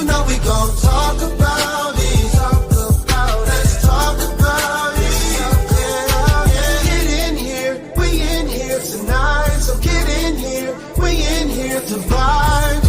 know we gon' talk about it. Let's talk about it. Get in here, we in here tonight. So get in here, we in here to vibe.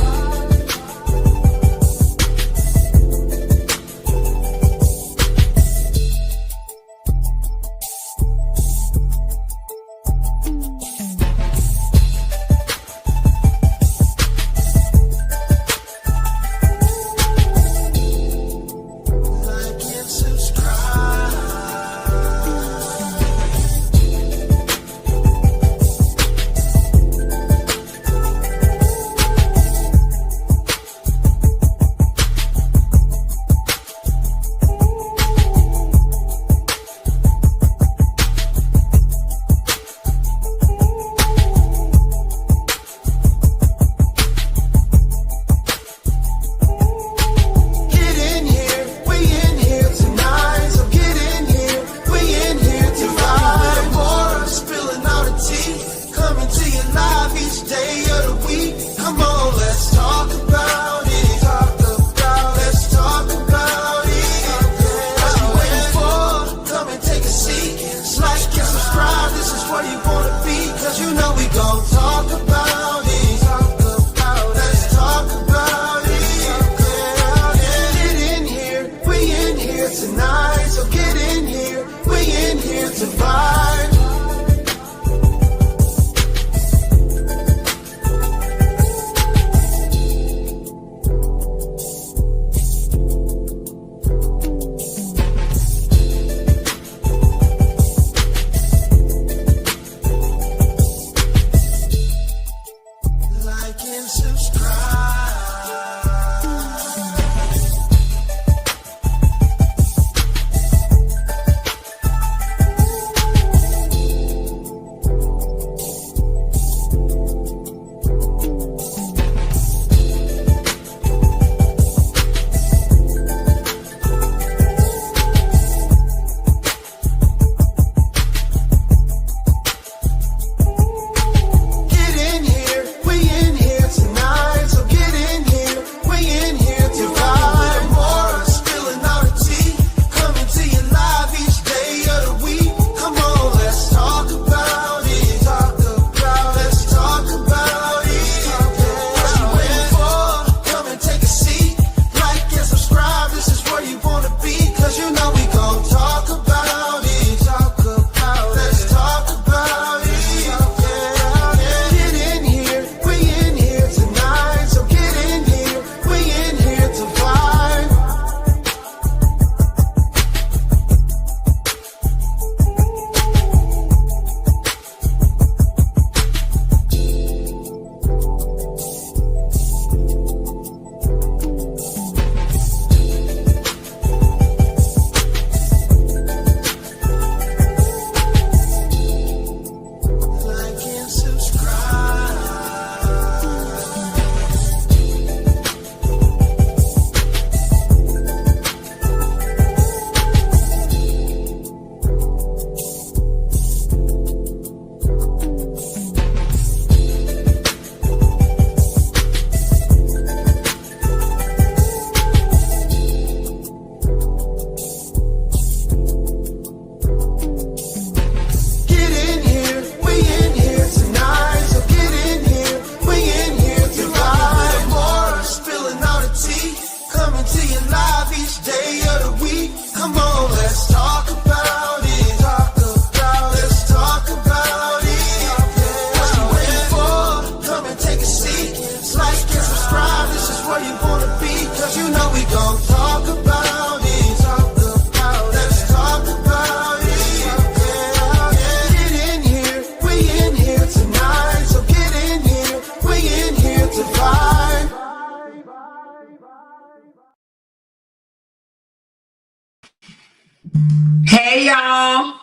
Hey y'all.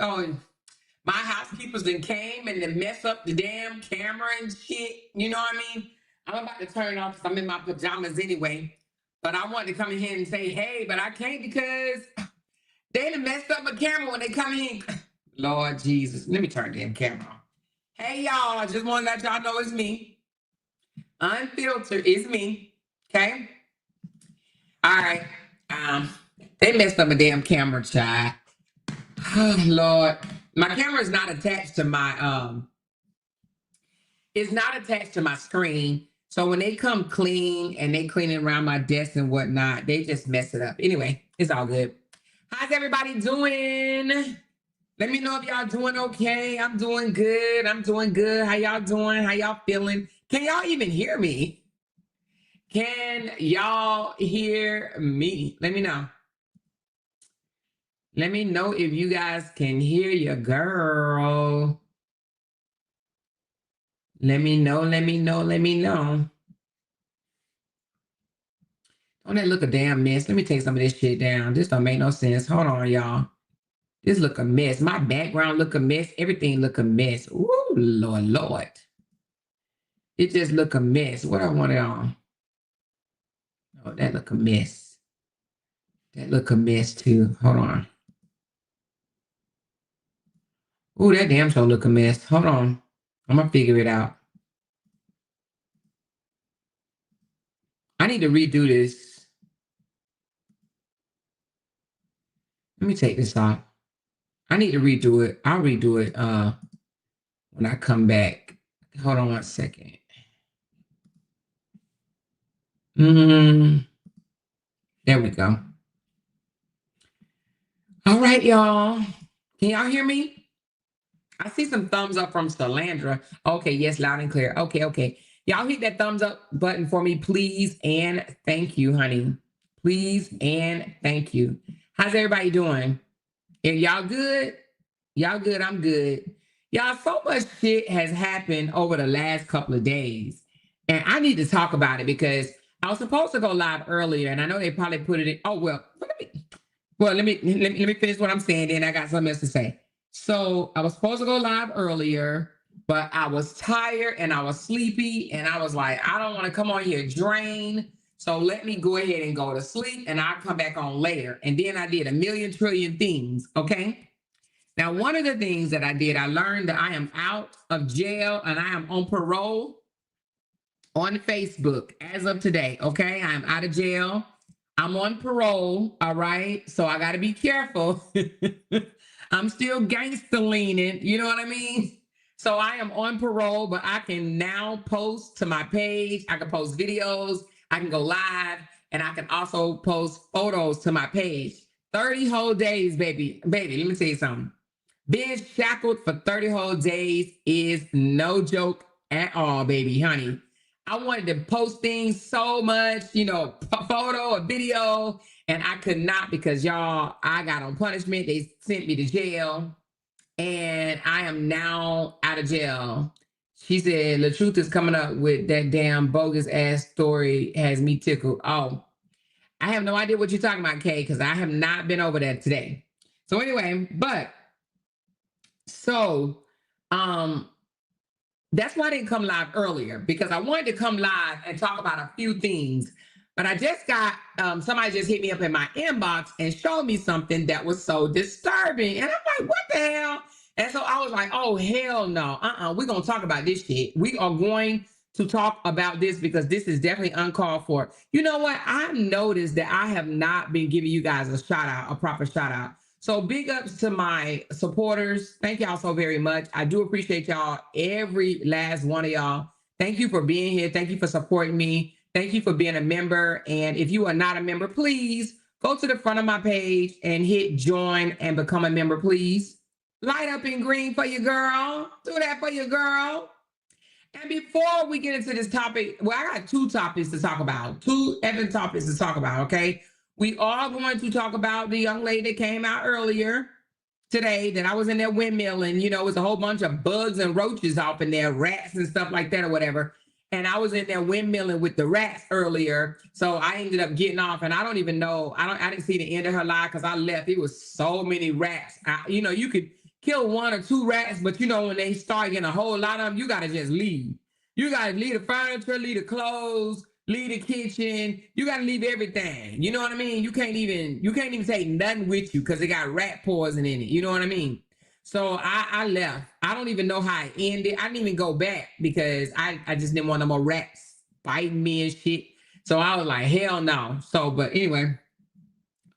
Oh, my housekeepers then came and then mess up the damn camera and shit. You know what I mean? I'm about to turn it off because I'm in my pajamas anyway. But I wanted to come in here and say, hey, but I can't because they done messed up my camera when they come in. Lord Jesus. Let me turn the damn camera off. Hey y'all, I just want to let y'all know it's me. Unfiltered is me. Okay. All right. They messed up my damn camera, child. Oh Lord. My camera is not attached to my it's not attached to my screen. So when they come clean and they clean it around my desk and whatnot, they just mess it up. Anyway, it's all good. How's everybody doing? Let me know if y'all doing okay. I'm doing good. I'm doing good. How y'all doing? How y'all feeling? Can y'all even hear me? Can y'all hear me? Let me know. Let me know if you guys can hear your girl. Let me know, let me know, let me know. Don't that look a damn mess? Let me take some of this shit down. This don't make no sense. Hold on, y'all. This look a mess. My background look a mess. Everything look a mess. Ooh, Lord, Lord. It just look a mess. What I want it on? Oh, that look a mess. That look a mess too. Hold on. Ooh, that damn show look a mess. Hold on. I'm gonna figure it out. I need to redo this. Let me take this off. I need to redo it. I'll redo it when I come back. Hold on 1 second. There we go. All right, y'all. Can y'all hear me? I see some thumbs up from Salandra. Okay, yes, loud and clear. Okay. Y'all hit that thumbs up button for me, please, and thank you, honey. Please and thank you. How's everybody doing? Are y'all good? Y'all good? I'm good. Y'all, so much shit has happened over the last couple of days, and I need to talk about it because I was supposed to go live earlier, and I know they probably put it in. Oh well, let me finish what I'm saying. Then I got something else to say. So I was supposed to go live earlier, but I was tired and I was sleepy, and I was like, I don't want to come on here drained. So let me go ahead and go to sleep, and I'll come back on later. And then I did a million trillion things. Okay. Now, one of the things that I did, I learned that I am out of jail and I am on parole on Facebook as of today. Okay. I'm out of jail. I'm on parole. All right. So I got to be careful. I'm still gangster leaning. You know what I mean? So I am on parole, but I can now post to my page. I can post videos. I can go live, and I can also post photos to my page. 30 whole days, baby. Baby, let me tell you something. Being shackled for 30 whole days is no joke at all, baby, honey. I wanted to post things so much, photo or video, and I could not because y'all, I got on punishment. They sent me to jail, and I am now out of jail. She said, the truth is coming up with that damn bogus ass story has me tickled. Oh, I have no idea what you're talking about, Kay, because I have not been over that today. So anyway, that's why I didn't come live earlier, because I wanted to come live and talk about a few things. But I just got somebody just hit me up in my inbox and showed me something that was so disturbing. And I'm like, what the hell? And so I was like, oh, hell no. We're going to talk about this shit. We are going to talk about this because this is definitely uncalled for. You know what? I've noticed that I have not been giving you guys a shout out, a proper shout out. So big ups to my supporters. Thank y'all so very much. I do appreciate y'all, every last one of y'all. Thank you for being here. Thank you for supporting me. Thank you for being a member. And if you are not a member, please go to the front of my page and hit join and become a member, please. Light up in green for your girl. Do that for your girl. And before we get into this topic, well, I got two topics to talk about. Okay? We are going to talk about the young lady that came out earlier today that I was in there windmilling. It was a whole bunch of bugs and roaches off in there, rats and stuff like that or whatever. And I was in there windmilling with the rats earlier. So I ended up getting off, and I don't even know. I didn't see the end of her live because I left. It was so many rats. You could kill one or two rats, but when they start getting a whole lot of them, you got to just leave. You got to leave the furniture, leave the clothes, leave the kitchen. You got to leave everything. You know what I mean? You can't even take nothing with you because it got rat poison in it. You know what I mean? So I left. I don't even know how it ended. I didn't even go back because I just didn't want no more rats biting me and shit. So I was like, hell no. So, but anyway,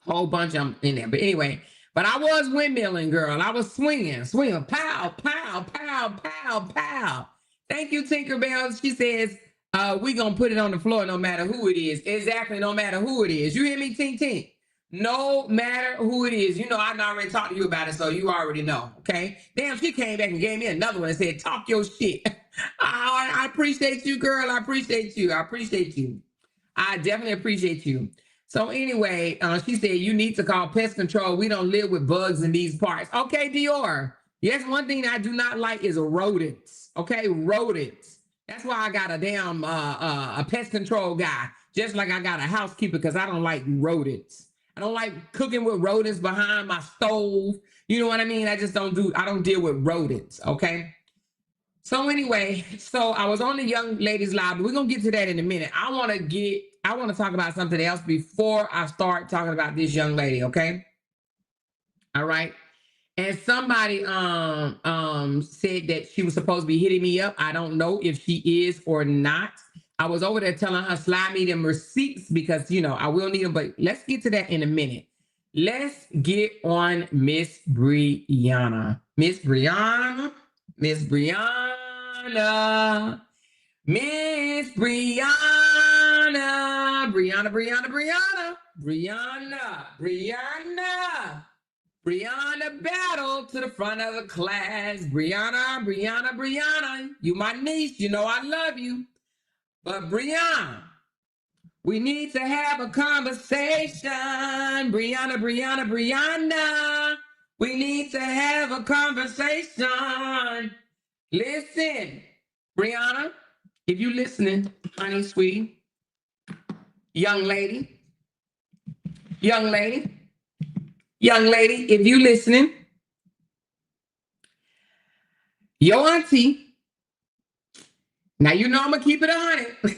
whole bunch of them in there. But anyway, but I was windmilling, girl. I was swinging, pow, pow, pow, pow, pow. Thank you, Tinkerbell. She says, we gonna put it on the floor no matter who it is. Exactly, no matter who it is. You hear me, Tink Tink? No matter who it is. You know, I already talked to you about it, so you already know, okay? Damn, she came back and gave me another one and said, talk your shit. I appreciate you, girl. I appreciate you. I appreciate you. I definitely appreciate you. So anyway, she said, you need to call pest control. We don't live with bugs in these parts. Okay, Dior. Yes, one thing I do not like is rodents. Okay, rodents. That's why I got a damn a pest control guy, just like I got a housekeeper, because I don't like rodents. I don't like cooking with rodents behind my stove. You know what I mean? I don't deal with rodents, okay? So anyway, so I was on the young ladies live, but we're gonna get to that in a minute. I want to talk about something else before I start talking about this young lady, okay? All right. And somebody said that she was supposed to be hitting me up. I don't know if she is or not. I was over there telling her slide me them receipts because I will need them, but let's get to that in a minute. Let's get on Miss Briana. Miss Briana. Miss Briana. Miss Briana. Briana battle to the front of the class. Briana. You my niece. You know I love you. But Briana, we need to have a conversation. Briana. We need to have a conversation. Listen, Briana, if you listening, honey, sweetie, young lady, if you listening, your auntie, now you know I'm gonna keep it 100.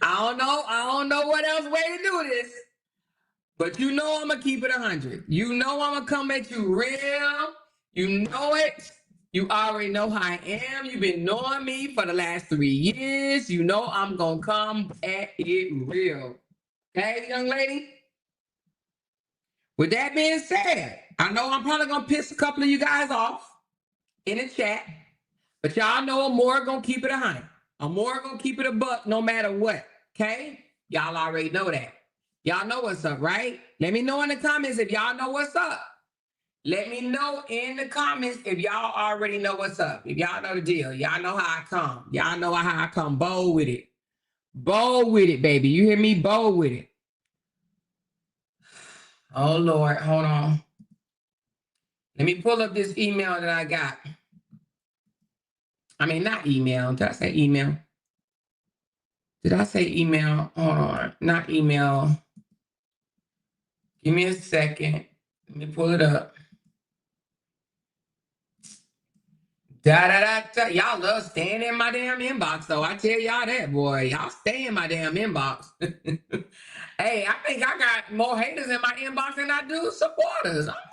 I don't know what else way to do this, but you know I'm gonna keep it 100. You know I'm gonna come at you real. You know it. You already know how I am. You've been knowing me for the last 3 years. You know I'm gonna come at it real. Okay, young lady? With that being said, I know I'm probably gonna piss a couple of you guys off in the chat, but y'all know I'm more gonna keep it 100. I'm more gonna keep it a buck no matter what. Okay? Y'all already know that. Y'all know what's up, right? Let me know in the comments if y'all know what's up. Let me know in the comments if y'all already know what's up. If y'all know the deal. Y'all know how I come. Y'all know how I come. Bold with it. Bold with it, baby. You hear me? Bold with it. Oh, Lord. Hold on. Let me pull up this email that I got. I mean, not email. Did I say email? Did I say email? Hold on. Not email. Give me a second. Let me pull it up. Y'all love staying in my damn inbox, though. I tell y'all that, boy. Y'all stay in my damn inbox. Hey, I think I got more haters in my inbox than I do supporters. I'm like,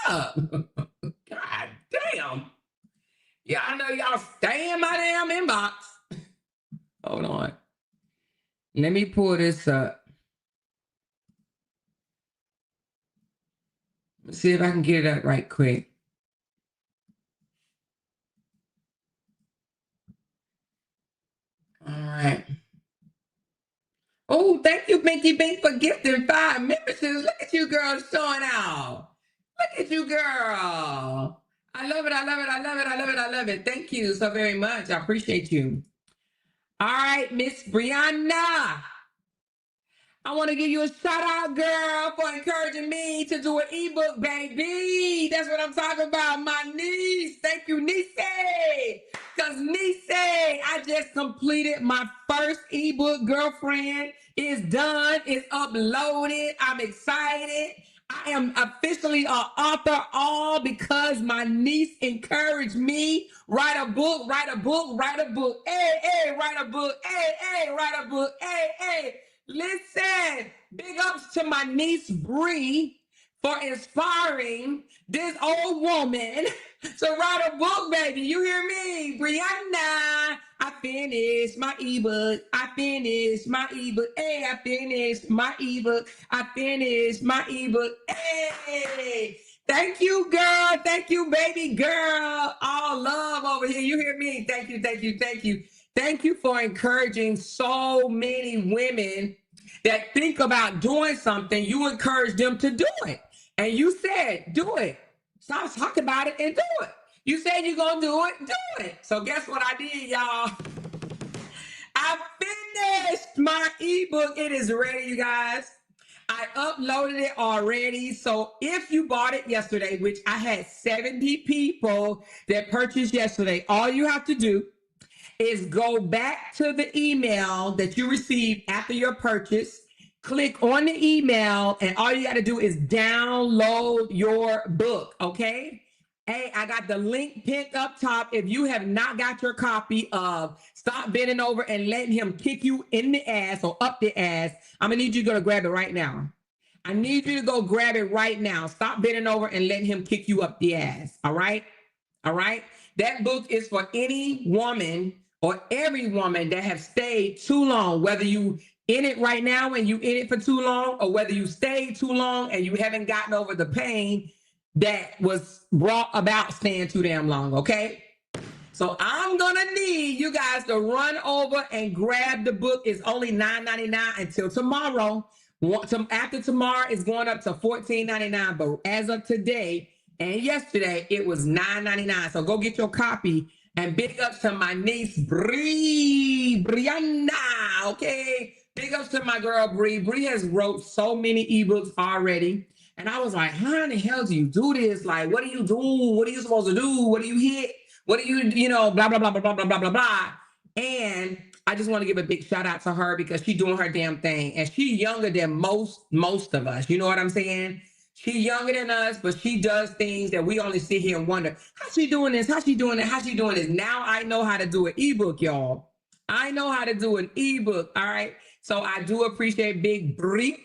what's up? God damn. Y'all know y'all stay in my damn inbox. Hold on. Let me pull this up. Let's see if I can get it up right quick. All right. Oh, thank you, Binky Bink, for gifting 5 memberships. Look at you, girl, showing out. Look at you, girl. I love it. Thank you so very much. I appreciate you. All right, Miss Briana. I want to give you a shout out, girl, for encouraging me to do an ebook, baby. That's what I'm talking about. My niece. Thank you, niece. Because niece, I just completed my first ebook, girlfriend. It's done. It's uploaded. I'm excited. I am officially an author, all because my niece encouraged me. Write a book. Hey, write a book. Hey, write a book. Hey. Listen, big ups to my niece, Bree, for inspiring this old woman to write a book, baby. You hear me? Briana, I finished my ebook. I finished my ebook. Hey, I finished my ebook. I finished my ebook. Hey. Thank you, girl. Thank you, baby girl. All love over here. You hear me? Thank you, thank you, thank you. Thank you for encouraging so many women that think about doing something. You encourage them to do it. And you said, do it. Stop talking about it and do it. You said you're going to do it, do it. So guess what I did, y'all? I finished my ebook. It is ready, you guys. I uploaded it already. So if you bought it yesterday, which I had 70 people that purchased yesterday, all you have to do is go back to the email that you received after your purchase, click on the email, and all you got to do is download your book, okay? Hey, I got the link pinned up top. If you have not got your copy of Stop Bending Over and Letting Him Kick You in the Ass or Up the Ass, I'm going to need you to go grab it right now. I need you to go grab it right now. Stop bending over and letting him kick you up the ass, all right? All right? That book is for any woman or every woman that have stayed too long, whether you in it right now and you in it for too long, or whether you stayed too long and you haven't gotten over the pain that was brought about staying too damn long, okay? So I'm gonna need you guys to run over and grab the book. It's only $9.99 until tomorrow. After tomorrow, it's going up to $14.99. But as of today and yesterday, it was $9.99. So go get your copy. And big ups to my niece, Briana, okay? Big ups to my girl, Bree. Bree has wrote so many ebooks already. And I was like, how in the hell do you do this? Like, what do you do? What are you supposed to do? What do you hit? What do you know, blah, blah, blah, blah, blah, blah, blah, blah, blah. And I just want to give a big shout out to her because she's doing her damn thing. And she's younger than most of us. You know what I'm saying? She's younger than us, but she does things that we only sit here and wonder, how's she doing this? How's she doing that? How's she doing this? Now I know how to do an ebook, y'all. I know how to do an ebook, all right? So I do appreciate Big Bree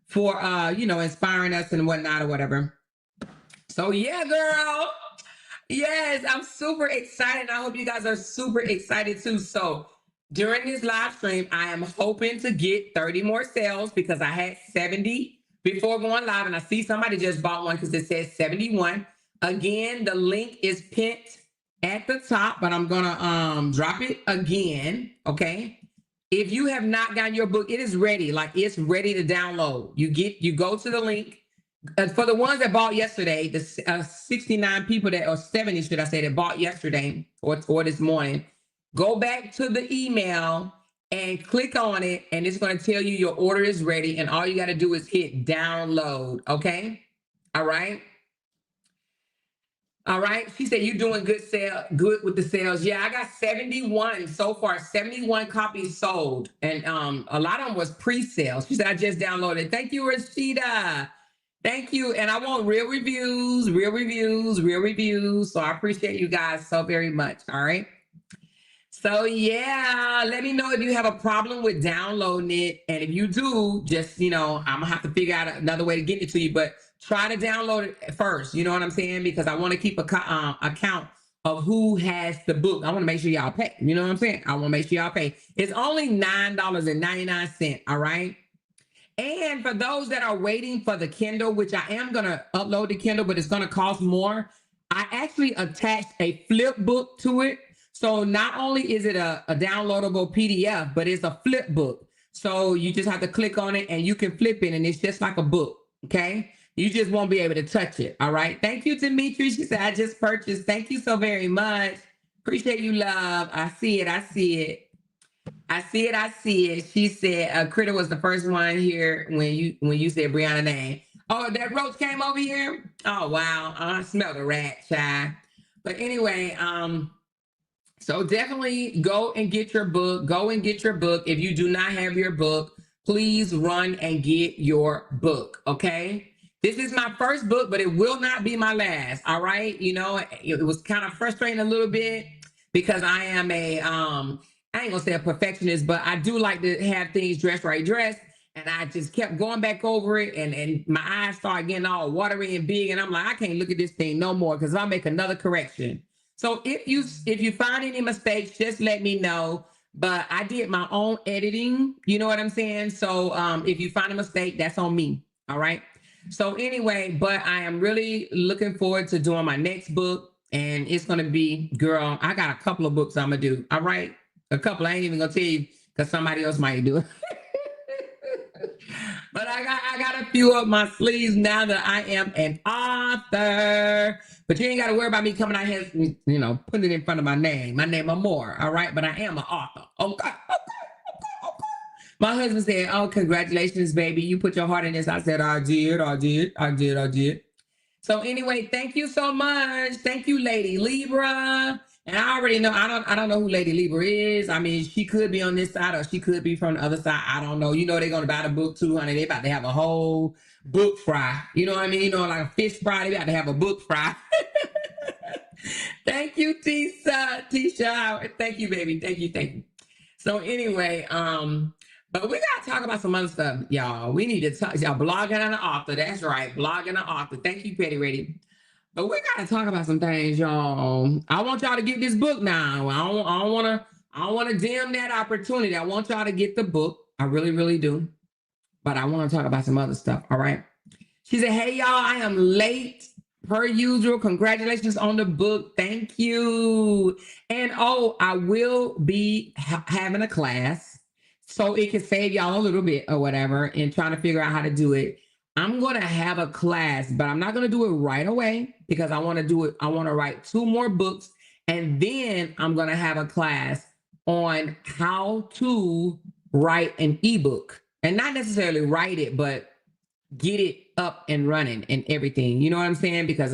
for, inspiring us and whatnot or whatever. So yeah, girl. Yes, I'm super excited. I hope you guys are super excited too. So during this live stream, I am hoping to get 30 more sales because I had 70 before going live. And I see somebody just bought one because it says 71. Again, the link is pinned at the top, but I'm going to drop it again, okay? If you have not gotten your book, it is ready. Like, it's ready to download. You go to the link. For the ones that bought yesterday, the 69 people or 70, should I say, that bought yesterday or this morning, go back to the email and click on it, and it's going to tell you your order is ready, and all you got to do is hit download, okay? All right? All right. She said you're doing good with the sales. Yeah, I got 71 so far, 71 copies sold, and a lot of them was pre-sales. She said I just downloaded. Thank you, Rashida. Thank you. And I want real reviews. So I appreciate you guys so very much. All right. So yeah, let me know if you have a problem with downloading it. And if you do, just, I'm gonna have to figure out another way to get it to you, but try to download it first. You know what I'm saying? Because I want to keep a account of who has the book. I want to make sure y'all pay. You know what I'm saying? I want to make sure y'all pay. It's only $9.99. All right. And for those that are waiting for the Kindle, which I am going to upload the Kindle, but it's going to cost more, I actually attached a flip book to it. So not only is it a downloadable PDF, but it's a flip book. So you just have to click on it and you can flip it, and it's just like a book, okay? You just won't be able to touch it, all right? Thank you, Dimitri. She said, I just purchased. Thank you so very much. Appreciate you, love. I see it. She said, Critter was the first one here when you said Brianna's name. Oh, that roach came over here? Oh, wow. I smelled a rat, child. But anyway, so definitely go and get your book. If you do not have your book, please run and get your book, okay? This is my first book, but it will not be my last, all right? It was kind of frustrating a little bit because I am I ain't gonna say a perfectionist, but I do like to have things dressed. And I just kept going back over it, and my eyes started getting all watery and big. And I'm like, I can't look at this thing no more because I'll make another correction. So if you find any mistakes, just let me know. But I did my own editing. You know what I'm saying? So if you find a mistake, that's on me. All right. So anyway, but I am really looking forward to doing my next book. And it's going to be, girl, I got a couple of books I'm going to do. All right. A couple. I ain't even going to tell you because somebody else might do it. But I got a few up my sleeves now that I am an author. But you ain't got to worry about me coming out here, you know, putting it in front of my name. My name Amore, all right? But I am an author. Okay. My husband said, oh, congratulations, baby. You put your heart in this. I said, I did. So anyway, thank you so much. Thank you, Lady Libra. And I already know, I don't know who Lady Libra is. I mean, she could be on this side or she could be from the other side. I don't know. You know, they're going to buy the book too, honey. They about to have a whole book fry. You know what I mean? You know, like a fish fry. They about to have a book fry. Thank you, Tisha. Thank you, baby. Thank you. So anyway, but we got to talk about some other stuff, y'all. We need to talk, y'all, blogging and an author. That's right. Blogging and an author. Thank you, Petty Ready. But we got to talk about some things, y'all. I want y'all to get this book now. I don't want to dim that opportunity. I want y'all to get the book. I really, really do. But I want to talk about some other stuff. All right. She said, hey, y'all, I am late per usual. Congratulations on the book. Thank you. And oh, I will be having a class so it can save y'all a little bit or whatever and trying to figure out how to do it. I'm going to have a class, but I'm not going to do it right away because I want to do it. I want to write 2 more books, and then I'm going to have a class on how to write an ebook, and not necessarily write it, but get it up and running and everything. You know what I'm saying? Because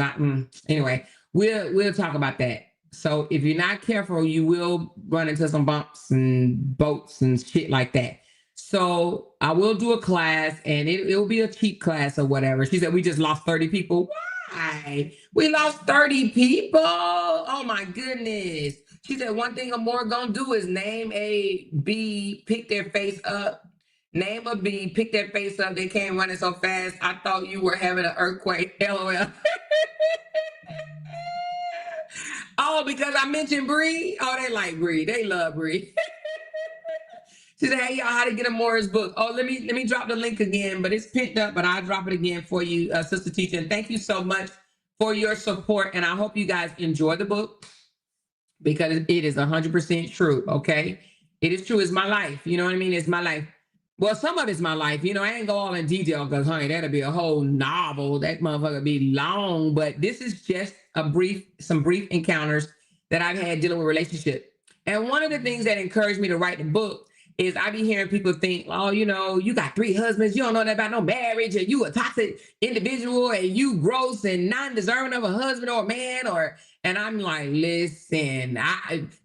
anyway, we'll talk about that. So if you're not careful, you will run into some bumps and boats and shit like that. So I will do a class, and it'll be a cheap class or whatever. She said, we just lost 30 people. Why? We lost 30 people. Oh my goodness. She said, one thing I'm more gonna do is name a bee, pick their face up. Name a bee, pick their face up. They came running so fast. I thought you were having an earthquake. LOL. Oh, because I mentioned Bree? Oh, they like Bree. They love Bree. She said, hey, y'all, how to get a Morris book. Oh, let me drop the link again, but it's pinned up, but I'll drop it again for you, Sister Teacher. And thank you so much for your support. And I hope you guys enjoy the book because it is 100% true, okay? It is true. It's my life. You know what I mean? It's my life. Well, some of it's my life. You know, I ain't go all in detail because, honey, that'll be a whole novel. That motherfucker be long. But this is just some brief encounters that I've had dealing with relationship. And one of the things that encouraged me to write the book is I be hearing people think, oh, you know, you got 3 husbands, you don't know that about no marriage, and you a toxic individual, and you gross and non-deserving of a husband or a man, and I'm like, listen,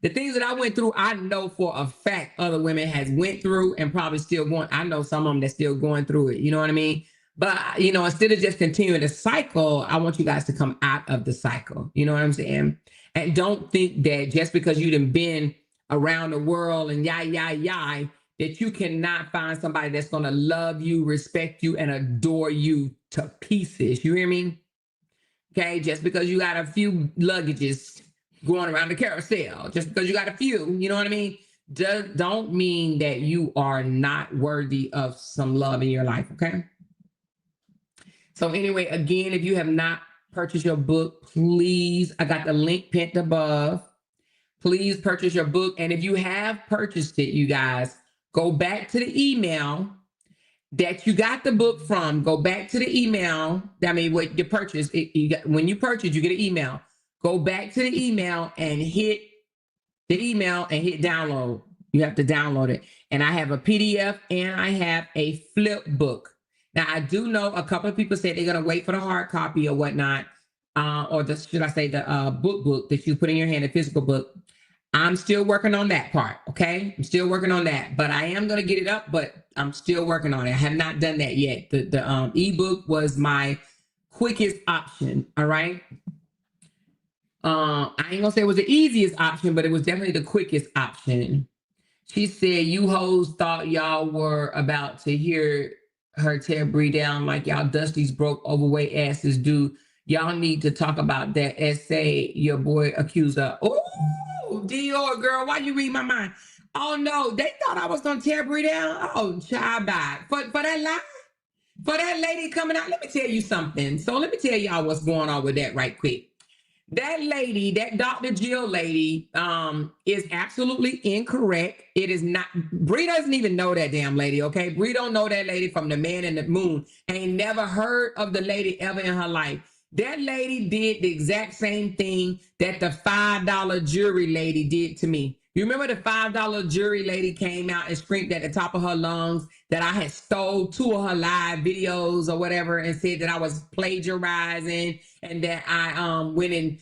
the things that I went through, I know for a fact other women has went through and probably still going. I know some of them that's still going through it. You know what I mean? But, you know, instead of just continuing the cycle, I want you guys to come out of the cycle. You know what I'm saying? And don't think that just because you done been around the world and that you cannot find somebody that's going to love you, respect you, and adore you to pieces. You hear me? Okay, just because you got a few luggages going around the carousel, just because you got a few, you know what I mean? Don't mean that you are not worthy of some love in your life, okay? So anyway, again, if you have not purchased your book, please, I got the link pinned above. Please purchase your book. And if you have purchased it, you guys, go back to the email that you got the book from. Go back to the email. I mean, what you purchased. When you purchase, you get an email. Go back to the email and hit download. You have to download it. And I have a PDF and I have a flip book. Now, I do know a couple of people said they're going to wait for the hard copy or whatnot. Or should I say the book that you put in your hand, a physical book. I'm still working on that part, okay? I'm still working on that, but I am going to get it up, but I'm still working on it. I have not done that yet. The ebook was my quickest option, all right? I ain't going to say it was the easiest option, but it was definitely the quickest option. She said, you hoes thought y'all were about to hear her tear Bree down like y'all Dusty's broke overweight asses do. Y'all need to talk about that essay your boy accused her. Oh, Dior girl, why you read my mind? Oh no, they thought I was gonna tear Bree down. Oh, child bye. For that lie? For that lady coming out, let me tell you something. So let me tell y'all what's going on with that right quick. That lady, that Dr. Jill lady, is absolutely incorrect. It is not. Bree doesn't even know that damn lady. Okay, Bree don't know that lady from the Man in the Moon. Ain't never heard of the lady ever in her life. That lady did the exact same thing that the $5 jury lady did to me. You remember the $5 jury lady came out and screamed at the top of her lungs that I had stole 2 of her live videos or whatever and said that I was plagiarizing and that I went and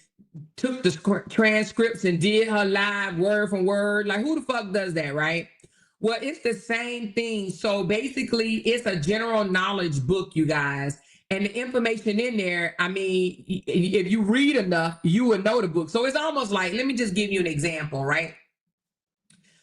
took the transcripts and did her live word for word. Like, who the fuck does that, right? Well, it's the same thing. So basically, it's a general knowledge book, you guys. And the information in there, I mean, if you read enough, you will know the book. So it's almost like, let me just give you an example, right?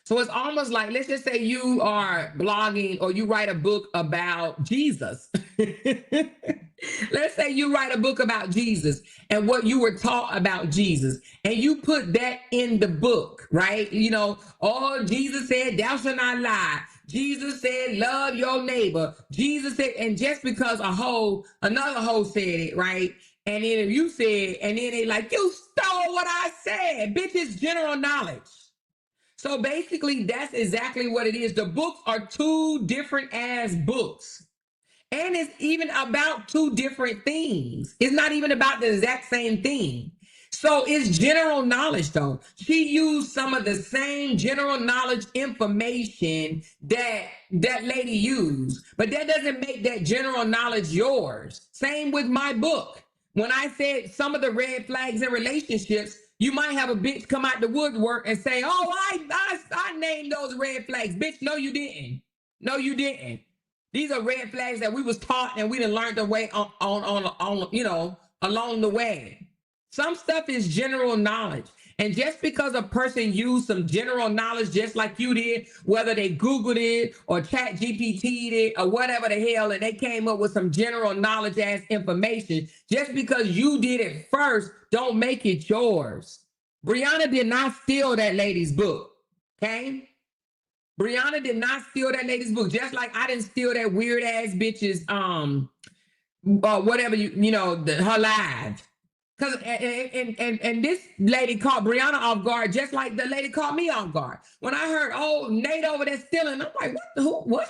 So it's almost like, let's just say you are blogging or you write a book about Jesus. Let's say you write a book about Jesus and what you were taught about Jesus, and you put that in the book, right? You know, oh, Jesus said, thou shalt not lie. Jesus said, love your neighbor. Jesus said, and just because another hoe said it, right? And then if you said, and then they like, you stole what I said. Bitch, it's general knowledge. So basically, that's exactly what it is. The books are 2 different ass books. And it's even about 2 different things. It's not even about the exact same thing. So it's general knowledge, though. She used some of the same general knowledge information that that lady used, but that doesn't make that general knowledge yours. Same with my book. When I said some of the red flags in relationships, you might have a bitch come out the woodwork and say, oh, I named those red flags. Bitch, no, you didn't. No, you didn't. These are red flags that we was taught and we done learned the way on you know, along the way. Some stuff is general knowledge. And just because a person used some general knowledge just like you did, whether they Googled it or Chat GPT'd it or whatever the hell, and they came up with some general knowledge ass information, just because you did it first, don't make it yours. Briana did not steal that lady's book, okay? Briana did not steal that lady's book, just like I didn't steal that weird ass bitch's whatever you know her live. Cause and this lady caught Briana off guard, just like the lady caught me off guard. When I heard, oh, Nate over there stealing, I'm like, what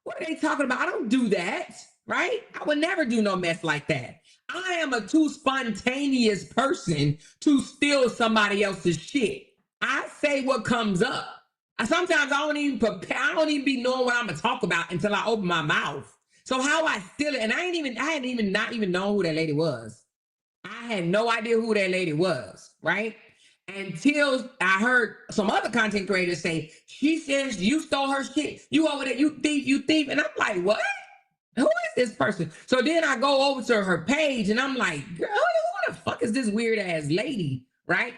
are they talking about? I don't do that, right? I would never do no mess like that. I am a too spontaneous person to steal somebody else's shit. I say what comes up. Sometimes I don't even prepare. I don't even be knowing what I'm gonna talk about until I open my mouth. So how I steal it, and I hadn't even not even known who that lady was. I had no idea who that lady was, right? Until I heard some other content creators say, she says you stole her shit. You over there, you thief. And I'm like, what? Who is this person? So then I go over to her page and I'm like, girl, who the fuck is this weird ass lady, right?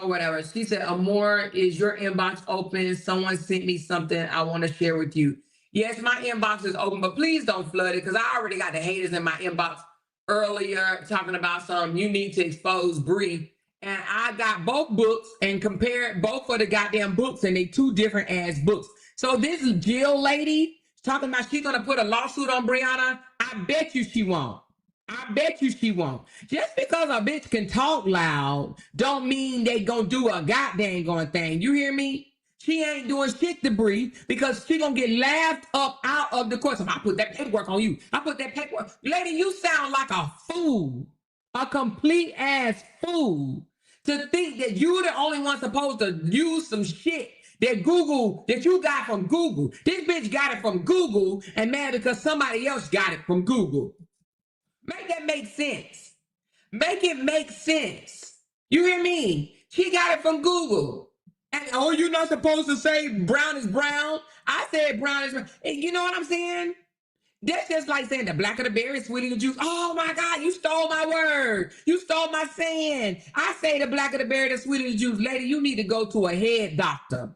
Or whatever. She said, Amor, is your inbox open? Someone sent me something I want to share with you. Yes, my inbox is open, but please don't flood it because I already got the haters in my inbox earlier talking about some you need to expose Bree. And I got both books and compared both of the goddamn books, and they 2 different ass books. So this Jill lady talking about she's gonna put a lawsuit on Briana. I bet you she won't. I bet you she won't. Just because a bitch can talk loud don't mean they gonna do a goddamn going thing. You hear me? She ain't doing shit to Bree because she gonna get laughed up out of the court. So I put that paperwork on you. I put that paperwork. Lady, you sound like a fool. A complete ass fool. To think that you're the only one supposed to use some shit that you got from Google. This bitch got it from Google and mad because somebody else got it from Google. Make that make sense. Make it make sense. You hear me? She got it from Google. And oh, you're not supposed to say brown is brown. I said brown is brown. And you know what I'm saying? That's just like saying the blacker the berry, sweeter the juice. Oh my God, you stole my word. You stole my saying. I say the blacker the berry, the sweeter the juice. Lady, you need to go to a head doctor.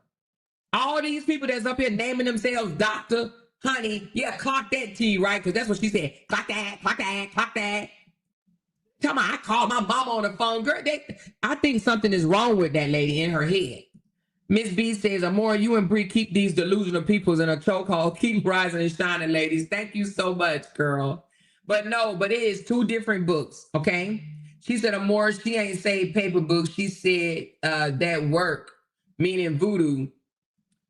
All these people that's up here naming themselves doctor, honey, yeah, clock that T, right? Because that's what she said. Clock that, clock that, clock that. Tell me, I called my mama on the phone. Girl, I think something is wrong with that lady in her head. Miss B says, Amore, you and Bree keep these delusional peoples in a chokehold. Keep rising and shining, ladies. Thank you so much, girl. But no, but it is two different books, okay? She said, Amore, she ain't say paper books. She said that work, meaning voodoo.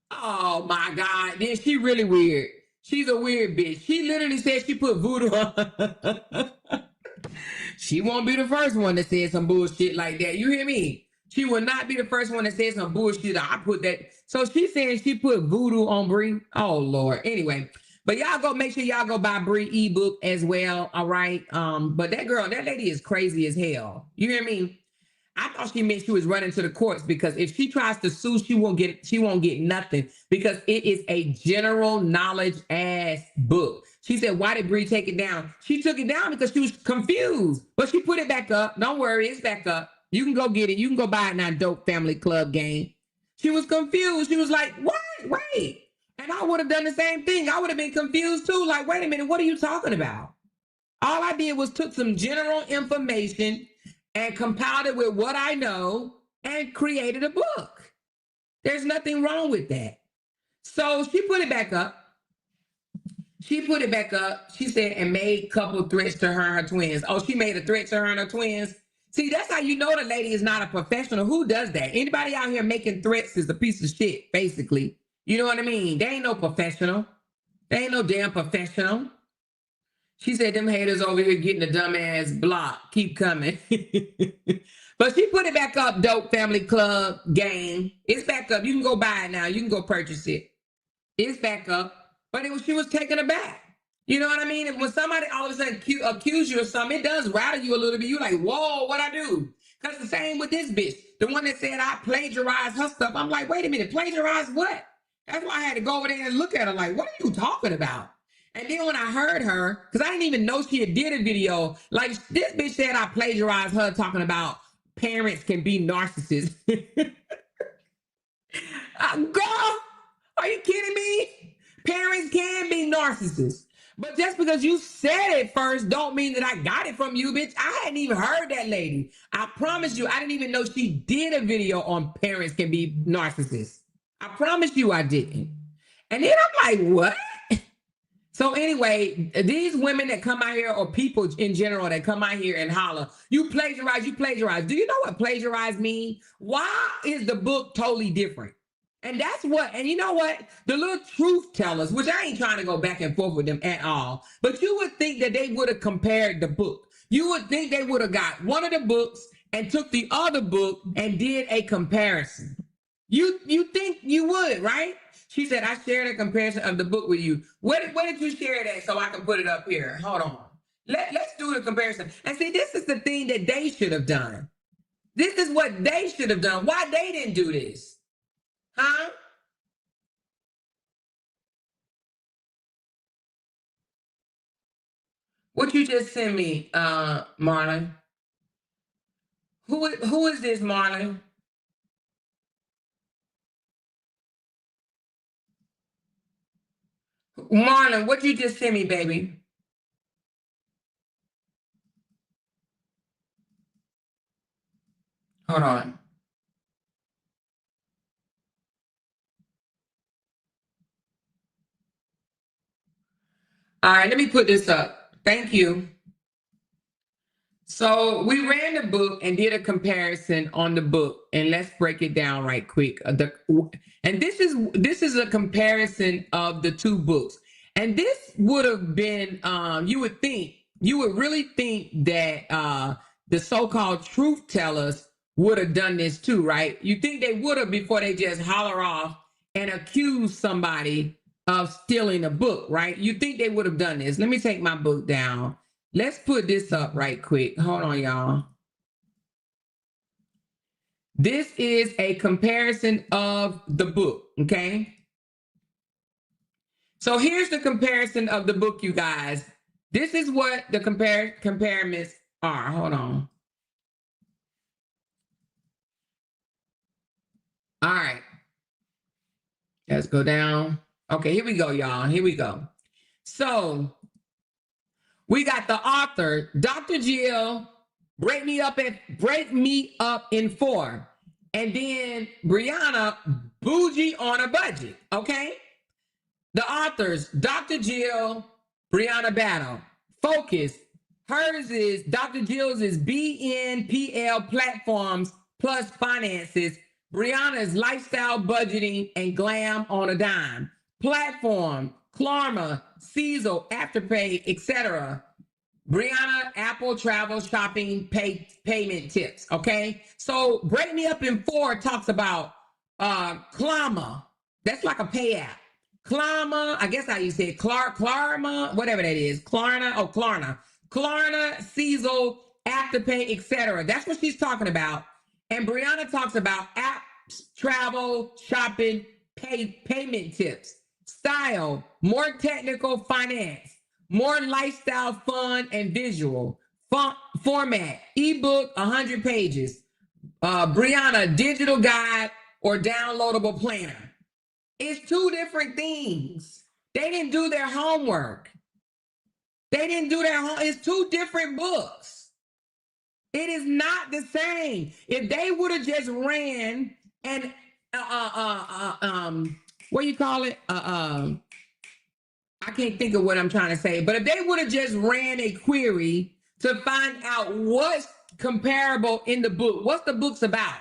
Oh my God. Then she really weird. She's a weird bitch. She literally said she put voodoo on. She won't be the first one that said some bullshit like that. You hear me? She will not be the first one that said some bullshit. I put that. So she's saying she put voodoo on Bree. Oh Lord. Anyway, but y'all go make sure y'all go buy Bree ebook as well. All right. But that girl, that lady is crazy as hell. You hear me? I thought she meant she was running to the courts because if she tries to sue, she won't get nothing because it is a general knowledge ass book. She said, why did Bree take it down? She took it down because she was confused, but she put it back up. Don't worry, it's back up. You can go get it. You can go buy it now, Dope Family Club game. She was confused. She was like, what? Wait. And I would have done the same thing. I would have been confused too. Like, wait a minute, what are you talking about? All I did was took some general information and compiled it with what I know and created a book. There's nothing wrong with that. So she put it back up. She put it back up. She said, and made couple threats to her and her twins. Oh, she made a threat to her and her twins. See, that's how you know the lady is not a professional. Who does that? Anybody out here making threats is a piece of shit, basically. You know what I mean? They ain't no professional. They ain't no damn professional. She said, them haters over here getting the dumbass block. Keep coming. But she put it back up, Dope Family Club game. It's back up. You can go buy it now. You can go purchase it. It's back up. But she was taken aback. You know what I mean? And when somebody all of a sudden accuse you of something, it does rattle you a little bit. You're like, whoa, what I do? Because the same with this bitch. The one that said I plagiarized her stuff. I'm like, wait a minute, plagiarize what? That's why I had to go over there and look at her like, what are you talking about? And then when I heard her, because I didn't even know she had did a video, like this bitch said I plagiarized her talking about parents can be narcissists. Girl, are you kidding me? Parents can be narcissists. But just because you said it first don't mean that I got it from you, bitch. I hadn't even heard that lady. I promise you, I didn't even know she did a video on parents can be narcissists. I promise you I didn't. And then I'm like, what? So anyway, these women that come out here, or people in general that come out here and holler, you plagiarize, you plagiarize. Do you know what plagiarize means? Why is the book totally different? And that's what, and you know what? The little truth tellers, which I ain't trying to go back and forth with them at all, but you would think that they would have compared the book. You would think they would have got one of the books and took the other book and did a comparison. You think you would, right? She said, I shared a comparison of the book with you. Where did you share that so I can put it up here? Hold on. Let's do the comparison. And see, this is the thing that they should have done. This is what they should have done. Why they didn't do this? Huh? What you just sent me, Marlon? Who is this, Marlon? Marlon, what you just sent me, baby? Hold on. All right, let me put this up. Thank you. So we ran the book and did a comparison on the book, and let's break it down right quick. And this is a comparison of the two books, and this would have been you would really think that the so-called truth tellers would have done this too, right? You think they would have before they just holler off and accuse somebody of stealing a book, right? You think they would have done this. Let me take my book down. Let's put this up right quick. Hold on, y'all. This is a comparison of the book, okay? So here's the comparison of the book, you guys. This is what the comparisons are. Hold on. All right. Let's go down. Okay, here we go, y'all. Here we go. So we got the author, Dr. Jill, break me up in 4. And then Briana, bougie on a budget. Okay. The authors, Dr. Jill, Briana Battle. Focus. Hers is Dr. Jill's is BNPL platforms plus finances. Briana's lifestyle budgeting and glam on a dime. Platform, Klarma, Cecil, Afterpay, etc. Briana, Apple travel, shopping, payment tips. Okay. So break me up in 4 talks about Klarma. That's like a pay app. Klarma, I guess how you say it, Klarma, whatever that is. Klarna, Cecil, Afterpay, etc. That's what she's talking about. And Briana talks about apps, travel, shopping, payment tips, style, more technical finance, more lifestyle, fun, and visual. Format, ebook, 100 pages. Briana, digital guide or downloadable planner. It's 2 different things. They didn't do their homework. It's 2 different books. It is not the same. If they would have just ran and what do you call it? I can't think of what I'm trying to say, but if they would have just ran a query to find out what's comparable in the book, what's the book's about?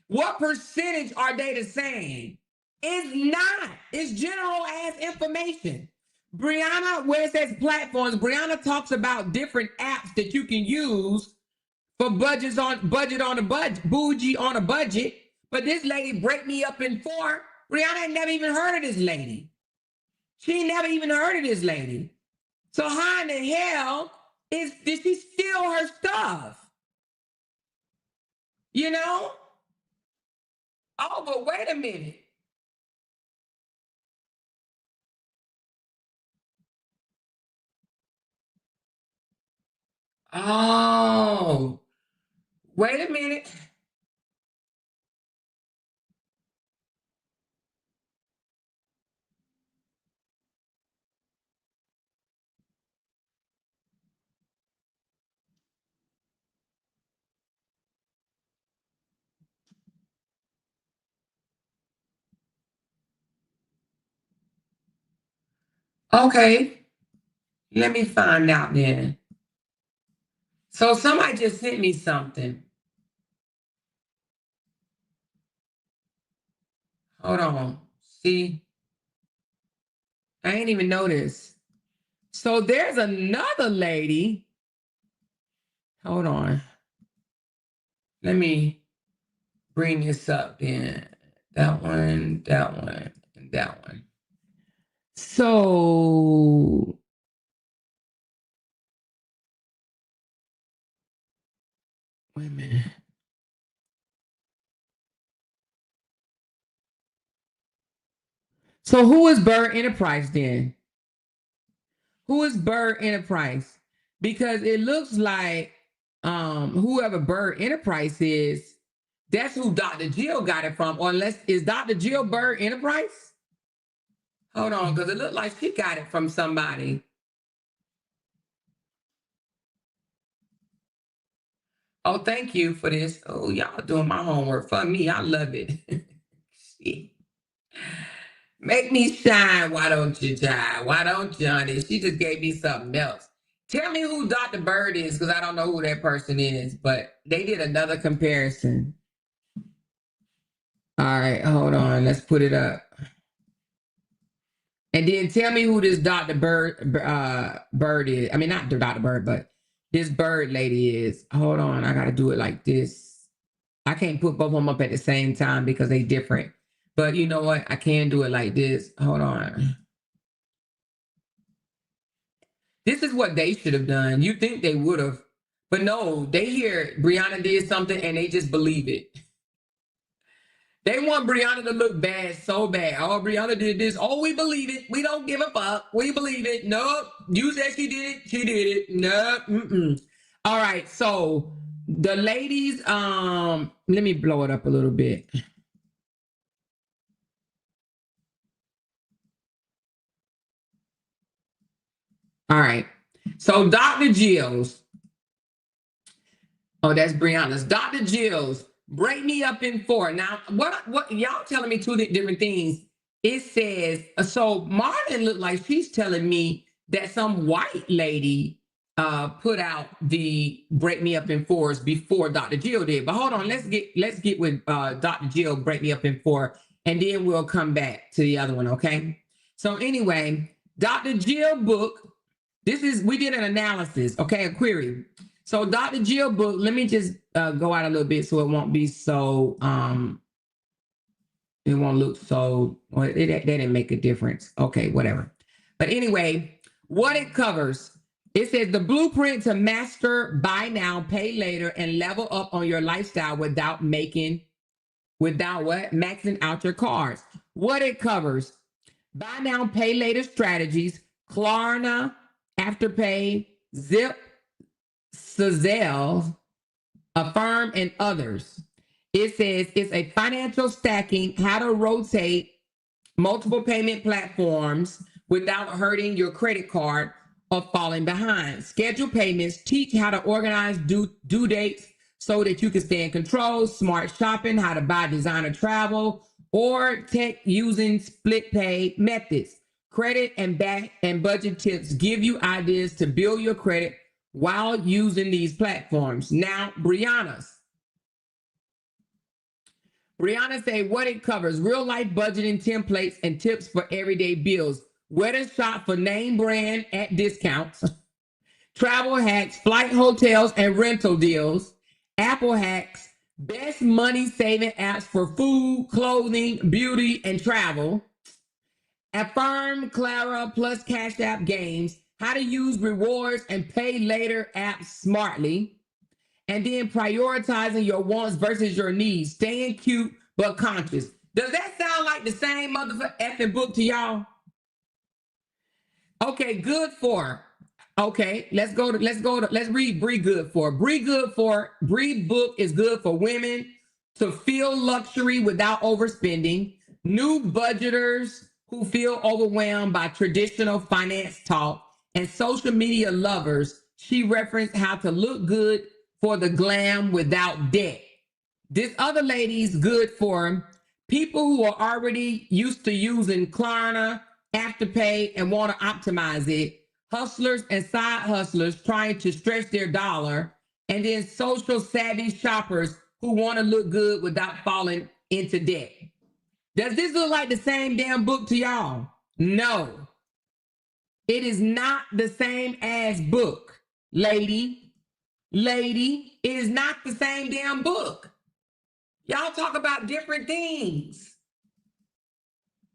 What percentage are they the same? It's not. It's general ass information. Briana, where it says platforms, Briana talks about different apps that you can use for bougie on a budget. But this lady break me up in 4. Briana ain't never even heard of this lady. She ain't never even heard of this lady. So how in the hell did she steal her stuff? You know? Oh, but wait a minute. Oh, wait a minute. Okay, let me find out then. So somebody just sent me something. Hold on. See, I ain't even noticed. So there's another lady. Hold on. Let me bring this up then. That one, and that one. So wait a minute. So who is Bird Enterprise then? Who is Bird Enterprise? Because it looks like whoever Bird Enterprise is, that's who Dr. Jill got it from. Or unless is Dr. Jill Bird Enterprise? Hold on, because it looked like she got it from somebody. Oh, thank you for this. Oh, y'all doing my homework for me. I love it. Make me shine. Why don't you, Jai? Why don't you, honey? She just gave me something else. Tell me who Dr. Bird is, because I don't know who that person is, but they did another comparison. All right, hold on. Let's put it up. And then tell me who this Dr. Bird is. I mean, not Dr. Bird, but this Bird lady is. Hold on. I got to do it like this. I can't put both of them up at the same time because they different. But you know what? I can do it like this. Hold on. This is what they should have done. You think they would have. But no, they hear Briana did something and they just believe it. They want Briana to look bad so bad. Oh, Briana did this. Oh, we believe it. We don't give a fuck. We believe it. Nope. You said she did it. She did it. Nope. Mm-mm. All right. So the ladies, let me blow it up a little bit. All right. So Dr. Jill's, oh, that's Briana's. Dr. Jill's, break me up in four. Now, what y'all telling me two different things. It says, so Marlon looked like she's telling me that some white lady put out the break me up in fours before Dr. Jill did. But hold on, let's get with Dr. Jill break me up in four, and then we'll come back to the other one, okay? So anyway, Dr. Jill book, we did an analysis, okay, a query. So Dr. Jill book, let me just go out a little bit so it won't be so, it won't look so, well, that didn't make a difference. Okay, whatever. But anyway, what it covers, it says the blueprint to master buy now, pay later, and level up on your lifestyle without maxing out your cards. What it covers, buy now, pay later strategies, Klarna, Afterpay, Zip, Zelle, Affirm, and others. It says it's a financial stacking, how to rotate multiple payment platforms without hurting your credit card or falling behind. Schedule payments, teach how to organize due dates so that you can stay in control, smart shopping, how to buy designer travel, or tech using split pay methods. Credit and budget tips give you ideas to build your credit while using these platforms. Now, Briana say what it covers: real life budgeting templates and tips for everyday bills, where to shop for name brand at discounts, travel hacks, flight hotels and rental deals, Apple hacks, best money saving apps for food, clothing, beauty, and travel, Affirm, Clara, plus Cash App games, how to use rewards and pay later apps smartly, and then prioritizing your wants versus your needs, staying cute but conscious. Does that sound like the same motherfucking book to y'all? Okay, good for. Okay, let's read Bree Good For. Bree book is good for women to feel luxury without overspending, new budgeters who feel overwhelmed by traditional finance talk, and social media lovers. She referenced how to look good for the glam without debt. This other lady's good for people who are already used to using Klarna, Afterpay, and want to optimize it, hustlers and side hustlers trying to stretch their dollar, and then social savvy shoppers who want to look good without falling into debt. Does this look like the same damn book to y'all? No. It is not the same as book, lady. Lady, it is not the same damn book. Y'all talk about different things.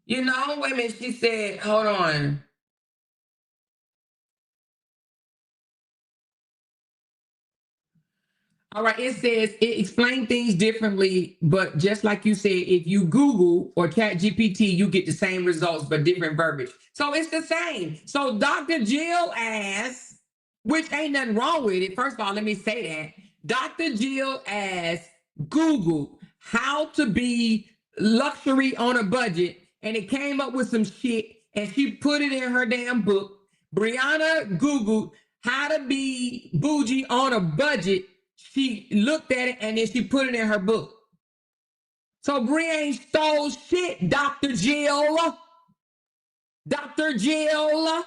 You know, wait a minute, she said, hold on. All right, it says it explains things differently, but just like you said, if you Google or Chat GPT, you get the same results, but different verbiage. So it's the same. So Dr. Jill asks, which ain't nothing wrong with it. First of all, let me say that. Dr. Jill asks Google how to be luxury on a budget, and it came up with some shit, and she put it in her damn book. Briana Googled how to be bougie on a budget. She looked at it and then she put it in her book. So Brie ain't stole shit, Dr. Jill. Dr. Jill.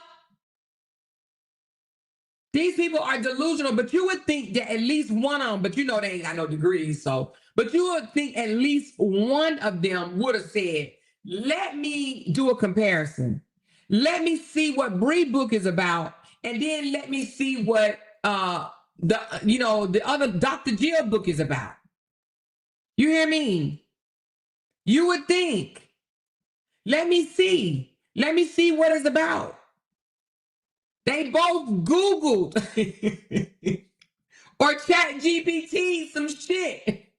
These people are delusional, but you would think that at least one of them, but you know they ain't got no degrees, so, but you would think at least one of them would have said, let me do a comparison. Let me see what Brie book is about, and then let me see what the other Dr. Jill book is about. You hear me? You would think. Let me see. Let me see what it's about. They both Googled or Chat GPT some shit.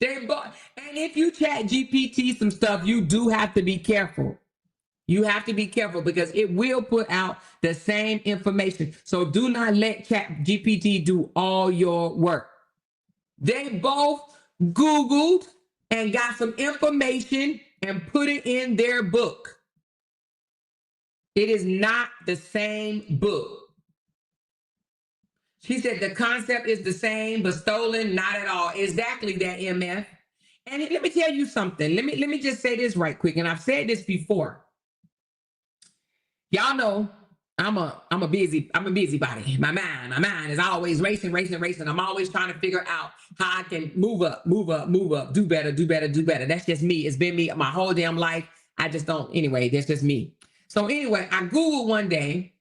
They both, and if you Chat GPT some stuff, you do have to be careful. You have to be careful because it will put out the same information. So do not let Chat GPT do all your work. They both Googled and got some information and put it in their book. It is not the same book. She said the concept is the same, but stolen, not at all. Exactly that, MF. And let me tell you something. Let me just say this right quick. And I've said this before. Y'all know I'm a busybody. My mind is always racing. I'm always trying to figure out how I can move up, do better. That's just me. It's been me my whole damn life. I just don't. Anyway, that's just me. So anyway, I Googled one day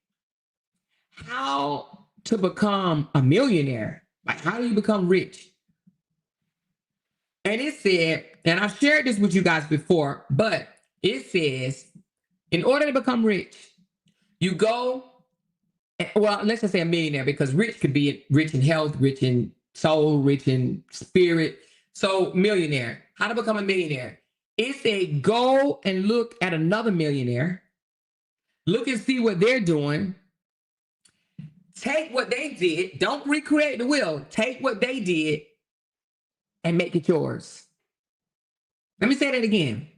how to become a millionaire. Like, how do you become rich? And it said, and I've shared this with you guys before, but it says, in order to become rich, you go, well, let's just say a millionaire, because rich could be rich in health, rich in soul, rich in spirit. So millionaire, how to become a millionaire? It said, go and look at another millionaire, look and see what they're doing, take what they did, don't recreate the wheel, take what they did and make it yours. Let me say that again.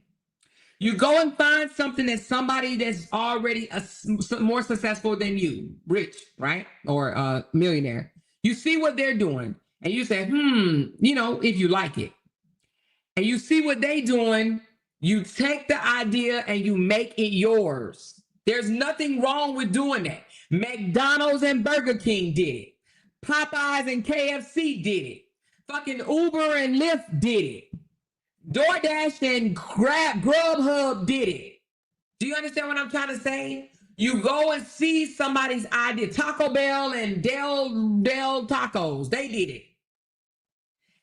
You go and find something that somebody that's already more successful than you, rich, right? Or a millionaire. You see what they're doing and you say, if you like it. And you see what they're doing, you take the idea and you make it yours. There's nothing wrong with doing that. McDonald's and Burger King did it. Popeyes and KFC did it. Fucking Uber and Lyft did it. DoorDash and Grubhub did it. Do you understand what I'm trying to say? You go and see somebody's idea. Taco Bell and Del Tacos, they did it.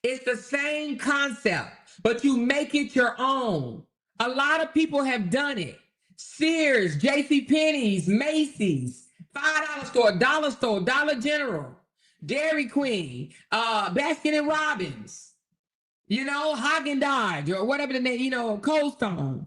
It's the same concept, but you make it your own. A lot of people have done it. Sears, JCPenney's, Macy's, $5 store, Dollar General, Dairy Queen, Baskin and Robbins, Haagen-Dazs or whatever the name, Cold Stone.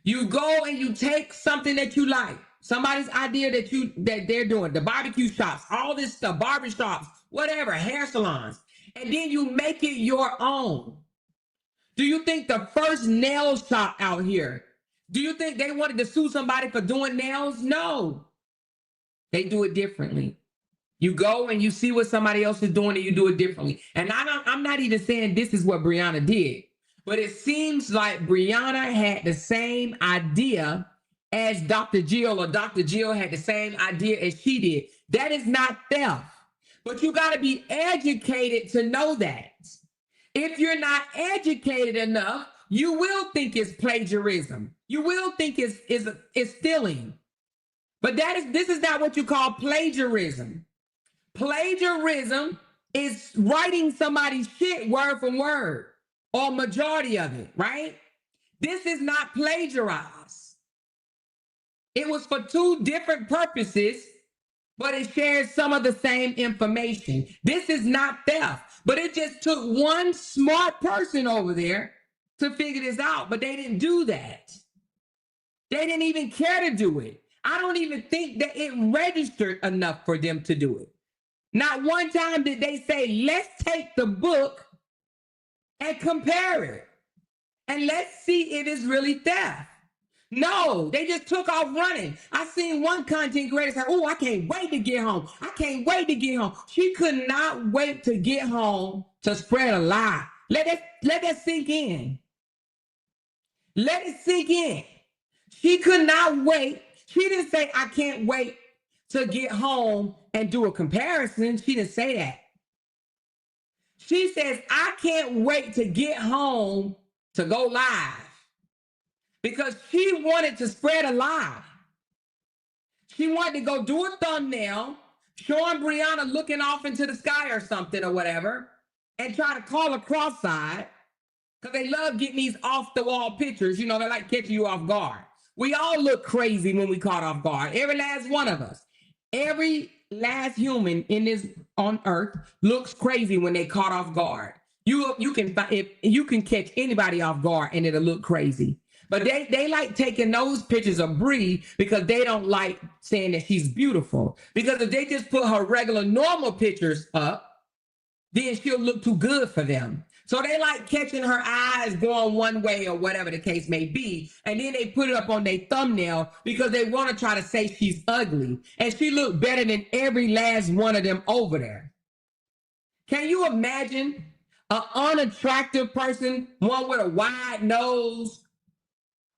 You go and you take something that you like, somebody's idea that they're doing, the barbecue shops, all this stuff, barber shops, whatever, hair salons, and then you make it your own. Do you think the first nail shop out here, do you think they wanted to sue somebody for doing nails? No. They do it differently. You go and you see what somebody else is doing and you do it differently. And I'm not even saying this is what Briana did, but it seems like Briana had the same idea as Dr. Jill, or Dr. Jill had the same idea as she did. That is not theft, but you got to be educated to know that. If you're not educated enough, you will think it's plagiarism. You will think it's stealing. But this is not what you call plagiarism. Plagiarism is writing somebody's shit word for word, or majority of it, right? This is not plagiarized. It was for two different purposes, but it shares some of the same information. This is not theft, but it just took one smart person over there to figure this out, but they didn't do that. They didn't even care to do it. I don't even think that it registered enough for them to do it. Not one time did they say, let's take the book and compare it, and let's see if it's really theft. No, they just took off running. I seen one content creator say, oh, I can't wait to get home. I can't wait to get home. She could not wait to get home to spread a lie. Let that sink in. Let it sink in. She could not wait. She didn't say, I can't wait to get home and do a comparison. She didn't say that. She says, I can't wait to get home to go live, because she wanted to spread a lie. She wanted to go do a thumbnail showing Briana looking off into the sky or something or whatever, and try to call her cross-eyed, because they love getting these off-the-wall pictures. They like catching you off guard. We all look crazy when we caught off guard. Every last one of us. Every last human on earth looks crazy when they caught off guard. You can catch anybody off guard and it'll look crazy. But they like taking those pictures of Bree because they don't like saying that she's beautiful. Because if they just put her regular normal pictures up, then she'll look too good for them. So they like catching her eyes going one way or whatever the case may be. And then they put it up on their thumbnail because they want to try to say she's ugly. And she looked better than every last one of them over there. Can you imagine an unattractive person, one with a wide nose,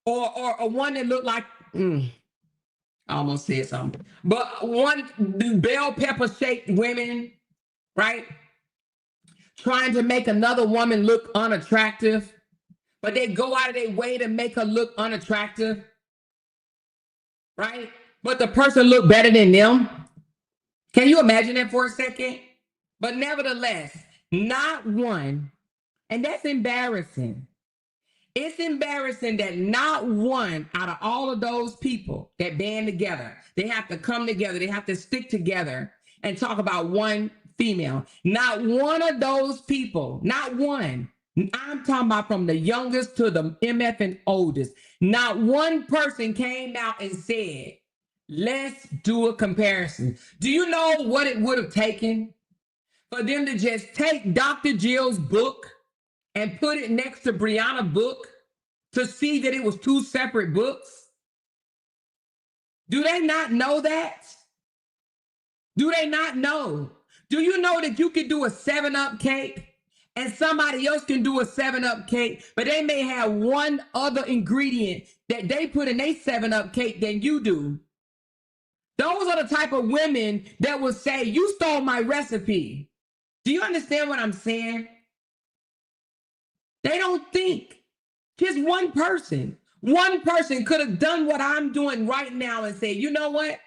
or one that looked like, I almost said something, but one bell pepper shaped women, right? Trying to make another woman look unattractive, but they go out of their way to make her look unattractive, right? But the person look better than them. Can you imagine that for a second? But nevertheless, not one, and that's embarrassing. It's embarrassing that not one out of all of those people that band together, they have to come together, they have to stick together and talk about one female. Not one of those people, not one. I'm talking about from the youngest to the MF and oldest. Not one person came out and said, let's do a comparison. Do you know what it would have taken for them to just take Dr. Jill's book and put it next to Briana's book to see that it was two separate books? Do they not know that? Do they not know? Do you know that you can do a 7-Up cake and somebody else can do a 7-Up cake, but they may have one other ingredient that they put in their 7-Up cake than you do? Those are the type of women that will say, you stole my recipe. Do you understand what I'm saying? They don't think. Just one person could have done what I'm doing right now and say, you know what?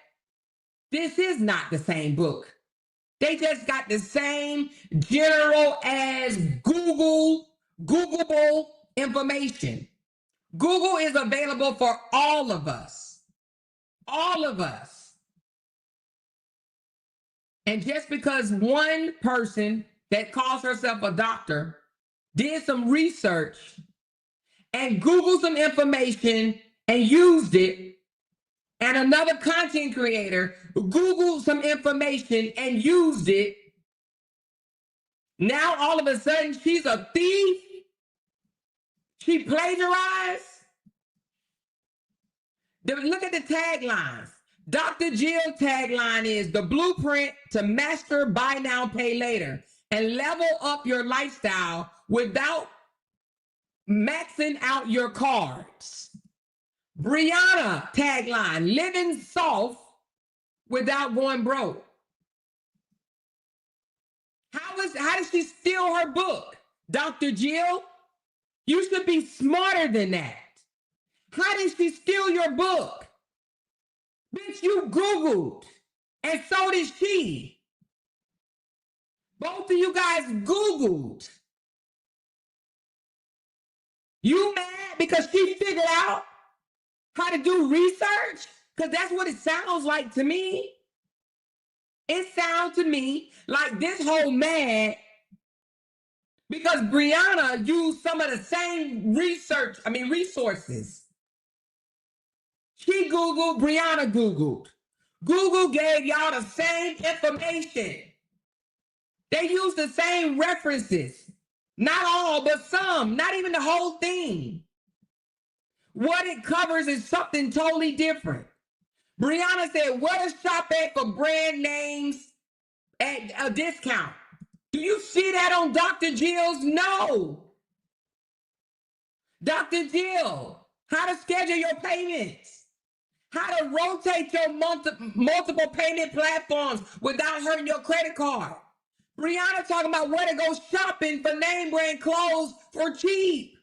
This is not the same book. They just got the same general as Googleable information. Google is available for all of us. All of us. And just because one person that calls herself a doctor did some research and Googled some information and used it, and another content creator Googled some information and used it, now all of a sudden she's a thief? She plagiarized? Look at the taglines. Dr. Jill tagline is the blueprint to master buy now, pay later and level up your lifestyle without maxing out your cards. Briana tagline, living soft without going broke. How did she steal her book? Dr. Jill, you should be smarter than that. How did she steal your book? Bitch, you Googled, and so did she. Both of you guys Googled. You mad because she figured out how to do research? Because that's what it sounds like to me. It sounds to me like this whole mad because Briana used some of the same resources. She Googled, Briana Googled. Google gave y'all the same information. They used the same references. Not all, but some, not even the whole thing. What it covers is something totally different. Briana said, where to shop at for brand names at a discount? Do you see that on Dr. Jill's? No. Dr. Jill, how to schedule your payments. How to rotate your multiple payment platforms without hurting your credit card. Briana talking about where to go shopping for name brand clothes for cheap.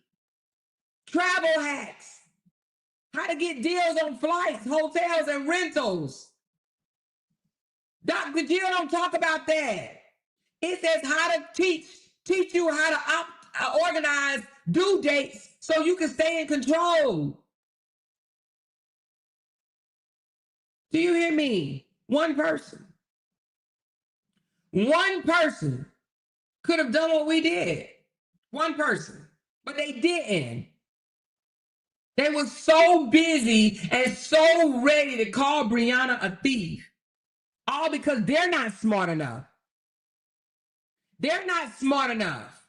Travel hacks. How to get deals on flights, hotels, and rentals. Dr. Jill don't talk about that. It says how to teach you how to organize due dates so you can stay in control. Do you hear me? One person could have done what we did. One person, but they didn't. They were so busy and so ready to call Briana a thief. All because they're not smart enough. They're not smart enough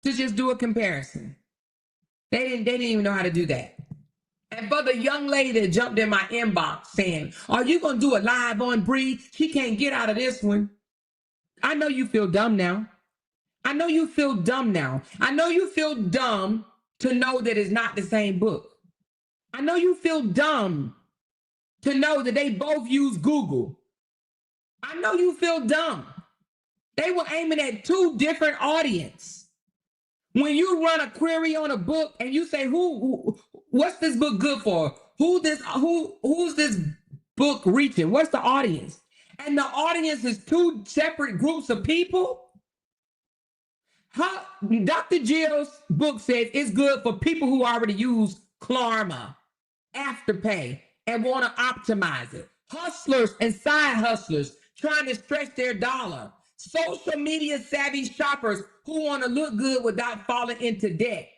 to just do a comparison. They didn't even know how to do that. And for the young lady that jumped in my inbox saying, are you going to do a live on Bree? She can't get out of this one. I know you feel dumb now. I know you feel dumb now. I know you feel dumb to know that it's not the same book. I know you feel dumb to know that they both use Google. I know you feel dumb. They were aiming at two different audiences. When you run a query on a book and you say, what's this book good for? Who's this book reaching? What's the audience? And the audience is two separate groups of people. Dr. Jill's book says it's good for people who already use Klarna, Afterpay, and want to optimize it. Hustlers and side hustlers trying to stretch their dollar. Social media savvy shoppers who want to look good without falling into debt.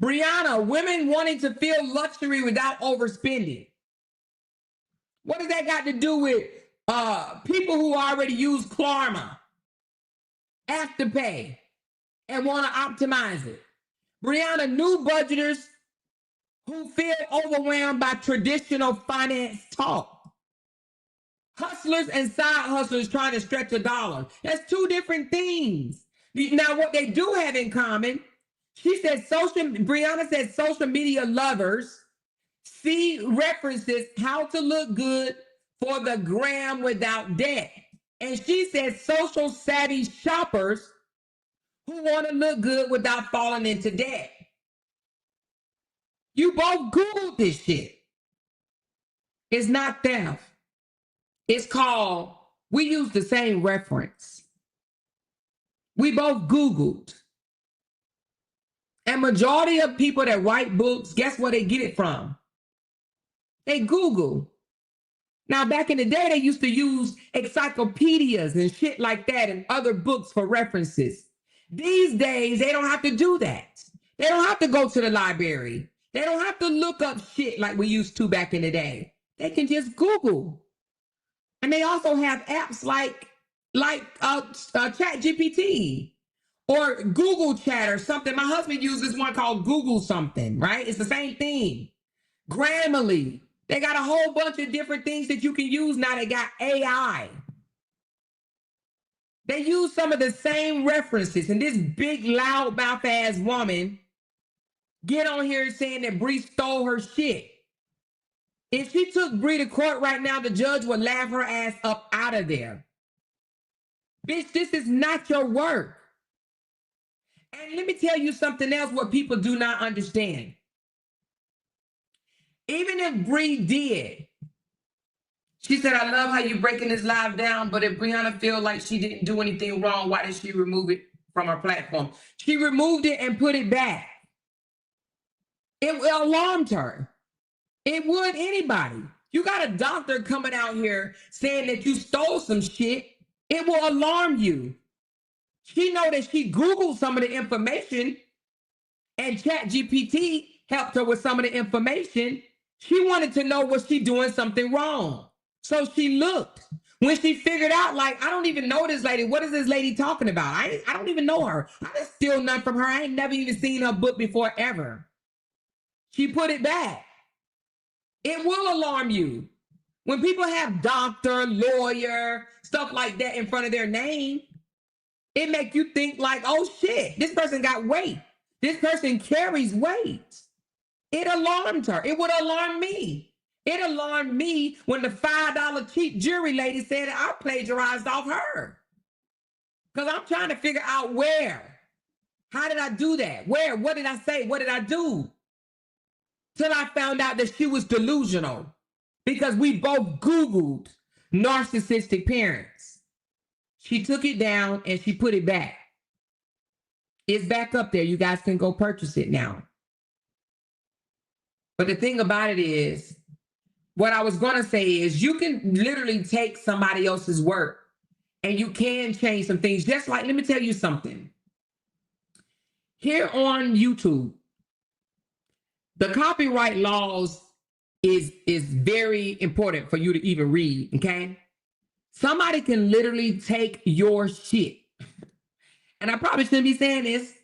Briana, women wanting to feel luxury without overspending. What does that got to do with people who already use Klarna, Afterpay, and want to optimize it? Briana, new budgeters who feel overwhelmed by traditional finance talk. Hustlers and side hustlers trying to stretch a dollar. That's two different things. Now, what they do have in common, Briana said social media lovers see references how to look good for the gram without debt. And she said social savvy shoppers who want to look good without falling into debt. You both Googled this shit. It's not theft. It's called, we use the same reference. We both Googled. And majority of people that write books, guess where they get it from? They Google. Now, back in the day, they used to use encyclopedias and shit like that and other books for references. These days, they don't have to do that. They don't have to go to the library. They don't have to look up shit like we used to back in the day. They can just Google. And they also have apps like ChatGPT or Google Chat or something. My husband uses one called Google something, right? It's the same thing. Grammarly. They got a whole bunch of different things that you can use now. They got AI. They use some of the same references. And this big loudmouth ass woman get on here saying that Bree stole her shit. If she took Bree to court right now, the judge would laugh her ass up out of there. Bitch, this is not your work. And let me tell you something else what people do not understand. Even if Bree did, she said, I love how you're breaking this live down, but if Briana feel like she didn't do anything wrong, why did she remove it from her platform? She removed it and put it back. It alarmed her. It would anybody. You got a doctor coming out here saying that you stole some shit. It will alarm you. She know that she Googled some of the information and ChatGPT helped her with some of the information. She wanted to know, was she doing something wrong? So she looked. When she figured out, like, I don't even know this lady. What is this lady talking about? I don't even know her. I didn't steal nothing from her. I ain't never even seen her book before ever. She put it back. It will alarm you. When people have doctor, lawyer, stuff like that in front of their name, it make you think like, oh shit, this person got weight. This person carries weight. It alarmed her. It would alarm me. It alarmed me when the $5 cheap jewelry lady said I plagiarized off her. Because I'm trying to figure out where. How did I do that? Where? What did I say? What did I do? Till I found out that she was delusional because we both Googled narcissistic parents. She took it down and she put it back. It's back up there. You guys can go purchase it now. But the thing about it is, what I was going to say is you can literally take somebody else's work and you can change some things. Just like, let me tell you something. Here on YouTube, the copyright laws is very important for you to even read, okay? Somebody can literally take your shit. And I probably shouldn't be saying this,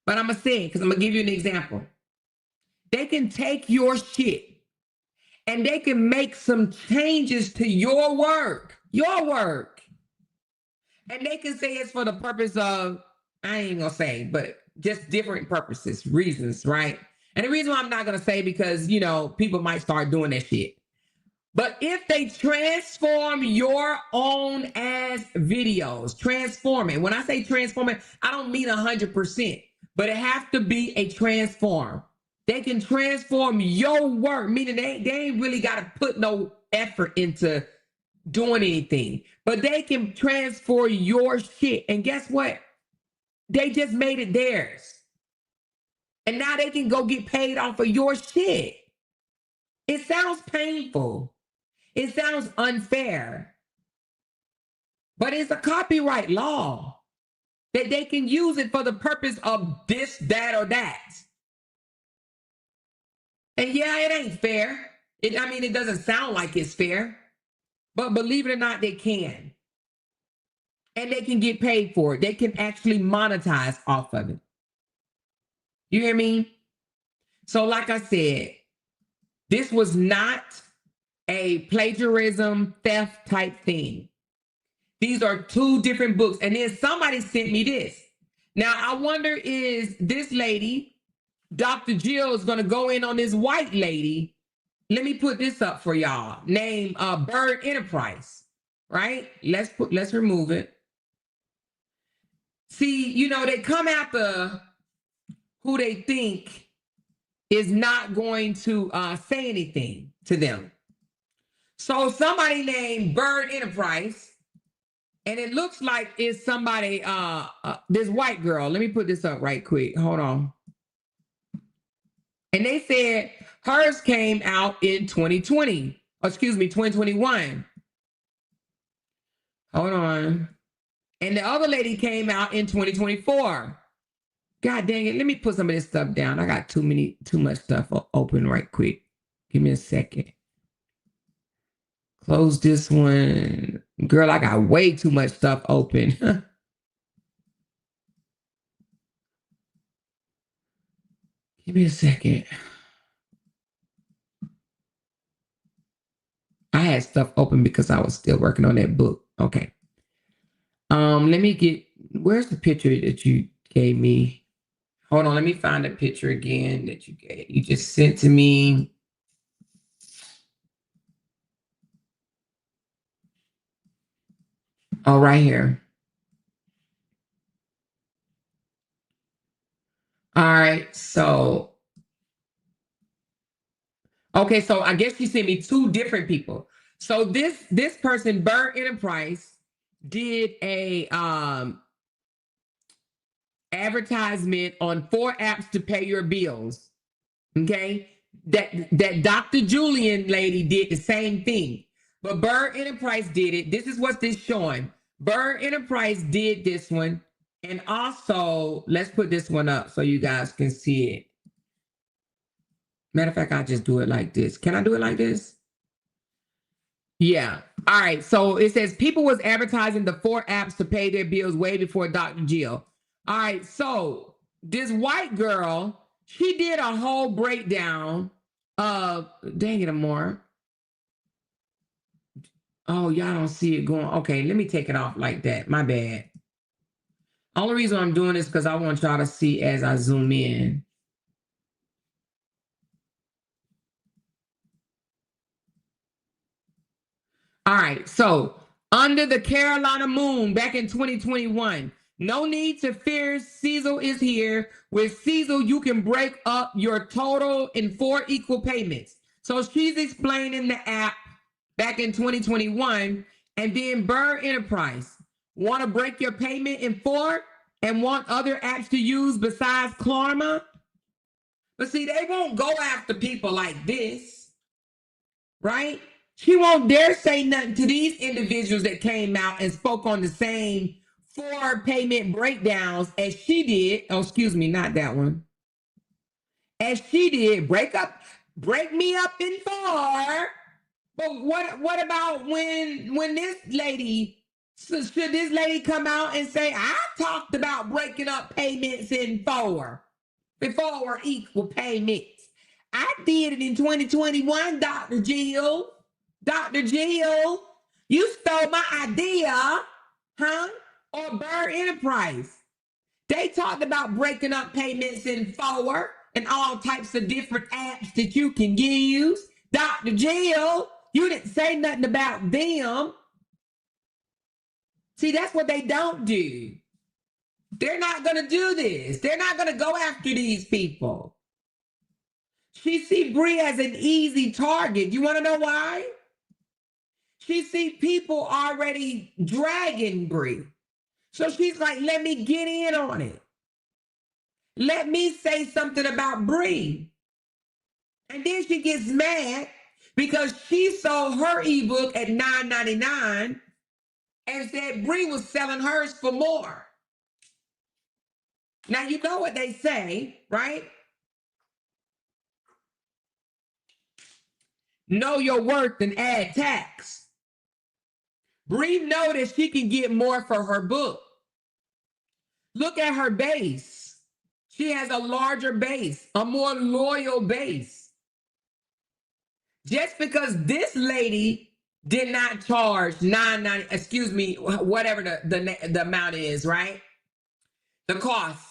But I'm going to say it because I'm going to give you an example. They can take your shit and they can make some changes to your work. And they can say it's for the purpose of, I ain't gonna say, but just different purposes, reasons, right? And the reason why I'm not gonna say because, you know, people might start doing that shit. But if they transform your own ass videos, transform it. When I say transform it, I don't mean 100%, but it has to be a transform. They can transform your work, meaning they ain't really got to put no effort into doing anything, but they can transfer your shit. And guess what? They just made it theirs. And now they can go get paid off of your shit. It sounds painful. It sounds unfair. But it's a copyright law that they can use it for the purpose of this, that, or that. And yeah, it ain't fair. It doesn't sound like it's fair. But believe it or not, they can. And they can get paid for it. They can actually monetize off of it. You hear me? So like I said, this was not a plagiarism theft type thing. These are two different books. And then somebody sent me this. Now, I wonder, is this lady, Dr. Jill, is going to go in on this white lady. Let me put this up for y'all. Name Bird Enterprise, right? Let's remove it. See, you know, they come after who they think is not going to say anything to them. So somebody named Bird Enterprise, and it looks like it's somebody, this white girl. Let me put this up right quick. Hold on. And they said hers came out in 2021. Hold on. And the other lady came out in 2024. God dang it. Let me put some of this stuff down. I got too much stuff open right quick. Give me a second. Close this one. Girl, I got way too much stuff open. Give me a second. I had stuff open because I was still working on that book. Okay. Let me get, where's the picture that you gave me? Hold on, let me find the picture again that you just sent to me. Oh, right here. All right, so. Okay, so I guess you sent me two different people. So this person, Bird Enterprise, did a advertisement on 4 apps to pay your bills. Okay, that Dr. Julian lady did the same thing, but Bird Enterprise did it. This is what this showing. Bird Enterprise did this one, and also let's put this one up so you guys can see it. Matter of fact, I'll just do it like this. Can I do it like this? Yeah. All right. So it says people was advertising the 4 apps to pay their bills way before Dr. Jill. All right. So this white girl, she did a whole breakdown of, dang it, Amor. Oh, y'all don't see it going. Okay, let me take it off like that. My bad. Only reason I'm doing this because I want y'all to see as I zoom in. All right, so under the Carolina moon back in 2021, no need to fear, Cecil is here. With Cecil, you can break up your total in 4 equal payments. So she's explaining the app back in 2021, and then Bird Enterprise. Want to break your payment in 4 and want other apps to use besides Klarna? But see, they won't go after people like this, right? She won't dare say nothing to these individuals that came out and spoke on the same 4 payment breakdowns as she did. Oh, excuse me, not that one. As she did, break me up in 4. But what about when this lady So should this lady come out and say, I talked about breaking up payments in four before equal payments? I did it in 2021, Dr. Jill. Dr. Jill, you stole my idea, huh? Or Bird Enterprise. They talked about breaking up payments in four and all types of different apps that you can use. Dr. Jill, you didn't say nothing about them. See, that's what they don't do. They're not going to do this. They're not going to go after these people. She see Bree as an easy target. You want to know why? She see people already dragging Bree. So she's like, let me get in on it. Let me say something about Bree. And then she gets mad because she sold her ebook at $9.99 and said Bree was selling hers for more. Now, you know what they say, right? Know your worth and add tax. Bree know that she can get more for her book. Look at her base. She has a larger base, a more loyal base. Just because this lady did not charge $9.90, excuse me, whatever the amount is, right? The cost.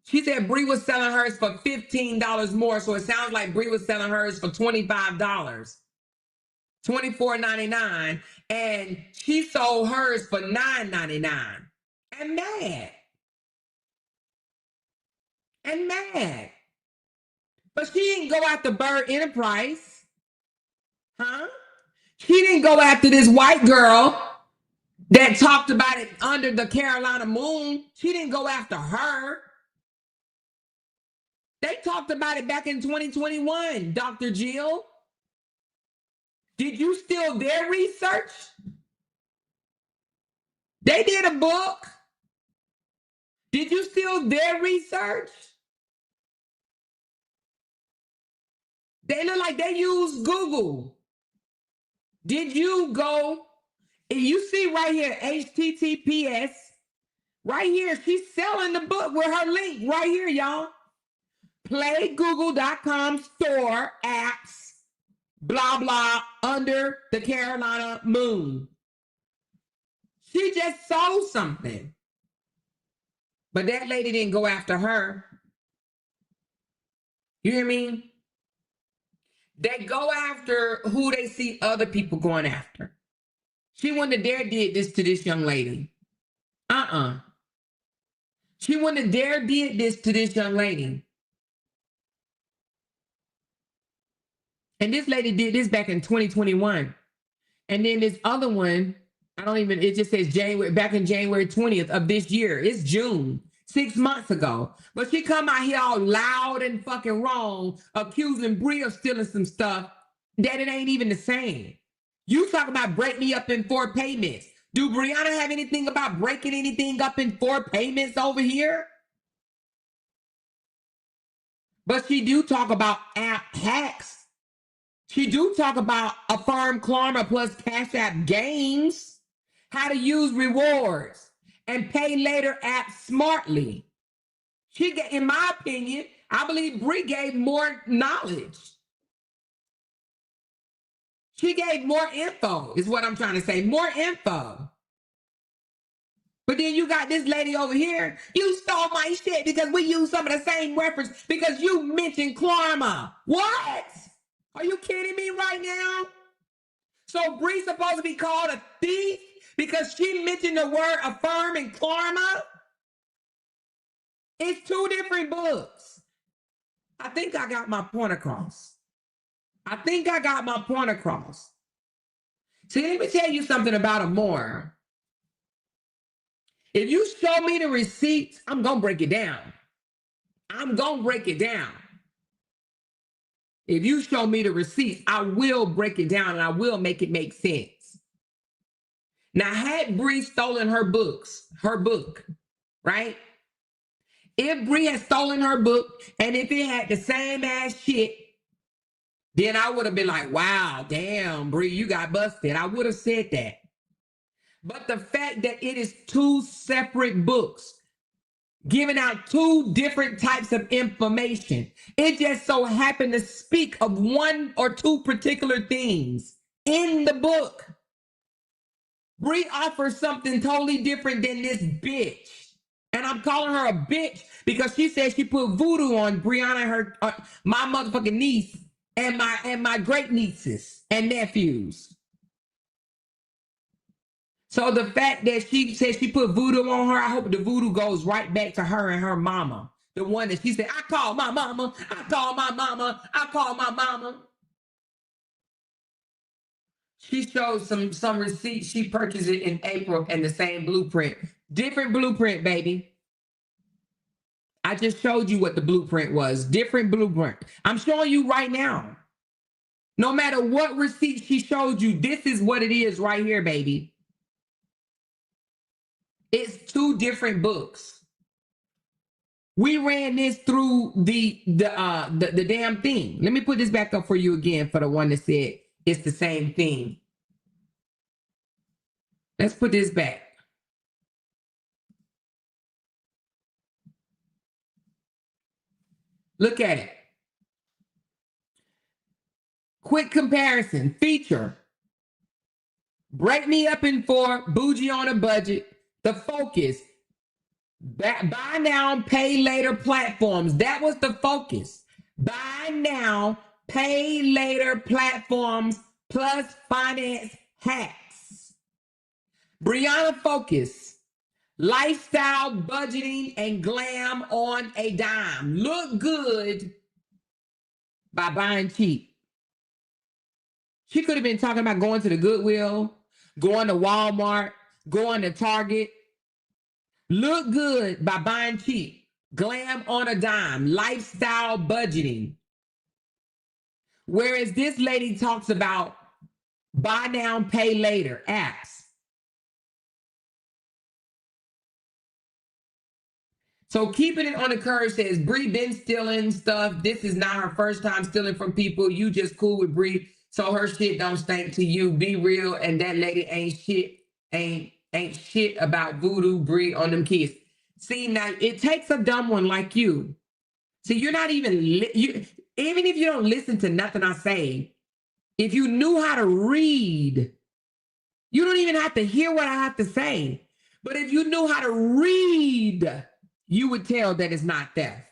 She said Bree was selling hers for $15 more, so it sounds like Bree was selling hers for $25, $24.99, and she sold hers for $9.99. And mad. And mad. But she didn't go after Bird Enterprise. Huh? She didn't go after this white girl that talked about it under the Carolina moon. She didn't go after her. They talked about it back in 2021, Dr. Jill. Did you steal their research? They did a book. Did you steal their research? They look like they used Google. Did you go? And you see right here, HTTPS. Right here, she's selling the book with her link right here, y'all. Playgoogle.com store apps, blah, blah, under the Carolina moon. She just sold something. But that lady didn't go after her. You hear me? They go after who they see other people going after. She wouldn't have dare did this to this young lady. She wouldn't have dare did this to this young lady. And this lady did this back in 2021. And then this other one, it just says January, back in January 20th of this year. It's June, 6 months ago. But she come out here all loud and fucking wrong, accusing Bree of stealing some stuff that it ain't even the same. You talk about break me up in 4 payments. Do Briana have anything about breaking anything up in 4 payments over here? But she do talk about app hacks. She do talk about Affirm Klarna plus Cash App games, how to use rewards, and pay later apps smartly. In my opinion, I believe Bree gave more knowledge. She gave more info, is what I'm trying to say, more info. But then you got this lady over here, you stole my shit because we use some of the same reference because you mentioned Klarna. What? Are you kidding me right now? So Bree's supposed to be called a thief because she mentioned the word Affirm and Klarna? It's 2 different books. I think I got my point across. See, let me tell you something about Amore. If you show me the receipts, I'm going to break it down. If you show me the receipts, I will break it down and I will make it make sense. Now, had Bree stolen her book, right? If Bree had stolen her book and if it had the same ass shit, then I would have been like, wow, damn, Bree, you got busted. I would have said that. But the fact that it is two separate books giving out two different types of information, it just so happened to speak of one or two particular things in the book. Bree offers something totally different than this bitch. And I'm calling her a bitch because she said she put voodoo on Briana, her my motherfucking niece, and my great nieces and nephews. So the fact that she said she put voodoo on her, I hope the voodoo goes right back to her and her mama. The one that she said, I call my mama, I call my mama, I call my mama. She shows some receipts. She purchased it in April and the same blueprint. Different blueprint, baby. I just showed you what the blueprint was. Different blueprint. I'm showing you right now. No matter what receipt she showed you, this is what it is right here, baby. It's two different books. We ran this through the damn thing. Let me put this back up for you again for the one that said it's the same thing. Let's put this back. Look at it. Quick comparison. Feature. Break me up in four. Bougie on a budget. The focus. Buy now, pay later platforms. That was the focus. Buy now, pay later platforms plus finance hacks. Briana focus. Lifestyle, budgeting, and glam on a dime. Look good by buying cheap. She could have been talking about going to the Goodwill, going to Walmart, going to Target. Look good by buying cheap. Glam on a dime. Lifestyle budgeting. Whereas this lady talks about buy now, pay later apps. So keeping it on the curve says Bree been stealing stuff. This is not her first time stealing from people. You just cool with Bree, so her shit don't stink to you. Be real, and that lady ain't shit about voodoo Bree on them kids. See, now it takes a dumb one like you. See, you're not even even if you don't listen to nothing I say, if you knew how to read, you don't even have to hear what I have to say. But if you knew how to read, you would tell that it's not theft.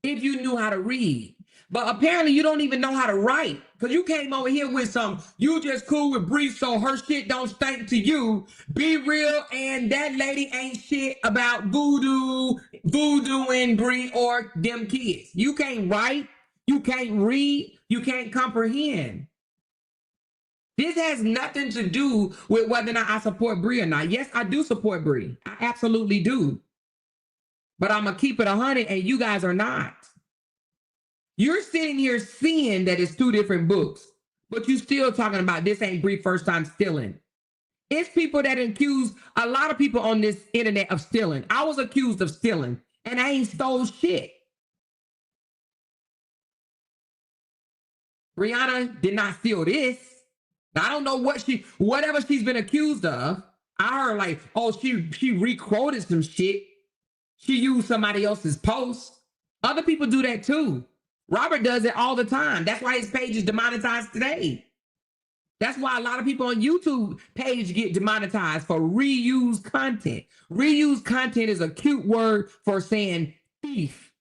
If you knew how to read. But apparently you don't even know how to write. Because you came over here with some, you just cool with Bree, so her shit don't stink to you. Be real, and that lady ain't shit about voodoo and Bree or them kids. You can't write, you can't read, you can't comprehend. This has nothing to do with whether or not I support Bree or not. Yes, I do support Bree. I absolutely do. But I'm going to keep it 100, and you guys are not. You're sitting here seeing that it's two different books, but you still talking about this ain't Bree first time stealing. It's people that accuse a lot of people on this internet of stealing. I was accused of stealing, and I ain't stole shit. Briana did not steal this. I don't know whatever she's been accused of. I heard like, oh, she re-quoted some shit. She used somebody else's post. Other people do that too. Robert does it all the time. That's why his page is demonetized today. That's why a lot of people on YouTube page get demonetized for reused content. Reused content is a cute word for saying thief.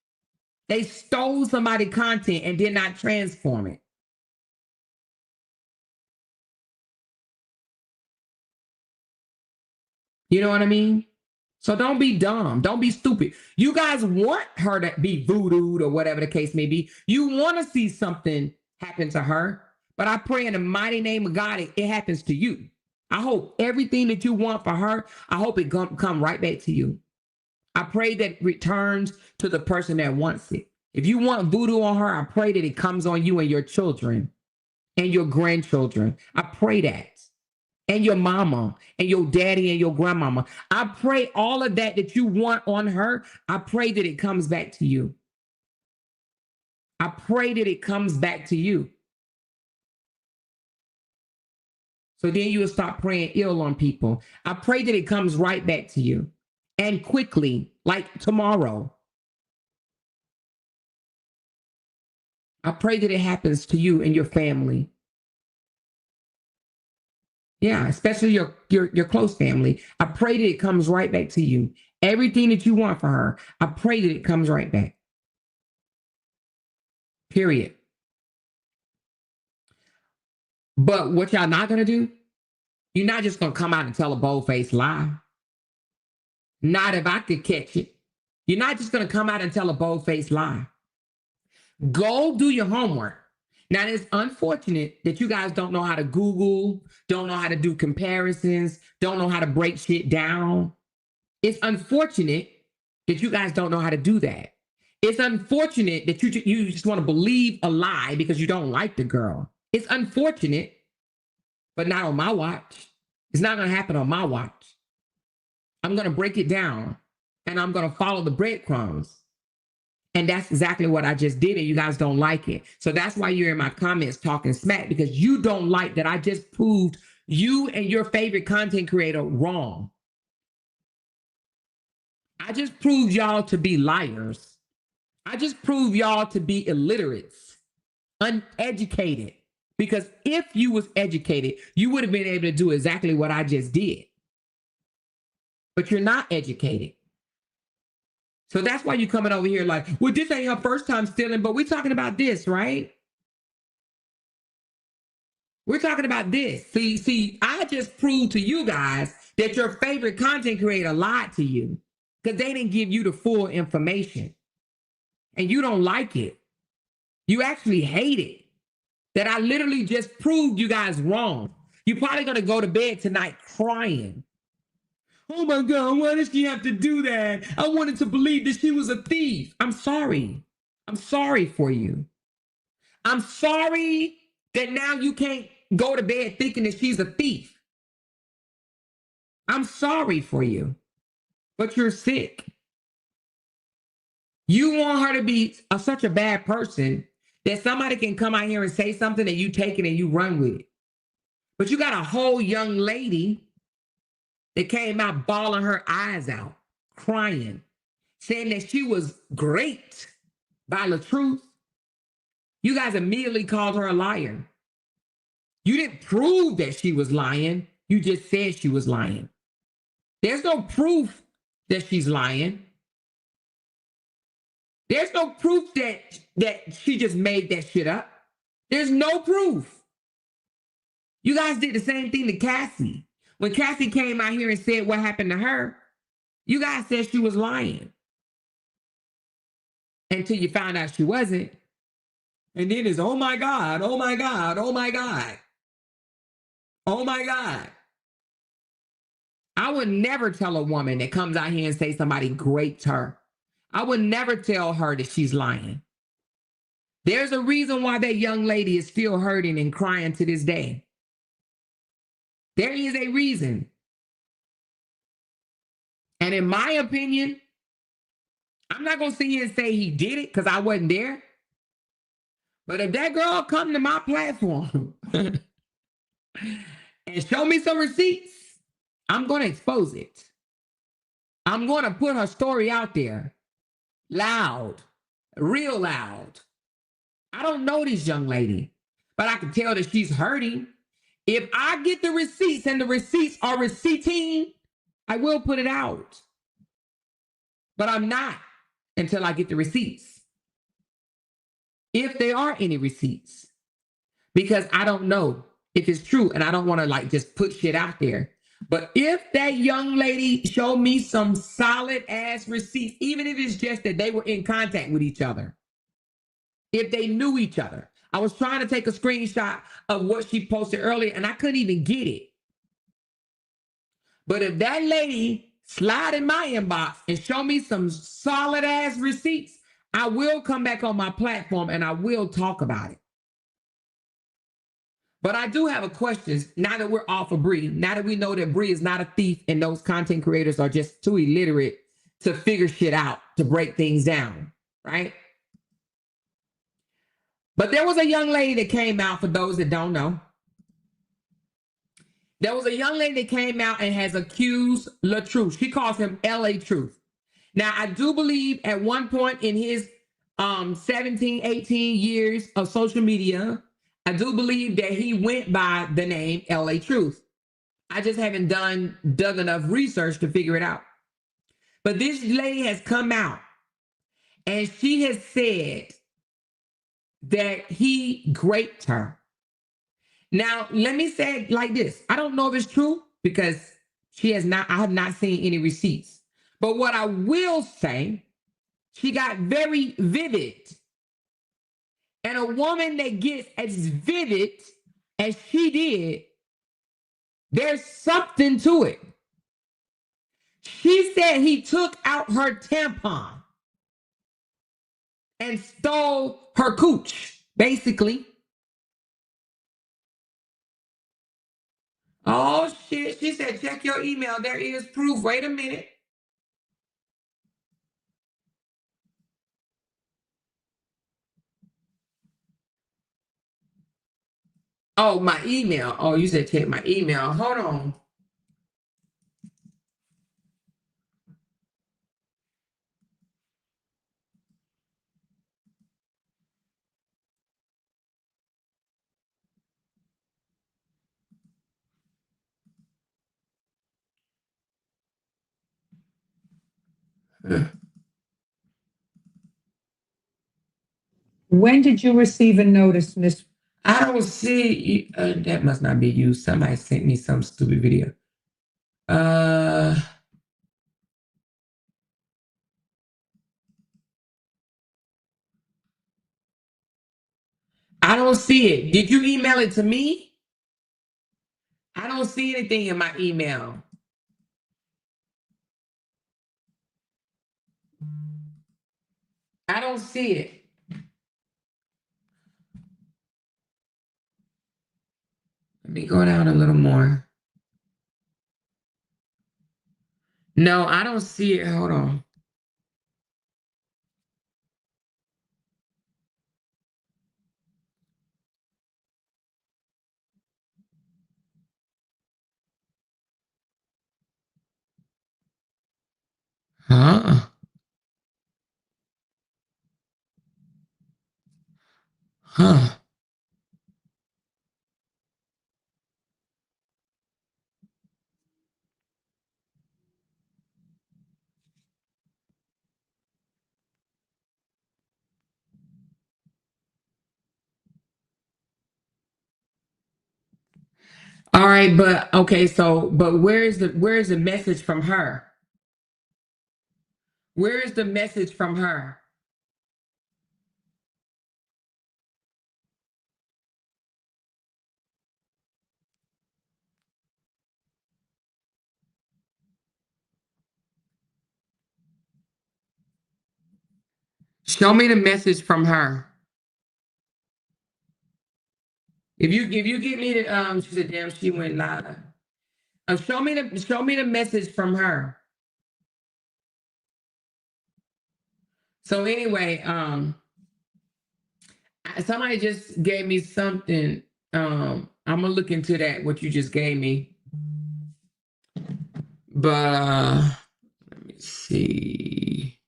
They stole somebody's content and did not transform it. You know what I mean? So don't be dumb. Don't be stupid. You guys want her to be voodooed or whatever the case may be. You want to see something happen to her. But I pray in the mighty name of God, it happens to you. I hope everything that you want for her, I hope it come right back to you. I pray that it returns to the person that wants it. If you want voodoo on her, I pray that it comes on you and your children and your grandchildren. I pray that. And your mama and your daddy and your grandmama. I pray all of that you want on her, I pray that it comes back to you. I pray that it comes back to you. So then you'll stop praying ill on people. I pray that it comes right back to you and quickly, like tomorrow. I pray that it happens to you and your family. Yeah, especially your close family. I pray that it comes right back to you. Everything that you want for her, I pray that it comes right back. Period. But what y'all not gonna do? You're not just gonna come out and tell a bold-faced lie. Not if I could catch it. You're not just gonna come out and tell a bold-faced lie. Go do your homework. Now, it's unfortunate that you guys don't know how to Google, don't know how to do comparisons, don't know how to break shit down. It's unfortunate that you guys don't know how to do that. It's unfortunate that you just want to believe a lie because you don't like the girl. It's unfortunate, but not on my watch. It's not going to happen on my watch. I'm going to break it down and I'm going to follow the breadcrumbs. And that's exactly what I just did, and you guys don't like it. So that's why you're in my comments talking smack, because you don't like that I just proved you and your favorite content creator wrong. I just proved y'all to be liars. I just proved y'all to be illiterates, uneducated. Because if you was educated, you would have been able to do exactly what I just did. But you're not educated. So that's why you're coming over here like, well, this ain't her first time stealing, but we're talking about this, right? We're talking about this. See, I just proved to you guys that your favorite content creator lied to you because they didn't give you the full information. And you don't like it. You actually hate it. That I literally just proved you guys wrong. You're probably going to go to bed tonight crying. Oh my God, why did she have to do that? I wanted to believe that she was a thief. I'm sorry. I'm sorry for you. I'm sorry that now you can't go to bed thinking that she's a thief. I'm sorry for you, but you're sick. You want her to be such a bad person that somebody can come out here and say something and you take it and you run with it. But you got a whole young lady that came out bawling her eyes out, crying, saying that she was great by the truth. You guys immediately called her a liar. You didn't prove that she was lying. You just said she was lying. There's no proof that she's lying. There's no proof that she just made that shit up. There's no proof. You guys did the same thing to Cassie. When Cassie came out here and said what happened to her, you guys said she was lying. Until you found out she wasn't. And then it's, oh my God, oh my God, oh my God. Oh my God. I would never tell a woman that comes out here and say somebody raped her. I would never tell her that she's lying. There's a reason why that young lady is still hurting and crying to this day. There is a reason. And in my opinion, I'm not going to sit here and say he did it because I wasn't there. But if that girl come to my platform and show me some receipts, I'm going to expose it. I'm going to put her story out there. Loud. Real loud. I don't know this young lady, but I can tell that she's hurting. If I get the receipts and the receipts are receipting, I will put it out. But I'm not until I get the receipts. If there are any receipts. Because I don't know if it's true and I don't want to like just put shit out there. But if that young lady showed me some solid ass receipts, even if it's just that they were in contact with each other, if they knew each other. I was trying to take a screenshot of what she posted earlier and I couldn't even get it. But if that lady slide in my inbox and show me some solid ass receipts, I will come back on my platform and I will talk about it. But I do have a question now that we're off of Bree, now that we know that Bree is not a thief and those content creators are just too illiterate to figure shit out, to break things down, right? But there was a young lady that came out, for those that don't know. There was a young lady that came out and has accused LaTruth. She calls him LA Truth. Now, I do believe at one point in his 17, 18 years of social media, I do believe that he went by the name LA Truth. I just haven't dug enough research to figure it out. But this lady has come out and she has said that he raped her. Now, let me say it like this. I don't know if it's true because I have not seen any receipts. But what I will say, she got very vivid. And a woman that gets as vivid as she did, there's something to it. She said he took out her tampon and stole her cooch, basically. Oh, shit. She said, check your email. There is proof. Wait a minute. Oh, my email. Oh, you said check my email. Hold on. When did you receive a notice, Miss? I don't see. That must not be you. Somebody sent me some stupid video. I don't see it. Did you email it to me? I don't see anything in my email. I don't see it. Let me go down a little more. No, I don't see it. Hold on. Huh? Huh. All right, but okay, so but where's the message from her? Where is the message from her? Show me the message from her. If you give me the she said, damn, she went live. Show me the message from her. So anyway, somebody just gave me something. I'm gonna look into that, what you just gave me. But let me see.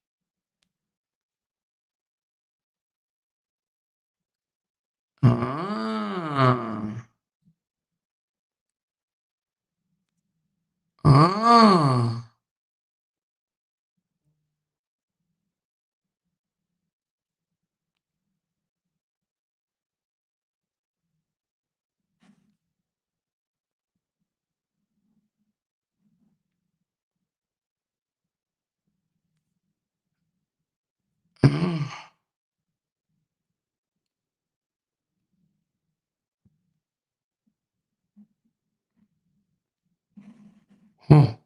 Ah. Ah. Ah. Huh.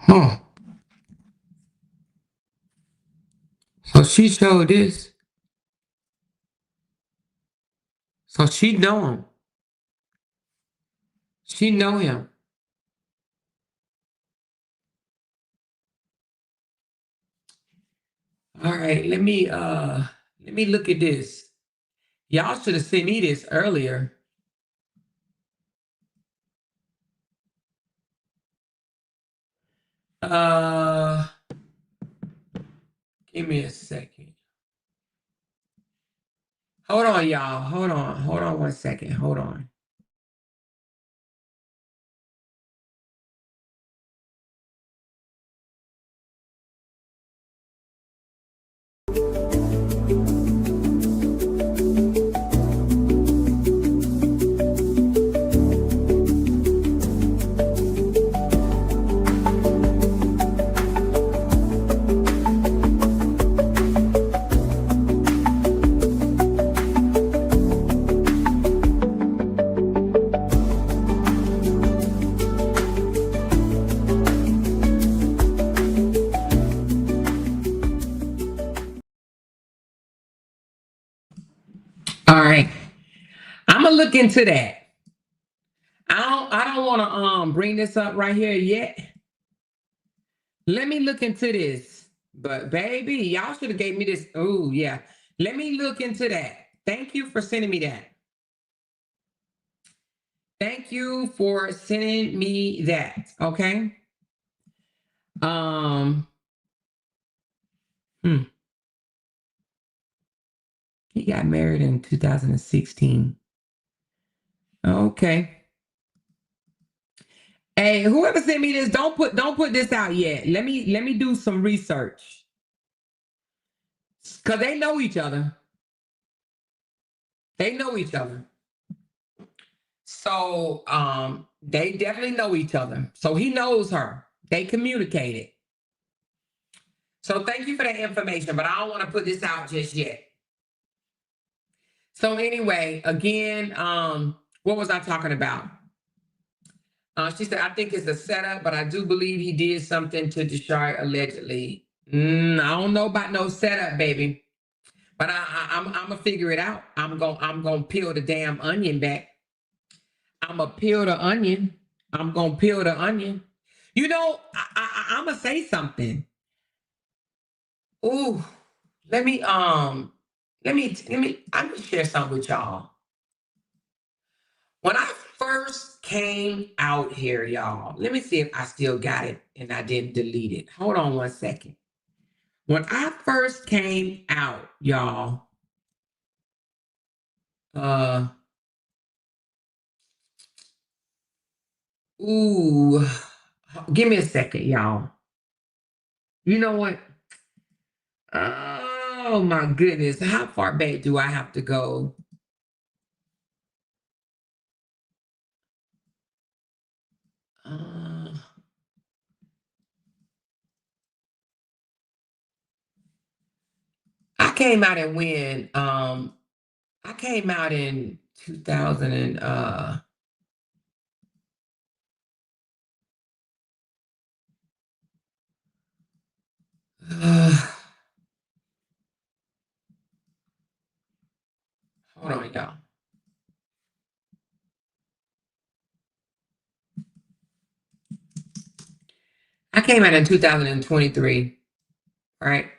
Huh. So she showed this. So she know him. She know him. All right, let me look at this. Y'all should have sent me this earlier. Give me a second. Hold on, y'all. Hold on 1 second. Hold on. All right. I'm gonna look into that. I don't want to bring this up right here yet. Let me look into this. But baby, y'all should have gave me this. Oh, yeah. Let me look into that. Thank you for sending me that. Thank you for sending me that. Okay. He got married in 2016. Okay. Hey, whoever sent me this, don't put this out yet. Let me do some research. Cause they know each other. They know each other. So they definitely know each other. So he knows her. They communicated. So thank you for that information, but I don't want to put this out just yet. So anyway, again, what was I talking about? She said, I think it's a setup, but I do believe he did something to destroy allegedly. I don't know about no setup, baby. But I'm gonna figure it out. I'm gonna peel the damn onion back. I'm gonna peel the onion. I'm gonna peel the onion. You know, I'm gonna say something. Ooh, let me I'm gonna share something with y'all. When I first came out here, y'all, let me see if I still got it and I didn't delete it. Hold on 1 second. When I first came out, y'all, ooh, give me a second, y'all. You know what? Oh my goodness. How far back do I have to go? I came out and when I came out in 2000 and hold on, y'all. I came out in 2023, right?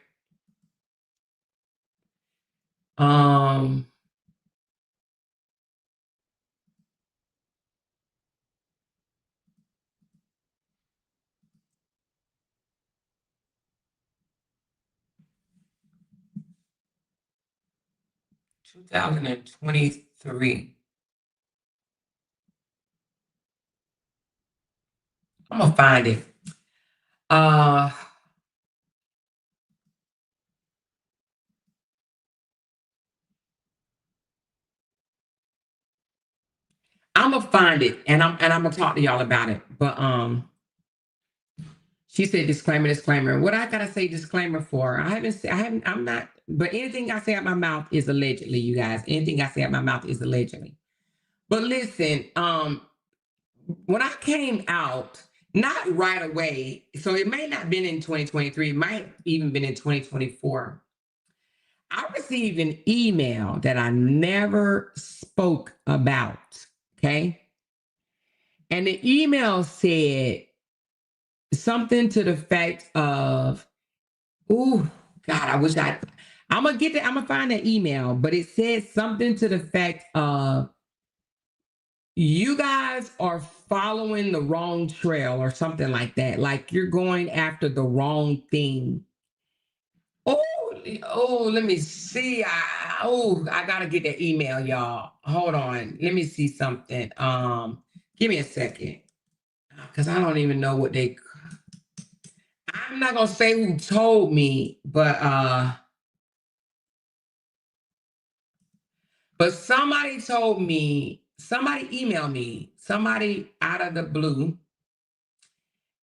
2023. I'm gonna find it. I'm gonna find it and I'm gonna talk to y'all about it. But she said disclaimer. What I gotta say disclaimer for? I'm not, but anything I say out my mouth is allegedly, you guys. Anything I say out my mouth is allegedly. But listen, when I came out, not right away, so it may not have been in 2023, it might even been in 2024. I received an email that I never spoke about. Okay. And the email said something to the fact of, ooh, God, I wish I'm gonna get that. I'm gonna find that email, but it says something to the fact of you guys are following the wrong trail or something like that. Like you're going after the wrong thing. Oh, let me see. I gotta get that email, y'all. Hold on. Let me see something. Give me a second. Because I don't even know what they I'm not gonna say who told me, but somebody told me, somebody emailed me, somebody out of the blue,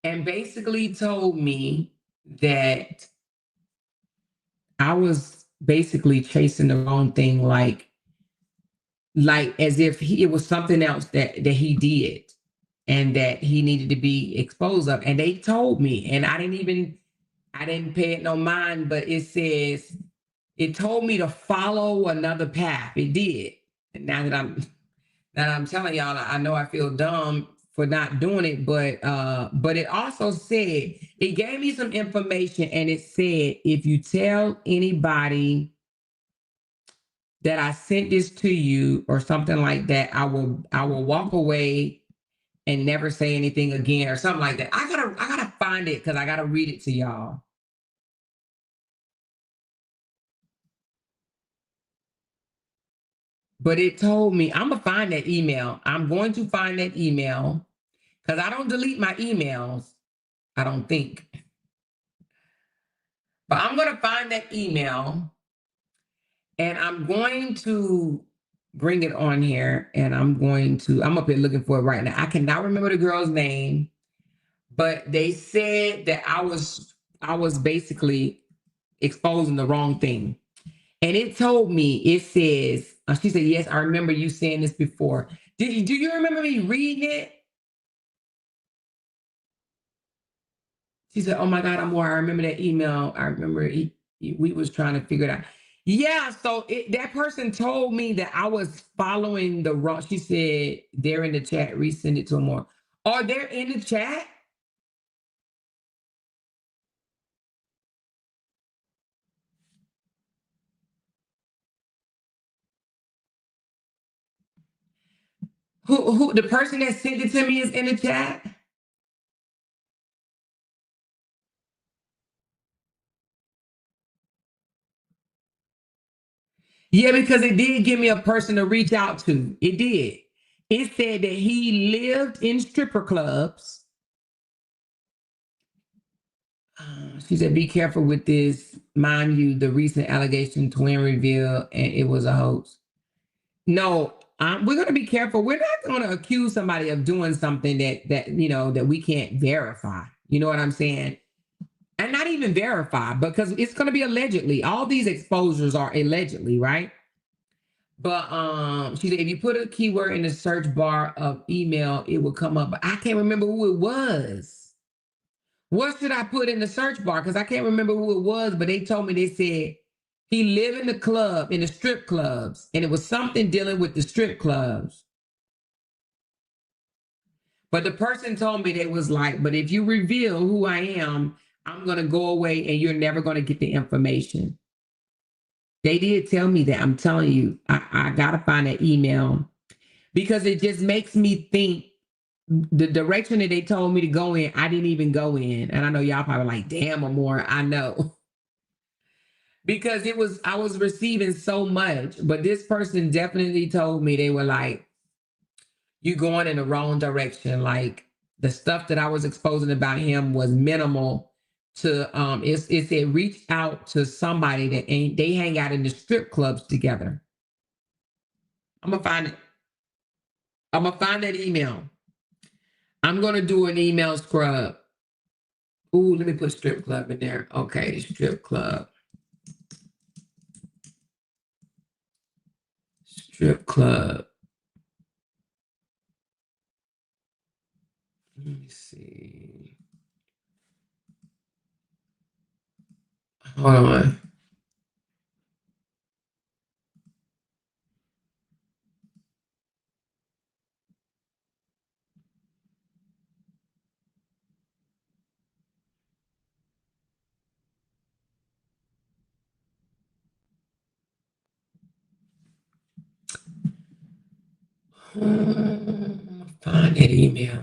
and basically told me that I was basically chasing the wrong thing, like as if it was something else that he did and that he needed to be exposed of. And they told me, and I didn't pay it no mind, but it told me to follow another path. It did. And now that I'm telling y'all, I know I feel dumb for not doing it, but it also said, it gave me some information, and it said, if you tell anybody that I sent this to you or something like that, I will walk away and never say anything again or something like that. I gotta find it because I gotta read it to y'all. But it told me, I'm gonna find that email. I'm going to find that email because I don't delete my emails, I don't think. But I'm gonna find that email and I'm going to bring it on here, and I'm up here looking for it right now. I cannot remember the girl's name, but they said that I was basically exposing the wrong thing. And it told me, it says, she said, yes, I remember you saying this before. Do you remember me reading it? She said, oh my God, Amor, I remember that email. I remember we was trying to figure it out. Yeah, so that person told me that I was following the wrong. She said, they're in the chat, resend it to Amor. Are they in the chat? Who the person that sent it to me is in the chat? Yeah, because it did give me a person to reach out to. It did. It said that he lived in stripper clubs. She said, be careful with this. Mind you, the recent allegation twin reveal, and it was a hoax. No, we're going to be careful. We're not going to accuse somebody of doing something that we can't verify. You know what I'm saying? And not even verify, because it's going to be allegedly. All these exposures are allegedly, right? But she said, if you put a keyword in the search bar of email, it will come up. But I can't remember who it was. What should I put in the search bar? Because I can't remember who it was, but they told me, they said he lived in the club, in the strip clubs, and it was something dealing with the strip clubs. But the person told me, they was like, but if you reveal who I am, I'm going to go away and you're never going to get the information. They did tell me that. I'm telling you, I got to find that email, because it just makes me think the direction that they told me to go in, I didn't even go in. And I know y'all probably like, damn, Amor, I know. Because I was receiving so much, but this person definitely told me, they were like, you going in the wrong direction. Like the stuff that I was exposing about him was minimal to, it said reach out to somebody that ain't, they hang out in the strip clubs together. I'm gonna find it. I'm gonna find that email. I'm gonna do an email scrub. Ooh, let me put strip club in there. Okay, strip club. Strip club. Let me see. Hold on. Find that email.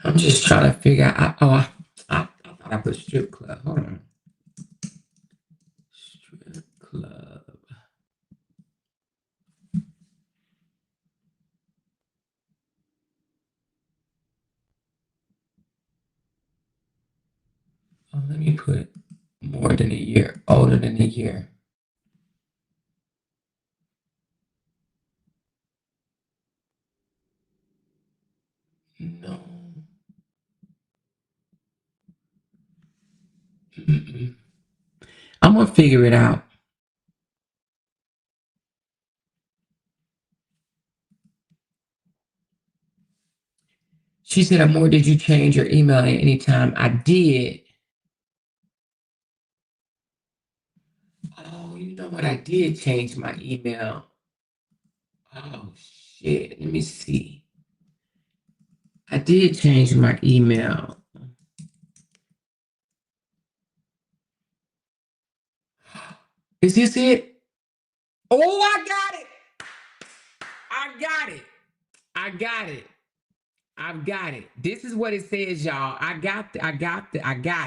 I'm just trying to figure out. I thought I put strip club. Hold on. Strip club. Oh, let me put more than a year, older than a year. No. I'm gonna figure it out. She said, Amor, did you change your email at any time? I did. Oh, you know what? I did change my email. Oh, shit. Let me see. I did change my email. Is this it? Oh, I got it. I got it. I got it. I've got it. This is what it says, y'all. I got it. I got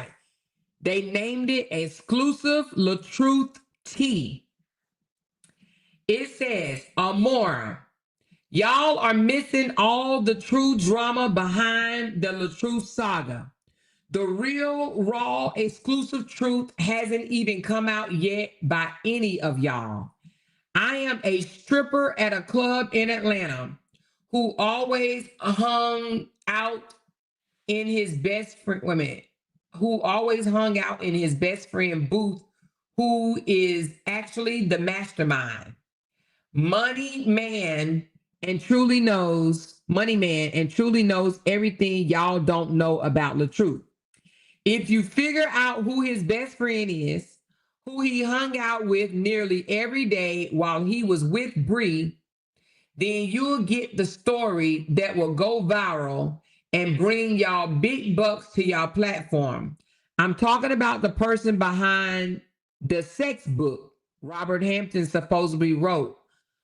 it. They named it Exclusive LaTruth T. It says, Amor, y'all are missing all the true drama behind the LaTruth saga. The real, raw, exclusive truth hasn't even come out yet by any of y'all. I am a stripper at a club in Atlanta who always hung out in his best friend, who always hung out in his best friend booth, who is actually the mastermind. Money man and truly knows everything y'all don't know about LaTruth. If you figure out who his best friend is, who he hung out with nearly every day while he was with Bree, then you'll get the story that will go viral and bring y'all big bucks to y'all platform. I'm talking about the person behind the sex book Robert Hampton supposedly wrote,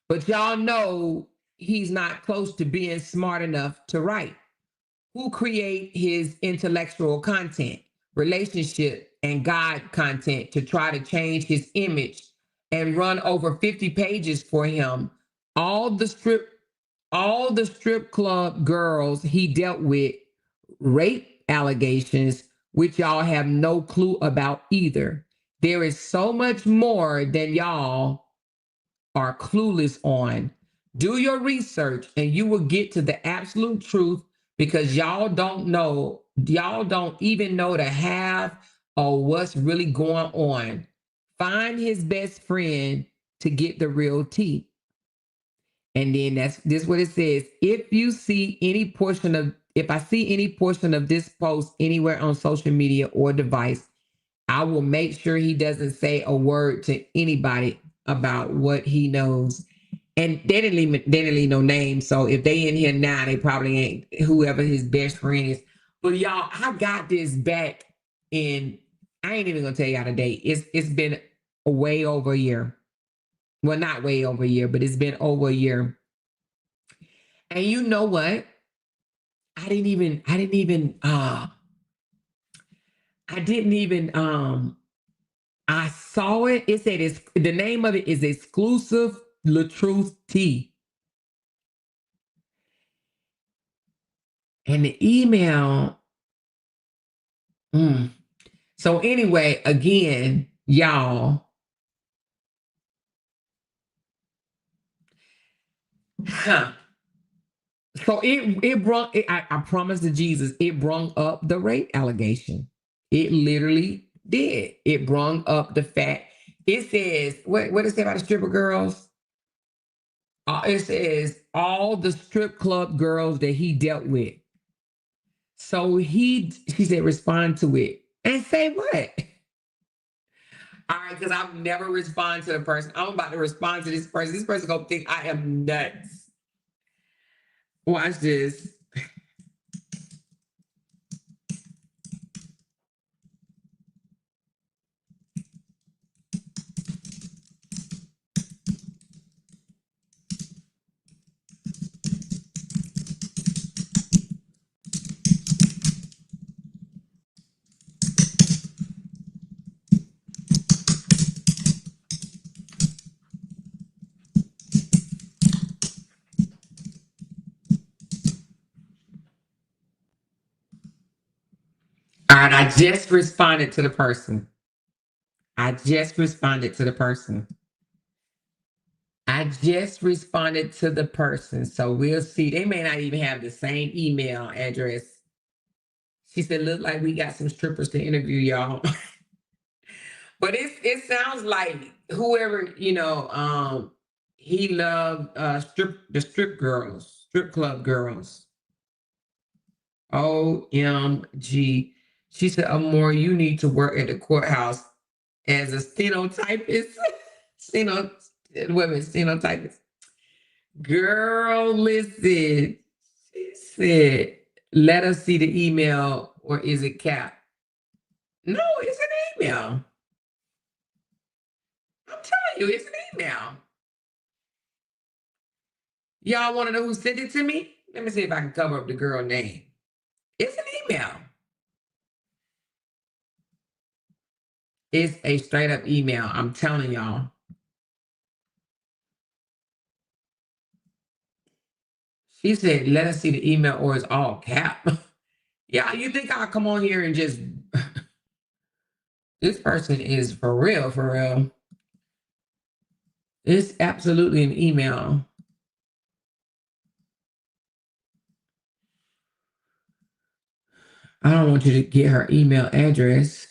but y'all know he's not close to being smart enough to write. Who create his intellectual content, relationship, and God content to try to change his image and run over 50 pages for him. All the strip club girls he dealt with, rape allegations, which y'all have no clue about either. There is so much more than y'all are clueless on. Do your research and you will get to the absolute truth, because y'all don't even know the half of what's really going on. Find his best friend to get the real tea. And then this is what it says. If I see any portion of this post anywhere on social media or device, I will make sure he doesn't say a word to anybody about what he knows. And they didn't leave no name. So if they in here now, they probably ain't whoever his best friend is. But y'all, I got this back in, I ain't even gonna tell y'all the date. It's been way over a year. Well, not way over a year, but it's been over a year. And you know what? I didn't even I saw it. It said the name of it is Exclusive LaTruth T. And the email. So anyway, again, y'all. So it brought I promise to Jesus, it brung up the rape allegation. It literally did. It brung up the fact. It says, what does it say about the stripper girls? It says all the strip club girls that he dealt with. So she said, respond to it. And say what? All right, because I've never responded to the person. I'm about to respond to this person. This person gonna think I am nuts. Watch this. right, I just responded to the person. I just responded to the person. So we'll see. They may not even have the same email address. She said, look like we got some strippers to interview, y'all. But it sounds like whoever, he loved the strip club girls. OMG. She said, Amor, you need to work at the courthouse as a stenotypist. Stenotypist. Girl, listen. She said, let us see the email, or is it cap? No, it's an email. I'm telling you, it's an email. Y'all want to know who sent it to me? Let me see if I can cover up the girl name. It's an email. It's a straight up email. I'm telling y'all. She said, let us see the email, or it's all cap. Yeah, you think I'll come on here and just... This person is for real, for real. It's absolutely an email. I don't want you to get her email address.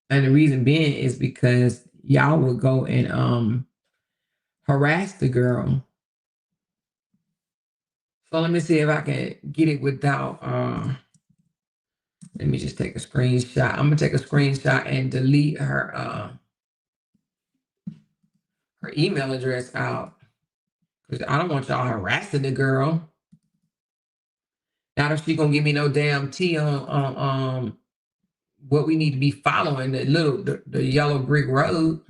And the reason being is because y'all will go and harass the girl. So let me see if I can get it without let me just take a screenshot. I'm gonna take a screenshot and delete her email address out. Because I don't want y'all harassing the girl. Not if she gonna give me no damn tea on what we need to be following, the yellow brick road.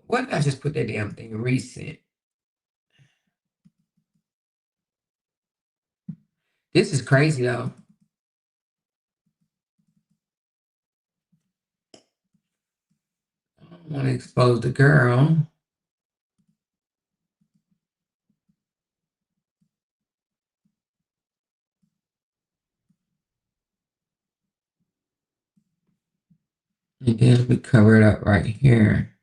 What did I just put that damn thing recent? This is crazy though. I don't want to expose the girl. And then we cover it up right here.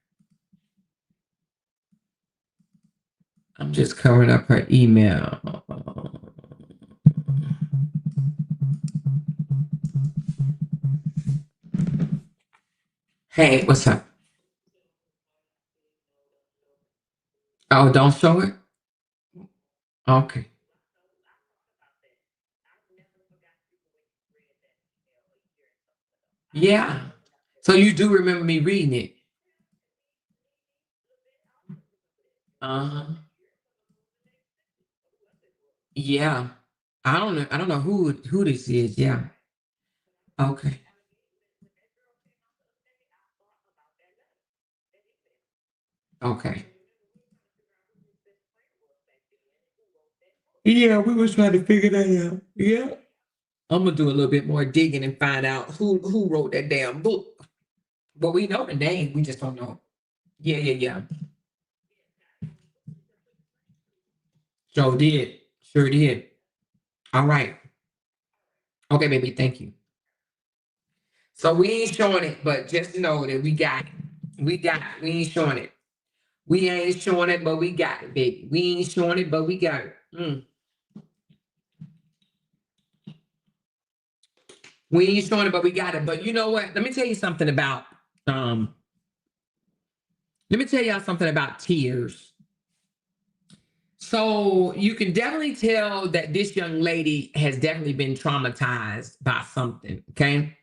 I'm just covering up her email. Hey, what's up? Oh, don't show it? Okay. Yeah. So you do remember me reading it? Uh-huh. Yeah. I don't know who this is. Yeah. Okay. Okay. Yeah, we was trying to figure that out. Yeah. I'm gonna do a little bit more digging and find out who wrote that damn book. But we know the name, we just don't know. Yeah, yeah, yeah. Sure did. Sure did. All right. Okay, baby. Thank you. So we ain't showing it, but just know that we got it. We got it. We ain't showing it. We ain't showing it, but we got it, baby. We ain't showing it, but we got it. We ain't showing it, but we got it. But you know what? Let me tell you something about let me tell y'all something about tears. So you can definitely tell that this young lady has definitely been traumatized by something, okay?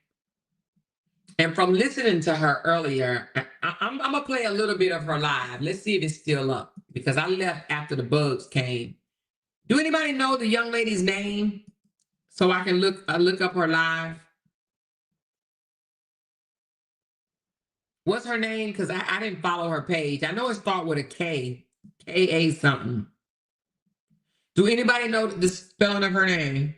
And from listening to her earlier, I'm gonna play a little bit of her live. Let's see if it's still up, because I left after the bugs came. Do anybody know the young lady's name? So I can look up her live. What's her name? Because I didn't follow her page. I know it starts with a K. K-A something. Do anybody know the spelling of her name?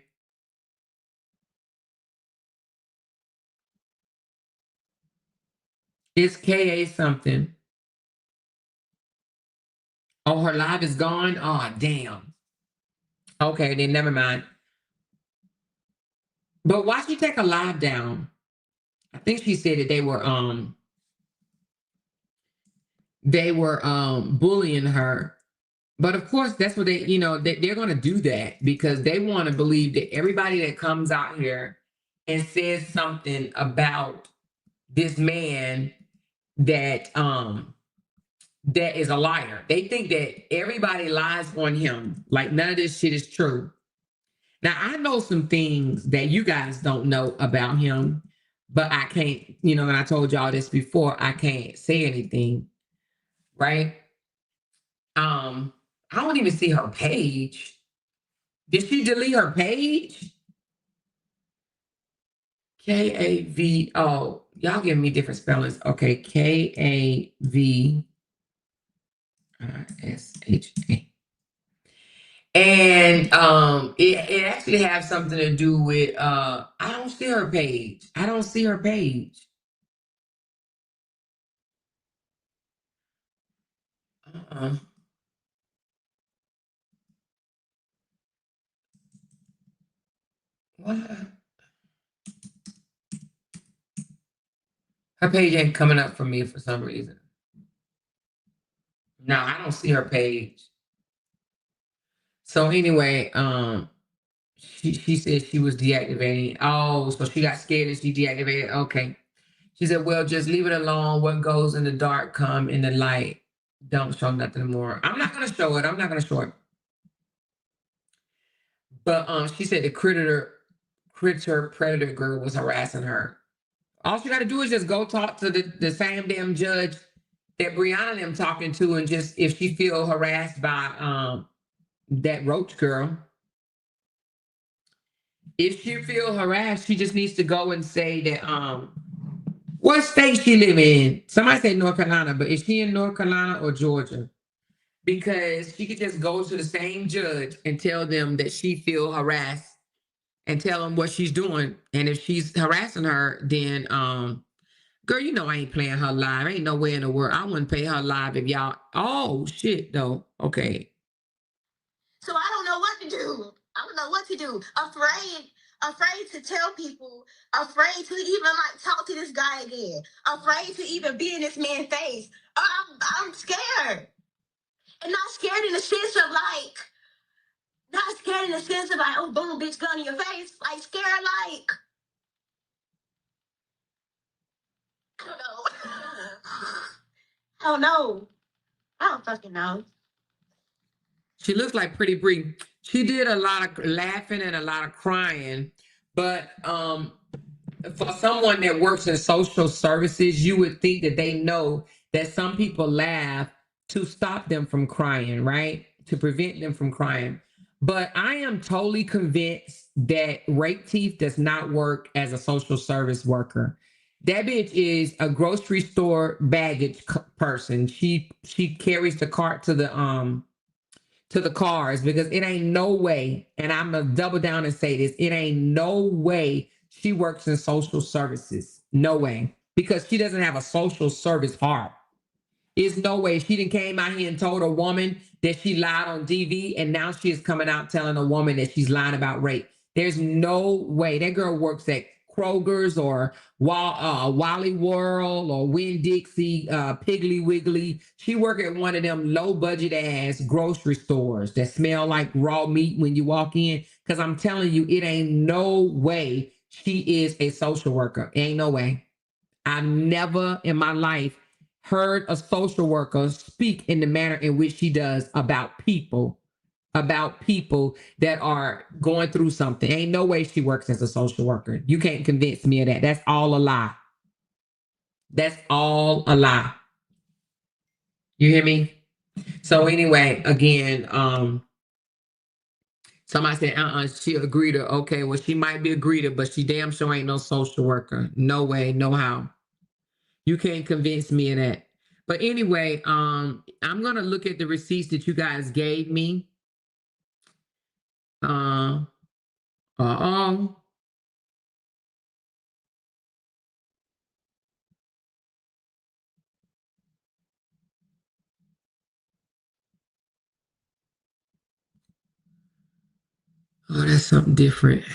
It's K-A something. Oh, her live is gone? Oh, damn. Okay, then never mind. But why she take a live down? I think she said that they were bullying her. But of course, that's what they're going to do that because they want to believe that everybody that comes out here and says something about this man that is a liar. They think that everybody lies on him. Like none of this shit is true. Now I know some things that you guys don't know about him, but I can't, and I told y'all this before, I can't say anything, right? I don't even see her page. Did she delete her page? K-A-V. Y'all giving me different spellings. Okay, K-A-V-I-S-H-A. And it actually has something to do with I don't see her page. I don't see her page. Uh-uh. What? Her page ain't coming up for me for some reason. No, I don't see her page. So anyway, she said she was deactivating. Oh, so she got scared and she deactivated. Okay. She said, well, just leave it alone. What goes in the dark come in the light. Don't show nothing more. I'm not gonna show it. I'm not gonna show it. But she said the critter predator girl was harassing her. All she got to do is just go talk to the same damn judge that Briana and them talking to, and just if she feel harassed by that roach girl, if she feel harassed, she just needs to go and say that what state she live in. Somebody said North Carolina, but is she in North Carolina or Georgia? Because she could just go to the same judge and tell them that she feel harassed and tell them what she's doing. And if she's harassing her, then girl, I ain't playing her live. Ain't no way in the world I wouldn't pay her live if y'all. Oh shit, though. Okay. So I don't know what to do. I don't know what to do. Afraid to tell people. Afraid to even talk to this guy again. Afraid to even be in this man's face. I'm scared, and not scared in the sense of not scared in the sense of oh boom, bitch, gun in your face. Like scared I don't know. I don't know. I don't fucking know. She looks like Pretty Bree. She did a lot of laughing and a lot of crying, but for someone that works in social services, you would think that they know that some people laugh to stop them from crying, right? To prevent them from crying. But I am totally convinced that Rape Teeth does not work as a social service worker. That bitch is a grocery store baggage person. She carries the cart to the cars because it ain't no way, and I'm gonna double down and say this, it ain't no way she works in social services. No way. Because she doesn't have a social service heart. There's no way she done came out here and told a woman that she lied on TV, and now she is coming out telling a woman that she's lying about rape. There's no way. That girl works at Kroger's or Wally World or Winn-Dixie, Piggly Wiggly. She work at one of them low budget ass grocery stores that smell like raw meat when you walk in. Because I'm telling you, it ain't no way she is a social worker. Ain't no way. I never in my life heard a social worker speak in the manner in which she does about people that are going through something. Ain't no way she works as a social worker. You can't convince me of that. That's all a lie. That's all a lie. You hear me? So anyway, again, somebody said, she a greeter. Okay, well, she might be a greeter, but she damn sure ain't no social worker. No way, no how. You can't convince me of that. But anyway, I'm gonna look at the receipts that you guys gave me. Uh-oh. Oh, that's something different.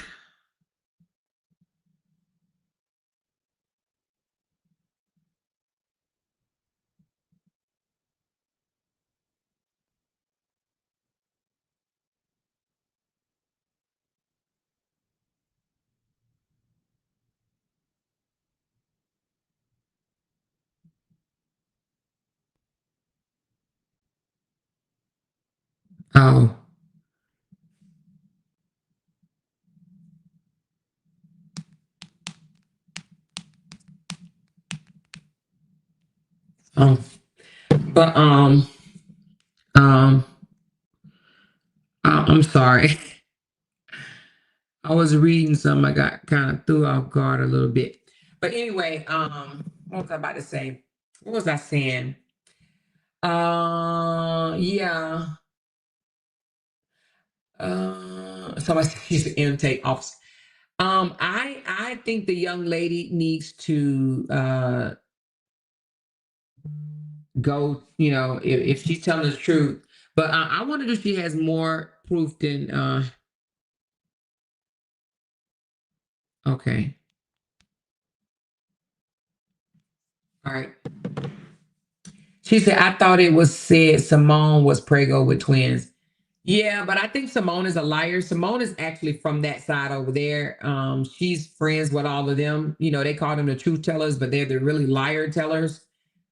Oh. Oh. But um I'm sorry. I was reading something. I got kind of threw off guard a little bit. But anyway, what was I about to say? What was I saying? Yeah. Somebody said she's an intake officer. I think the young lady needs to go, if she's telling the truth. But I wonder if she has more proof than okay. All right. She said, I thought it was said Simone was prego with twins. Yeah, but I think Simone is a liar. Simone is actually from that side over there. She's friends with all of them. They call them the truth tellers, but they're the really liar tellers.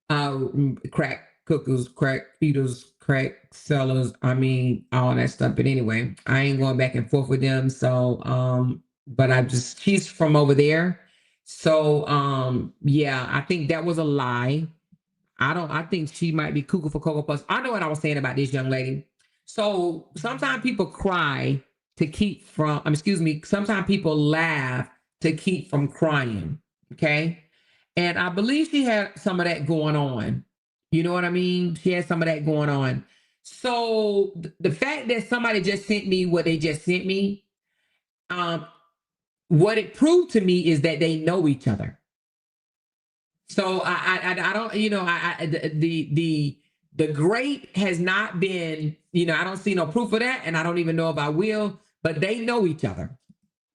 Crack cookers, crack feeders, crack sellers. I mean, all that stuff. But anyway, I ain't going back and forth with them. So, but she's from over there. So, yeah, I think that was a lie. I think she might be cuckoo for Cocoa Puffs. I know what I was saying about this young lady. So sometimes people cry to keep from, excuse me, sometimes people laugh to keep from crying. Okay. And I believe she had some of that going on. You know what I mean? She had some of that going on. So the fact that somebody just sent me what they just sent me, what it proved to me is that they know each other. So I don't, the great has not been, I don't see no proof of that, and I don't even know if I will, but they know each other.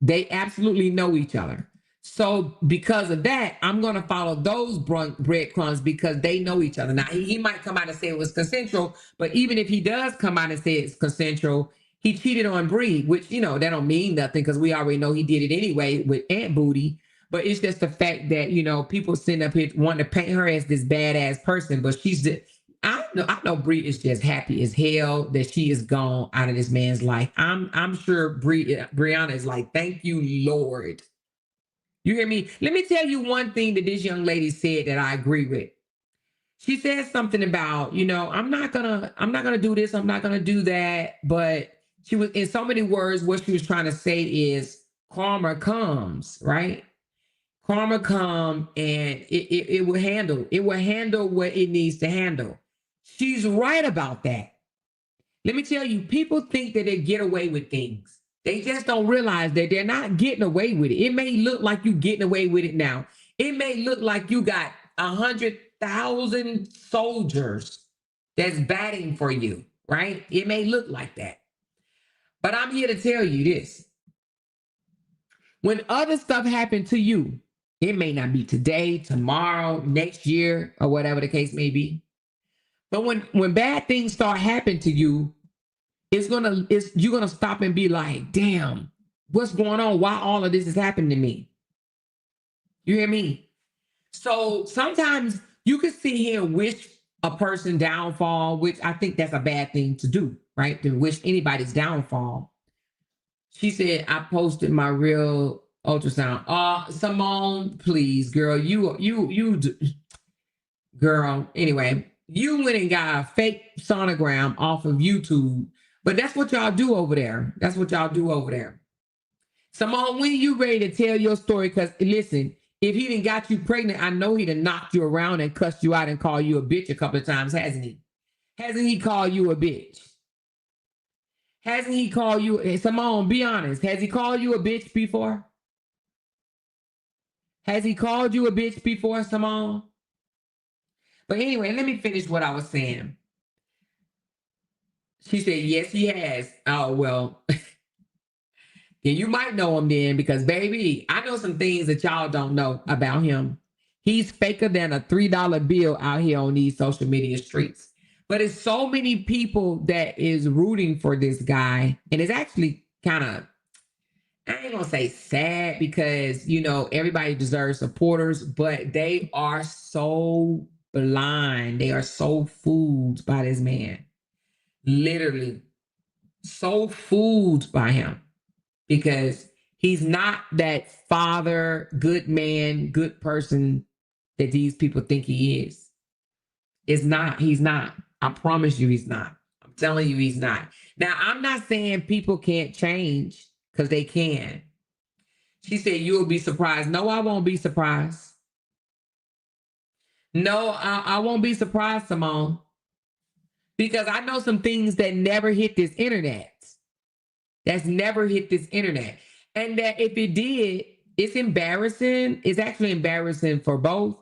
They absolutely know each other. So because of that, I'm going to follow those breadcrumbs because they know each other. Now he might come out and say it was consensual, but even if he does come out and say it's consensual, he cheated on Bree, which that don't mean nothing because we already know he did it anyway with Aunt Booty. But it's just the fact that people sitting up here wanting to paint her as this badass person, but she's just. I know Bree is just happy as hell that she is gone out of this man's life. I'm sure Briana is like, thank you, Lord. You hear me? Let me tell you one thing that this young lady said that I agree with. She said something about, I'm not gonna do this, I'm not gonna do that. But she was, in so many words, what she was trying to say is karma comes, right? Karma come and it will handle what it needs to handle. She's right about that. Let me tell you, people think that they get away with things. They just don't realize that they're not getting away with it. It may look like you getting away with it now. It may look like you got 100,000 soldiers that's batting for you, right? It may look like that. But I'm here to tell you this. When other stuff happened to you, it may not be today, tomorrow, next year, or whatever the case may be. But when bad things start happening to you, you're gonna stop and be like, damn, what's going on? Why all of this is happening to me? You hear me? So sometimes you can sit here and wish a person downfall, which I think that's a bad thing to do, right? To wish anybody's downfall. She said, I posted my real ultrasound. Simone, please, girl, girl. Anyway, you went and got a fake sonogram off of YouTube, but that's what y'all do over there. That's what y'all do over there. Simone, when you ready to tell your story? Because listen, if he didn't got you pregnant, I know he done knocked you around and cussed you out and called you a bitch a couple of times, hasn't he? Hasn't he called you a bitch? Hasn't he called you? Simone, be honest. Has he called you a bitch before? Has he called you a bitch before, Simone? But anyway, let me finish what I was saying. She said, yes, he has. Oh, well. And you might know him then because, baby, I know some things that y'all don't know about him. He's faker than a $3 bill out here on these social media streets. But it's so many people that is rooting for this guy. And it's actually kind of, I ain't gonna say sad because, you know, everybody deserves supporters, but they are so blind. They are so fooled by this man. Literally so fooled by him because he's not that father, good man, good person that these people think he is. It's not. He's not. I promise you he's not. I'm telling you he's not. Now, I'm not saying people can't change because they can. She said, you'll be surprised. No, I won't be surprised. No, I won't be surprised, Simone, because I know some things that never hit this internet. That's never hit this internet. And that if it did, it's embarrassing. It's actually embarrassing for both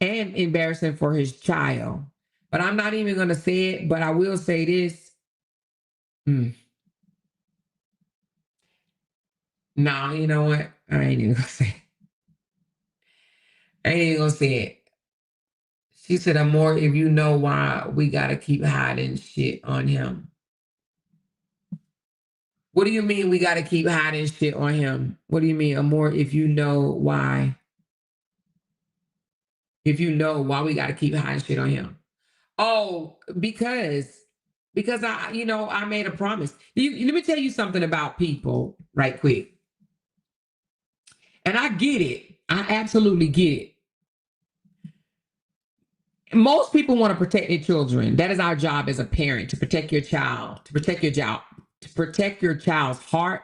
and embarrassing for his child. But I'm not even going to say it, but I will say this. No, you know what? I ain't even going to say it. I ain't even going to say it. She said, Amor, if you know why we got to keep hiding shit on him. What do you mean we got to keep hiding shit on him? What do you mean, Amor, if you know why? If you know why we got to keep hiding shit on him? Oh, because I made a promise. Let me tell you something about people right quick. And I get it. I absolutely get it. Most people want to protect their children. That is our job as a parent, to protect your child, to protect your child's heart,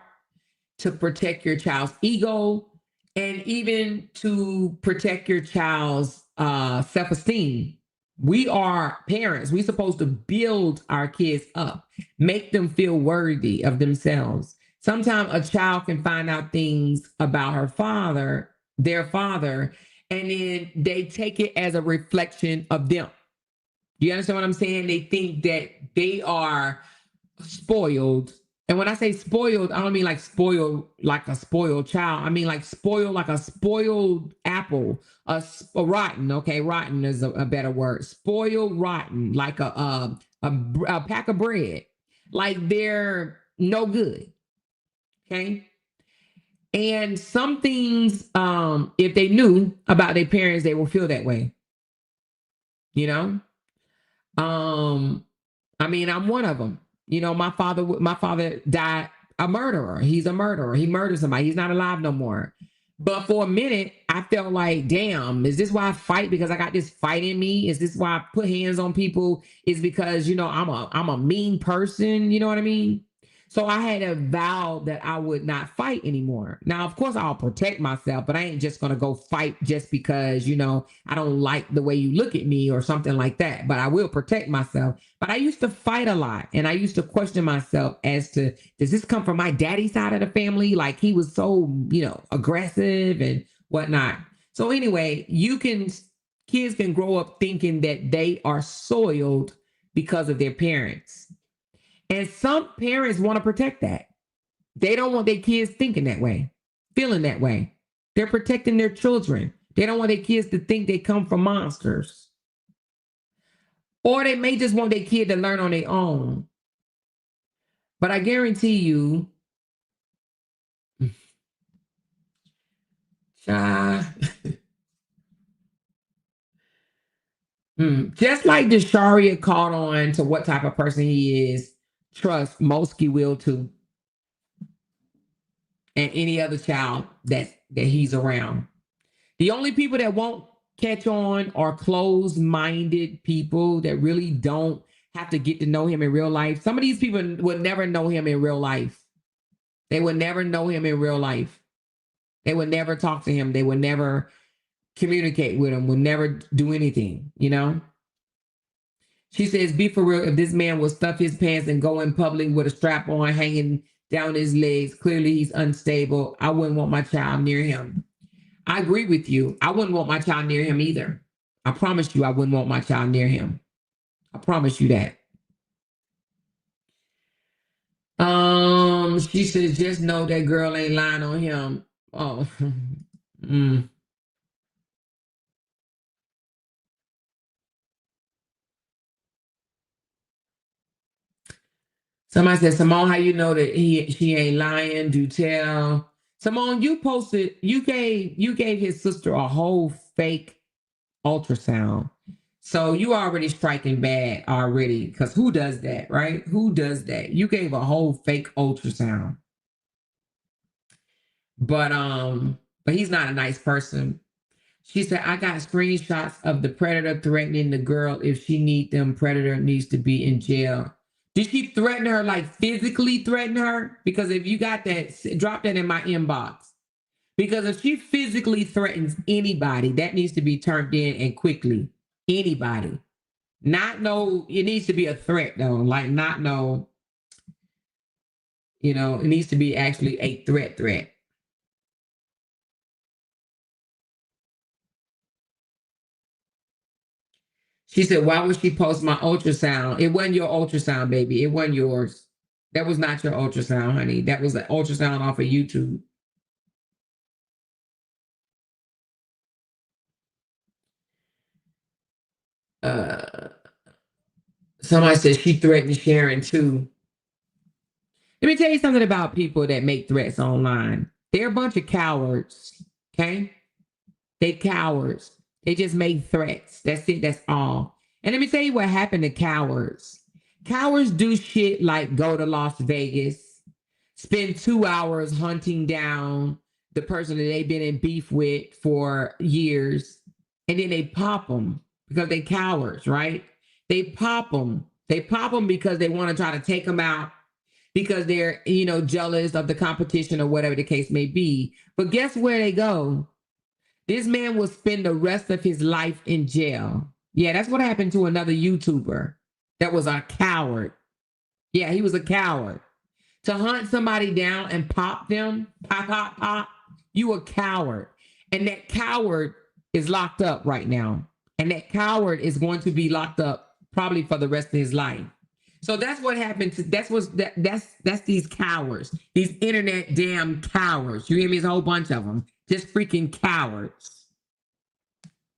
to protect your child's ego, and even to protect your child's self-esteem. We are parents. We're supposed to build our kids up, make them feel worthy of themselves. Sometimes a child can find out things about their father, and then they take it as a reflection of them. Do you understand what I'm saying? They think that they are spoiled. And when I say spoiled, I don't mean like spoiled like a spoiled child. I mean like spoiled like a spoiled apple, a rotten. Okay, rotten is a better word. Spoiled rotten, like a pack of bread. Like they're no good. Okay. And some things, if they knew about their parents, they will feel that way. You know? I mean, I'm one of them. You know, my father died a murderer. He's a murderer. He murdered somebody. He's not alive no more. But for a minute, I felt like, damn, is this why I fight? Because I got this fight in me? Is this why I put hands on people? Is because, you know, I'm a mean person. You know what I mean? So I had a vow that I would not fight anymore. Now, of course, I'll protect myself, but I ain't just going to go fight just because, you know, I don't like the way you look at me or something like that. But I will protect myself. But I used to fight a lot. And I used to question myself as to, does this come from my daddy's side of the family? Like he was so, you know, aggressive and whatnot. So anyway, kids can grow up thinking that they are soiled because of their parents. And some parents want to protect that. They don't want their kids thinking that way, feeling that way. They're protecting their children. They don't want their kids to think they come from monsters. Or they may just want their kid to learn on their own. But I guarantee you, just like Desharia caught on to what type of person he is, trust Mosky will too. And any other child that he's around. The only people that won't catch on are closed-minded people that really don't have to get to know him in real life. Some of these people would never know him in real life. They would never know him in real life. They would never talk to him. They would never communicate with him, would never do anything, you know? She says, be for real, if this man will stuff his pants and go in public with a strap on hanging down his legs, clearly he's unstable. I wouldn't want my child near him. I agree with you. I wouldn't want my child near him either. I promise you I wouldn't want my child near him. I promise you that. She says, just know that girl ain't lying on him. Oh. Mm. Somebody said, Simone, how you know that she ain't lying? Do tell. Simone, you gave his sister a whole fake ultrasound. So you already striking bad already. Because who does that, right? Who does that? You gave a whole fake ultrasound. But he's not a nice person. She said, I got screenshots of the predator threatening the girl. If she need them, predator needs to be in jail. Did she threaten her, like physically threaten her? Because if you got that, drop that in my inbox. Because if she physically threatens anybody, that needs to be turned in and quickly. Anybody. Not no, it needs to be a threat though. Like not no, it needs to be actually a threat. She said, why would she post my ultrasound? It wasn't your ultrasound, baby. It wasn't yours. That was not your ultrasound, honey. That was an ultrasound off of YouTube. Somebody said she threatened Sharon too. Let me tell you something about people that make threats online. They're a bunch of cowards, okay? They cowards. They just make threats. That's it. That's all. And let me tell you what happened to cowards. Cowards do shit like go to Las Vegas, spend 2 hours hunting down the person that they've been in beef with for years, and then they pop them because they cowards, right? They pop them. They pop them because they want to try to take them out because they're, jealous of the competition or whatever the case may be. But guess where they go? This man will spend the rest of his life in jail. Yeah, that's what happened to another YouTuber that was a coward. Yeah, he was a coward. To hunt somebody down and pop them, pop, you a coward. And that coward is locked up right now. And that coward is going to be locked up probably for the rest of his life. So that's what happened to that's these cowards, these internet damn cowards. You hear me? There's a whole bunch of them. Just freaking cowards.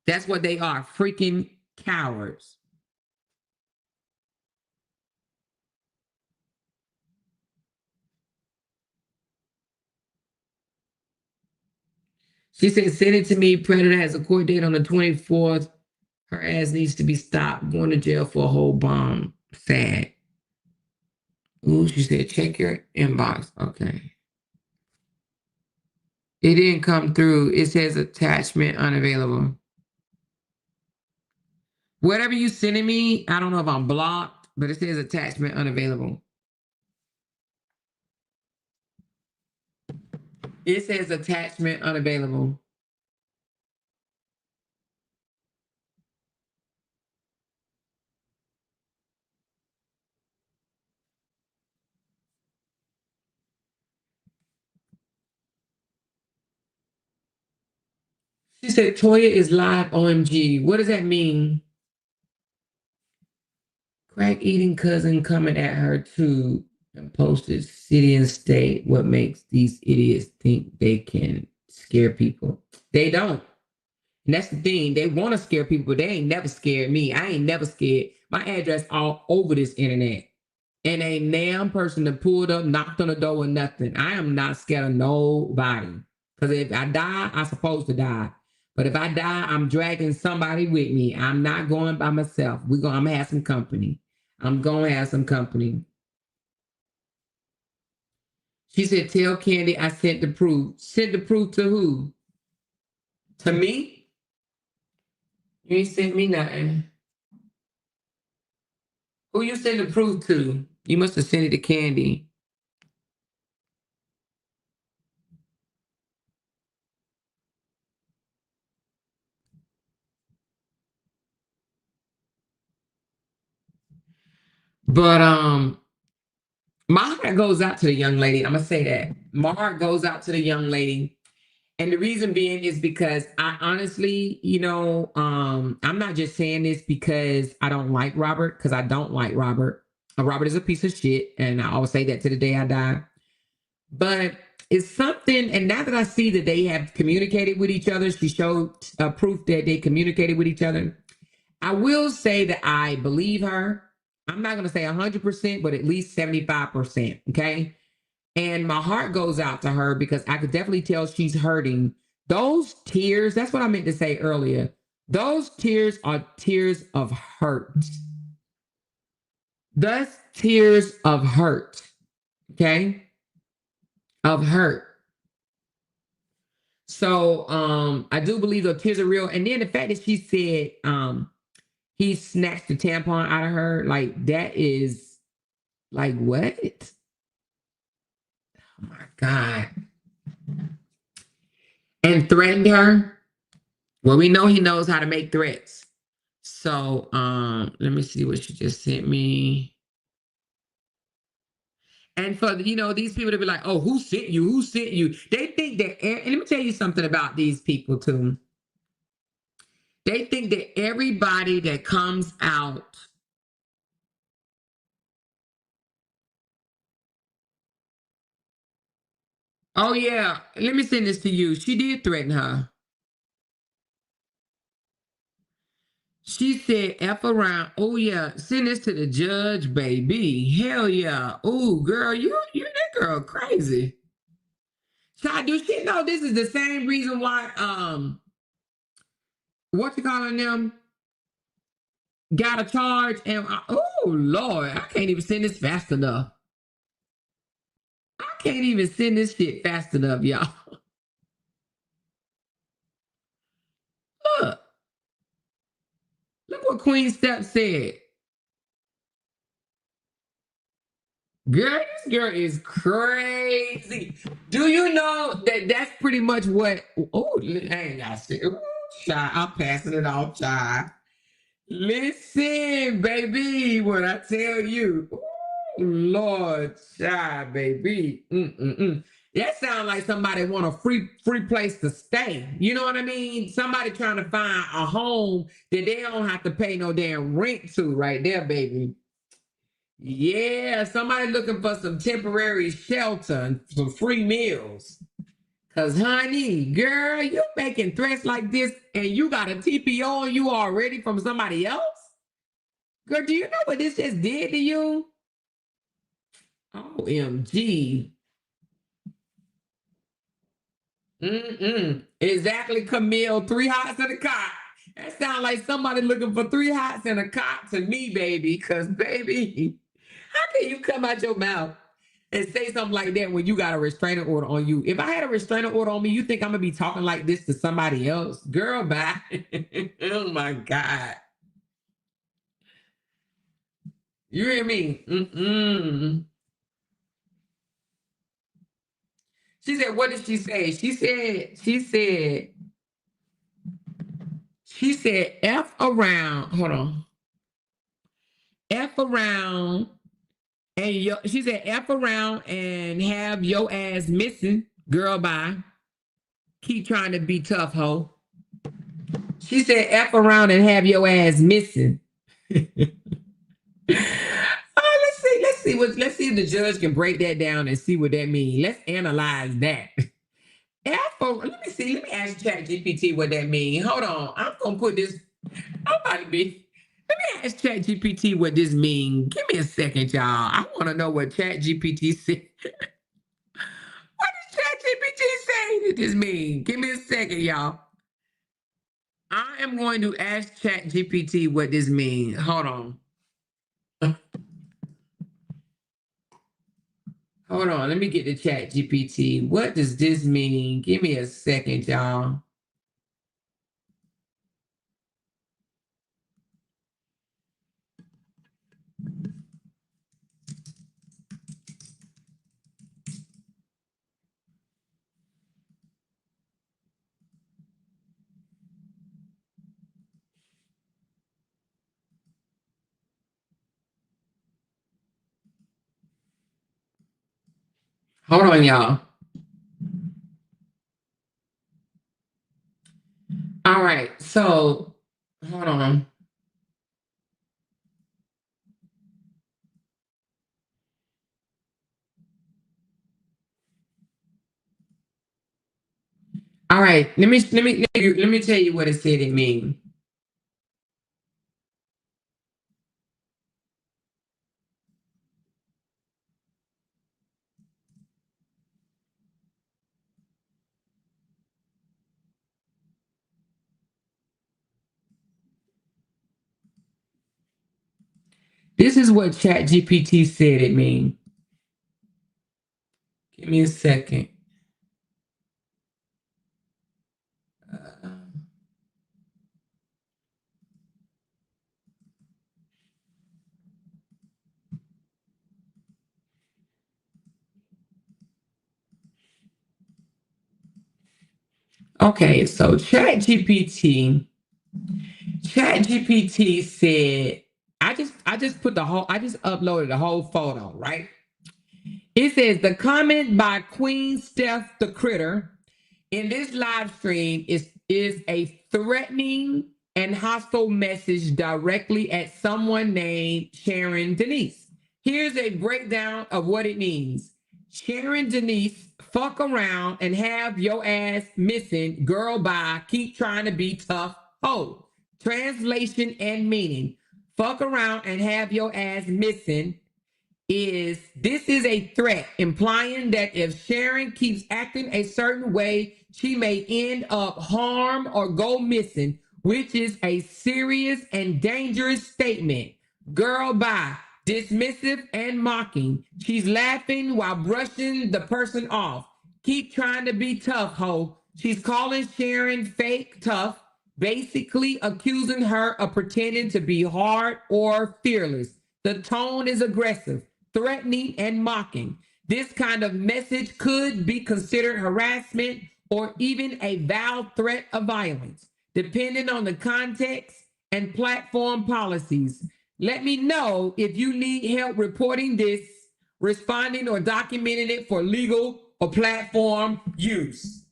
That's what they are, freaking cowards. She said, send it to me. Predator has a court date on the 24th. Her ass needs to be stopped. Going to jail for a whole bomb. Sad. Ooh, she said, check your inbox. Okay. It didn't come through. It says attachment unavailable. Whatever you sending me, I don't know if I'm blocked, but it says attachment unavailable. It says attachment unavailable. She said, Toya is live, OMG. What does that mean? Crack eating cousin coming at her too and posted city and state. What makes these idiots think they can scare people? They don't. And that's the thing. They want to scare people, but they ain't never scared me. I ain't never scared. My address all over this internet. And a damn person that pulled up, knocked on the door or nothing. I am not scared of nobody. Because if I die, I'm supposed to die. But if I die, I'm dragging somebody with me. I'm not going by myself. I'm gonna have some company. I'm gonna have some company. She said, tell Candy I sent the proof. Sent the proof to who? To me? You ain't sent me nothing. Who you send the proof to? You must have sent it to Candy. But my heart goes out to the young lady. I'm gonna say that. My heart goes out to the young lady. And the reason being is because I honestly, I'm not just saying this because I don't like Robert, because I don't like Robert. Robert is a piece of shit, and I always say that to the day I die. But it's something, and now that I see that they have communicated with each other, she showed proof that they communicated with each other. I will say that I believe her. I'm not going to say 100%, but at least 75%. Okay. And my heart goes out to her because I could definitely tell she's hurting. Those tears, that's what I meant to say earlier. Those tears are tears of hurt. That's tears of hurt. Okay. Of hurt. So I do believe those tears are real. And then the fact that she said he snatched the tampon out of her, like that is like what? Oh my God. And threatened her. Well, we know he knows how to make threats. So let me see what she just sent me. And for these people to be like, oh, who sent you? Who sent you? They think that, and let me tell you something about these people too. They think that everybody that comes out. Oh yeah, let me send this to you. She did threaten her. She said, F around. Oh, yeah. Send this to the judge, baby. Hell yeah. Oh, girl, you that girl crazy. Child, do she know this is the same reason why, what you calling them? Got a charge and, oh, Lord, I can't even send this fast enough. I can't even send this shit fast enough, y'all. Look. Look what Queen Step said. Girl, this girl is crazy. Do you know that that's pretty much what? Oh, I ain't got shit. Ooh, child, I'm passing it off, child. Listen, baby, what I tell you. Ooh, Lord, child, baby. That sounds like somebody want a free place to stay. You know what I mean? Somebody trying to find a home that they don't have to pay no damn rent to, right there, baby. Yeah, somebody looking for some temporary shelter and some free meals. Cause honey, girl, you making threats like this and you got a TPO on you already from somebody else? Girl, do you know what this just did to you? OMG. Exactly, Camille. 3 hots and a cot. That sounds like somebody looking for 3 hots and a cot to me, baby. Cause baby, how can you come out your mouth and say something like that when you got a restraining order on you? If I had a restraining order on me, you think I'm gonna be talking like this to somebody else? Girl, bye. Oh my God. You hear me? She said, what did she say? She said, F around. Hold on. F around. And she said, F around and have your ass missing. Girl, bye. Keep trying to be tough, ho. She said, F around and have your ass missing. Let's see if the judge can break that down and see what that means. Let's analyze that. Let me ask ChatGPT what that means. Hold on. I'm gonna put this. I'm about to be. Let me ask ChatGPT what this means. Give me a second, y'all. I want to know what ChatGPT said. What does ChatGPT say that this means? Give me a second, y'all. I am going to ask ChatGPT what this means. Hold on. Hold on. Let me get the ChatGPT. What does this mean? Give me a second, y'all. Hold on, y'all. All right. So, hold on. All right, let me tell you what it said it means. This is what ChatGPT said it means. Give me a second. Okay, so ChatGPT said, I just uploaded the whole photo, right? It says the comment by Queen Steph the Critter in this live stream is a threatening and hostile message directly at someone named Sharon Denise. Here's a breakdown of what it means. Sharon Denise, fuck around and have your ass missing. Girl, bye. Keep trying to be tough. Ho. Translation and meaning. Fuck around and have your ass missing is this is a threat, implying that if Sharon keeps acting a certain way, she may end up harm or go missing, which is a serious and dangerous statement. Girl, bye. Dismissive and mocking. She's laughing while brushing the person off. Keep trying to be tough, ho. She's calling Sharon fake tough, basically accusing her of pretending to be hard or fearless. The tone is aggressive, threatening, and mocking. This kind of message could be considered harassment or even a veiled threat of violence, depending on the context and platform policies. Let me know if you need help reporting this, responding, or documenting it for legal or platform use.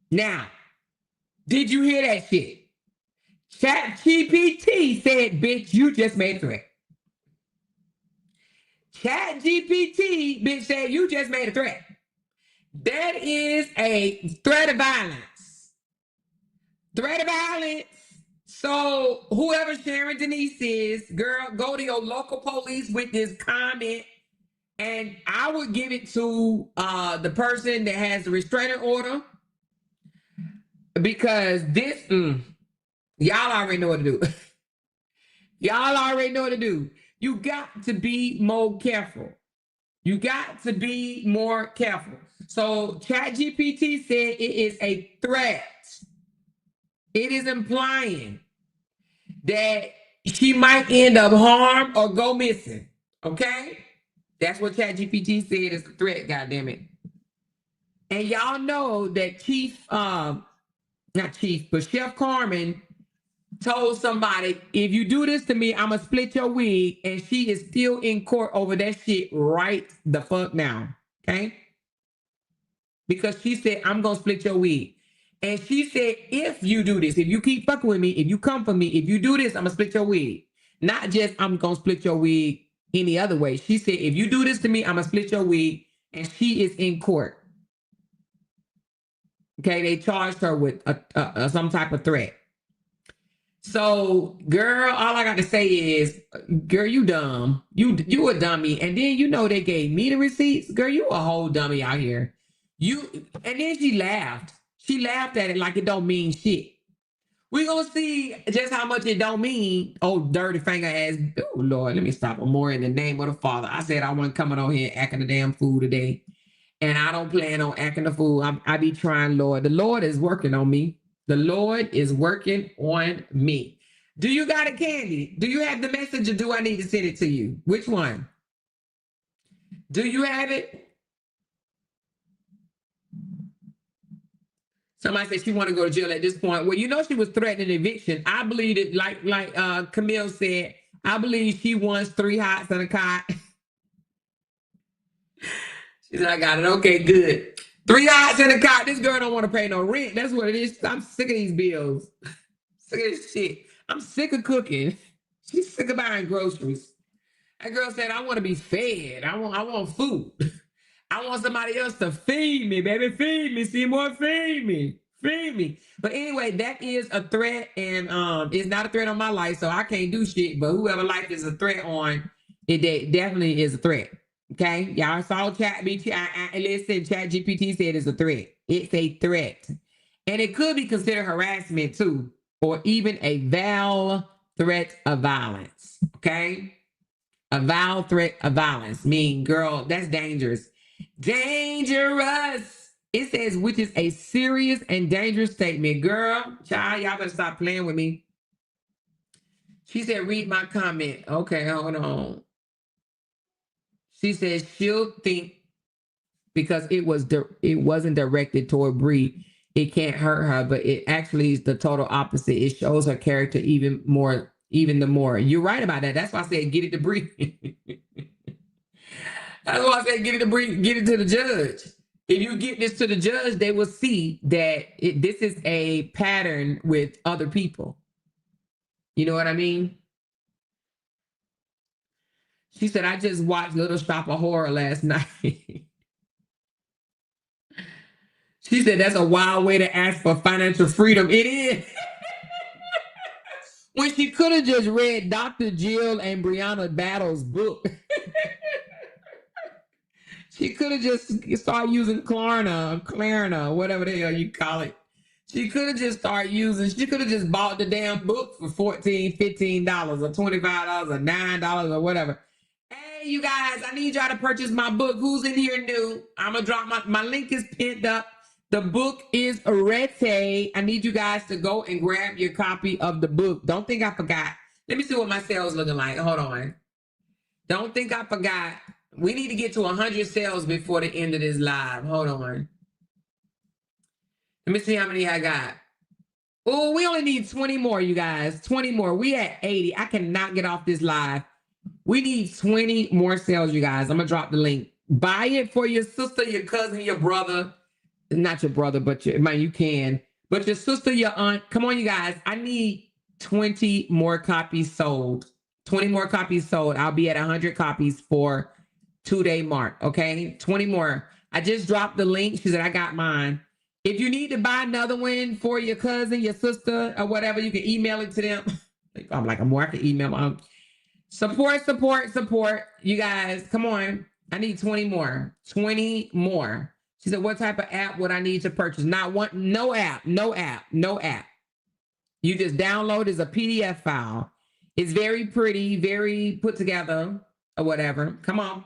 Now, did you hear that shit? ChatGPT said, bitch, you just made a threat. ChatGPT, bitch, said you just made a threat. That is a threat of violence. Threat of violence. So whoever Sharon Denise is, girl, go to your local police with this comment, and I would give it to the person that has the restraining order, because this, y'all already know what to do. Y'all already know what to do. You got to be more careful. You got to be more careful. So ChatGPT said it is a threat. It is implying that she might end up harmed or go missing. Okay? That's what ChatGPT said is a threat, goddammit. And y'all know that Chef Carmen told somebody, if you do this to me, I'm gonna split your wig, and she is still in court over that shit right the fuck now. Okay? Because she said, I'm gonna split your wig. And she said, if you do this, if you keep fucking with me, if you come for me, if you do this, I'm gonna split your wig. Not just I'm gonna split your wig any other way. She said, if you do this to me, I'm gonna split your wig. And she is in court. Okay, they charged her with some type of threat. So, girl, all I got to say is, girl, you dumb. You a dummy. And then they gave me the receipts. Girl, you a whole dummy out here. And then she laughed. She laughed at it like it don't mean shit. We're gonna see just how much it don't mean. Oh, dirty finger ass. Oh Lord, let me stop. More in the name of the Father. I said I wasn't coming on here acting the damn fool today. And I don't plan on acting the fool. I be trying, Lord. The Lord is working on me. The Lord is working on me. Do you got it, Candy? Do you have the message, or do I need to send it to you? Which one? Do you have it? Somebody said she want to go to jail at this point. Well, she was threatening eviction. I believe it, like Camille said, I believe she wants 3 hots and a cot. She said, I got it. Okay, good. 3 hots and a cot. This girl don't want to pay no rent. That's what it is. I'm sick of these bills. Sick of this shit. I'm sick of cooking. She's sick of buying groceries. That girl said, I want to be fed. I want food. I want somebody else to feed me, baby. Feed me, Seymour, feed me. Feel me? But anyway, that is a threat, and it's not a threat on my life, so I can't do shit. But whoever life is a threat on, definitely is a threat. Okay, y'all saw listen, Chat GPT said it's a threat. It's a threat, and it could be considered harassment too, or even a vile threat of violence. Okay, a vile threat of violence. Mean, girl, that's dangerous. Dangerous. It says, which is a serious and dangerous statement. Girl, child, y'all better stop playing with me. She said, read my comment. Okay, hold on. She says she'll think because it wasn't directed toward Bree, it can't hurt her, but it actually is the total opposite. It shows her character even the more. You're right about that. That's why I said get it to Bree. That's why I said get it to Bree, get it to the judge. If you get this to the judge, they will see that this is a pattern with other people. You know what I mean? She said, I just watched Little Shop of Horror last night. She said, that's a wild way to ask for financial freedom. It is. When she could have just read Dr. Jill and Briana Battle's book. She could have just started using Klarna, whatever the hell you call it. She could have just bought the damn book for $14, $15 or $25 or $9 or whatever. Hey, you guys, I need y'all to purchase my book. Who's in here new? I'm going to drop my link is pinned up. The book is ready. I need you guys to go and grab your copy of the book. Don't think I forgot. Let me see what my sales looking like. Hold on. Don't think I forgot. We need to get to 100 sales before the end of this live. Hold on. Let me see how many I got. Oh, we only need 20 more, you guys. 20 more. We at 80. I cannot get off this live. We need 20 more sales, you guys. I'm going to drop the link. Buy it for your sister, your cousin, your brother. Not your brother, but you can. But your sister, your aunt. Come on, you guys. I need 20 more copies sold. 20 more copies sold. I'll be at 100 copies for 2-day mark. Okay, 20 more. I just dropped the link. She said, I got mine. If you need to buy another one for your cousin, your sister, or whatever, you can email it to them. I'm like, I can email them. Support. You guys, come on. I need 20 more. 20 more. She said, what type of app would I need to purchase? No app. You just download as a PDF file. It's very pretty, very put together or whatever. Come on.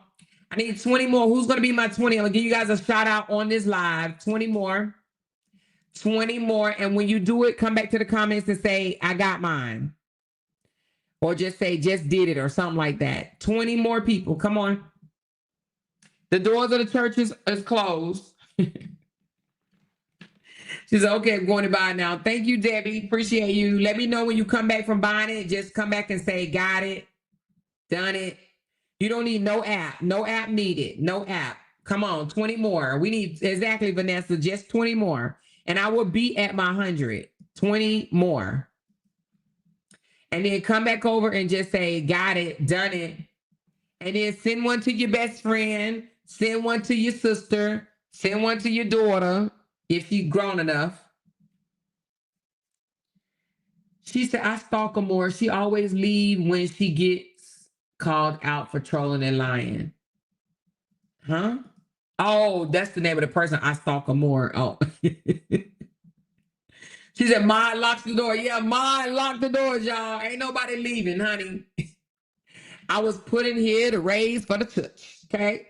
I need 20 more. Who's going to be my 20? I'm going to give you guys a shout out on this live. 20 more. 20 more. And when you do it, come back to the comments and say, I got mine. Or just say, just did it or something like that. 20 more people. Come on. The doors of the church is closed. She said, okay, I'm going to buy it now. Thank you, Debbie. Appreciate you. Let me know when you come back from buying it. Just come back and say, got it. Done it. You don't need no app. No app needed. No app. Come on, 20 more. We need, exactly, Vanessa, just 20 more. And I will be at my 100. 20 more. And then come back over and just say, got it, done it. And then send one to your best friend. Send one to your sister. Send one to your daughter, if she's grown enough. She said, I stalk her more. She always leave when she gets called out for trolling and lying. Huh? Oh, that's the name of the person. I stalk her more. Oh. She said, mine locks the door. Yeah, mine locked the doors, y'all. Ain't nobody leaving, honey. I was put in here to raise for the church. Okay.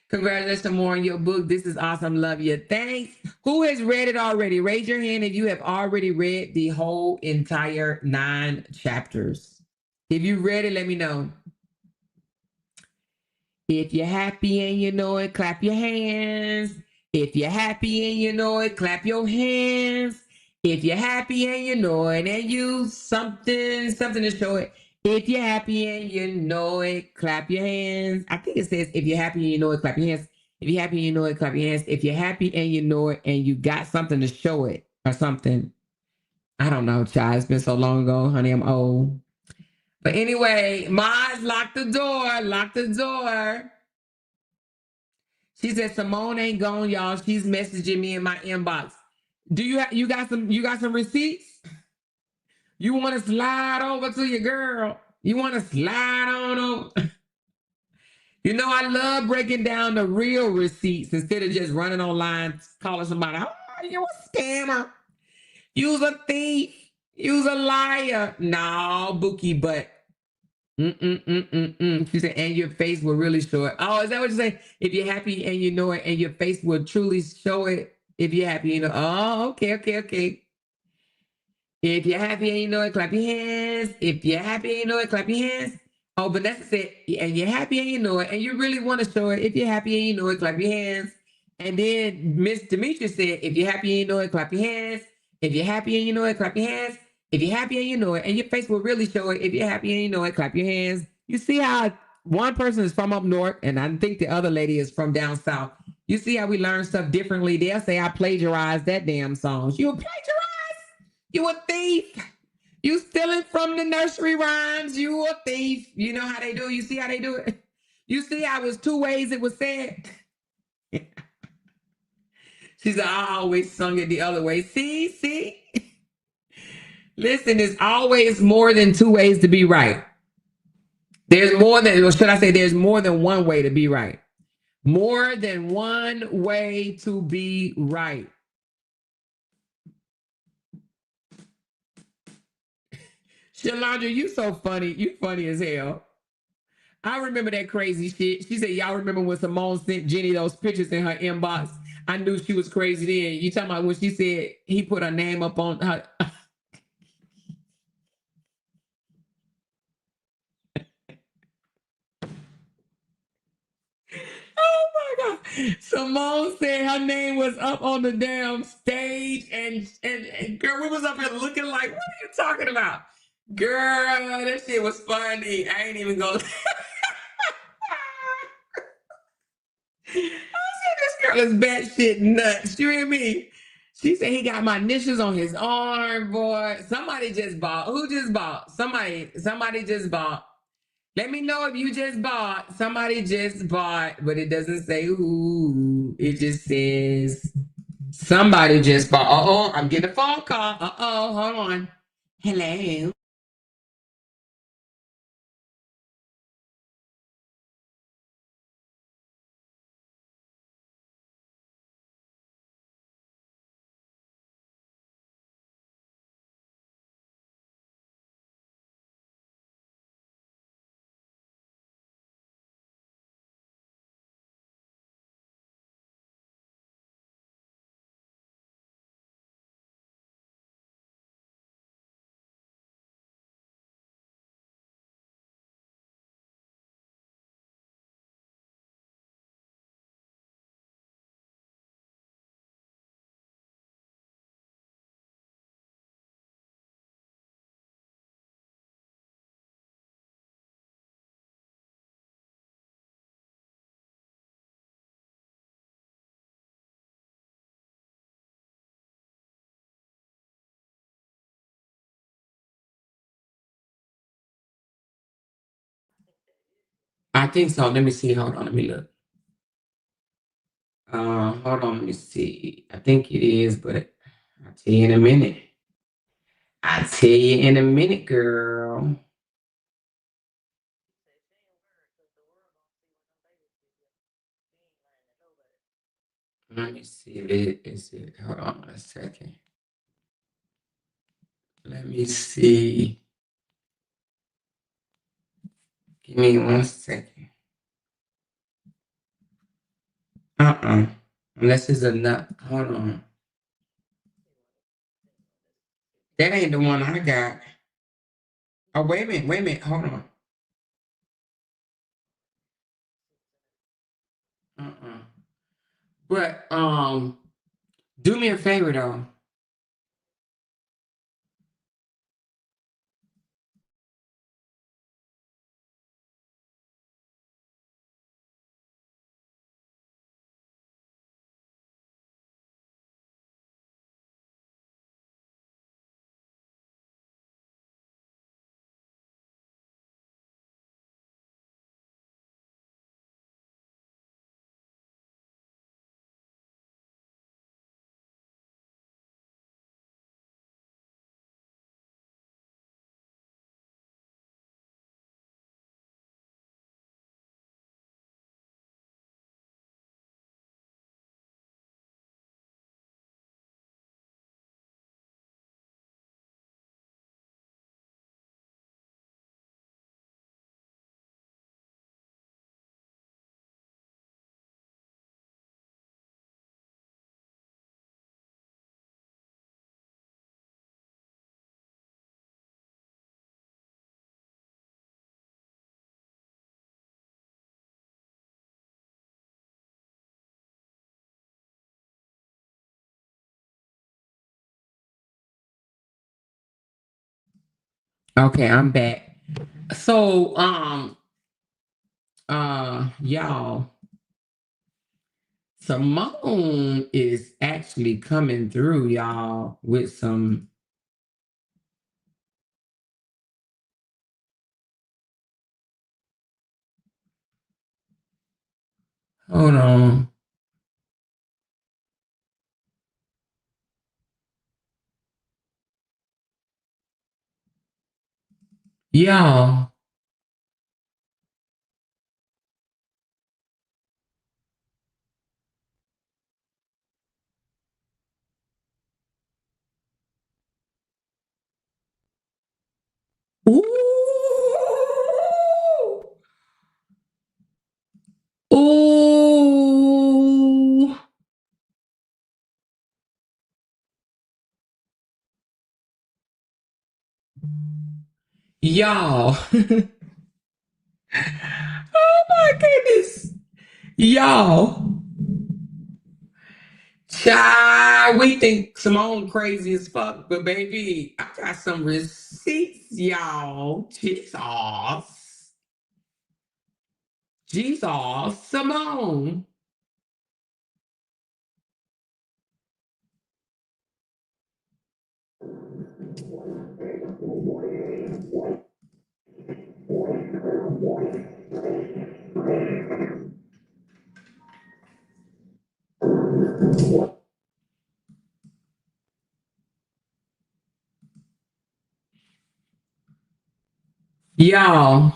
Congratulations more on your book. This is awesome. Love you. Thanks. Who has read it already? Raise your hand if you have already read the whole entire 9 chapters. If you read it, let me know. If you're happy and you know it, clap your hands. If you're happy and you know it, clap your hands. If you're happy and you know it, and you something to show it. If you're happy and you know it, clap your hands. I think it says, if you're happy and you know it, clap your hands. If you're happy and you know it, clap your hands. If you're happy and you know it, and you got something to show it or something. I don't know, child. It's been so long ago, honey. I'm old. But anyway, Maz, lock the door. Lock the door. She said, Simone ain't gone, y'all. She's messaging me in my inbox. Do you got some receipts? You want to slide over to your girl? You want to slide on over? You know, I love breaking down the real receipts instead of just running online calling somebody, oh, you a scammer. You's a thief. You's a liar. No, Bookie, but She said, and your face will really show it. Oh, is that what you say? If you're happy and you know it, and your face will truly show it. If you're happy, you know. Oh, okay. If you're happy and you know it, clap your hands. If you're happy and you know it, clap your hands. Oh, Vanessa said, and you're happy and you know it, and you really want to show it. If you're happy and you know it, clap your hands. And then Miss Demetria said, if you're happy and you know it, clap your hands. If you're happy and you know it, clap your hands. If you're happy and you know it, and your face will really show it. If you're happy and you know it, clap your hands. You see how one person is from up north, and I think the other lady is from down south. You see how we learn stuff differently. They'll say, I plagiarized that damn song. You plagiarized? You a thief. You stealing from the nursery rhymes. You a thief. You know how they do. You see how they do it. You see how it was two ways it was said. She said, I always sung it the other way. See. Listen, there's always more than two ways to be right. There's more than, or should I say, there's more than one way to be right. More than one way to be right. Shalandra, you so funny. You funny as hell. I remember that crazy shit. She said, y'all remember when Simone sent Jenny those pictures in her inbox? I knew she was crazy then. You talking about when she said he put her name up on her. Oh my God. Simone said her name was up on the damn stage and girl, we was up here looking like, what are you talking about? Girl, that shit was funny. I ain't even gonna. This girl is batshit nuts. You hear me? She said he got my initials on his arm, boy. Somebody just bought. Who just bought? Somebody just bought. Let me know if you just bought. Somebody just bought, but it doesn't say who. It just says somebody just bought. Uh-oh, I'm getting a phone call. Uh-oh, hold on. Hello. I think so. Let me see. Hold on. Let me look. Hold on. Let me see. I think it is, but I'll tell you in a minute. I'll tell you in a minute, girl. Let me see. Is it? Hold on a second. Let me see. Give me 1 second. Unless it's a nut. Hold on. That ain't the one I got. Oh, wait a minute. Wait a minute. Hold on. Uh-uh. But do me a favor though. Okay, I'm back. So, y'all, Simone is actually coming through, y'all, with some. Hold on. Y'all. Ooh. Ooh. Y'all. Oh my goodness. Y'all. Child, we think Simone crazy as fuck, but baby, I got some receipts, y'all. Jesus. Jesus. Simone. Y'all.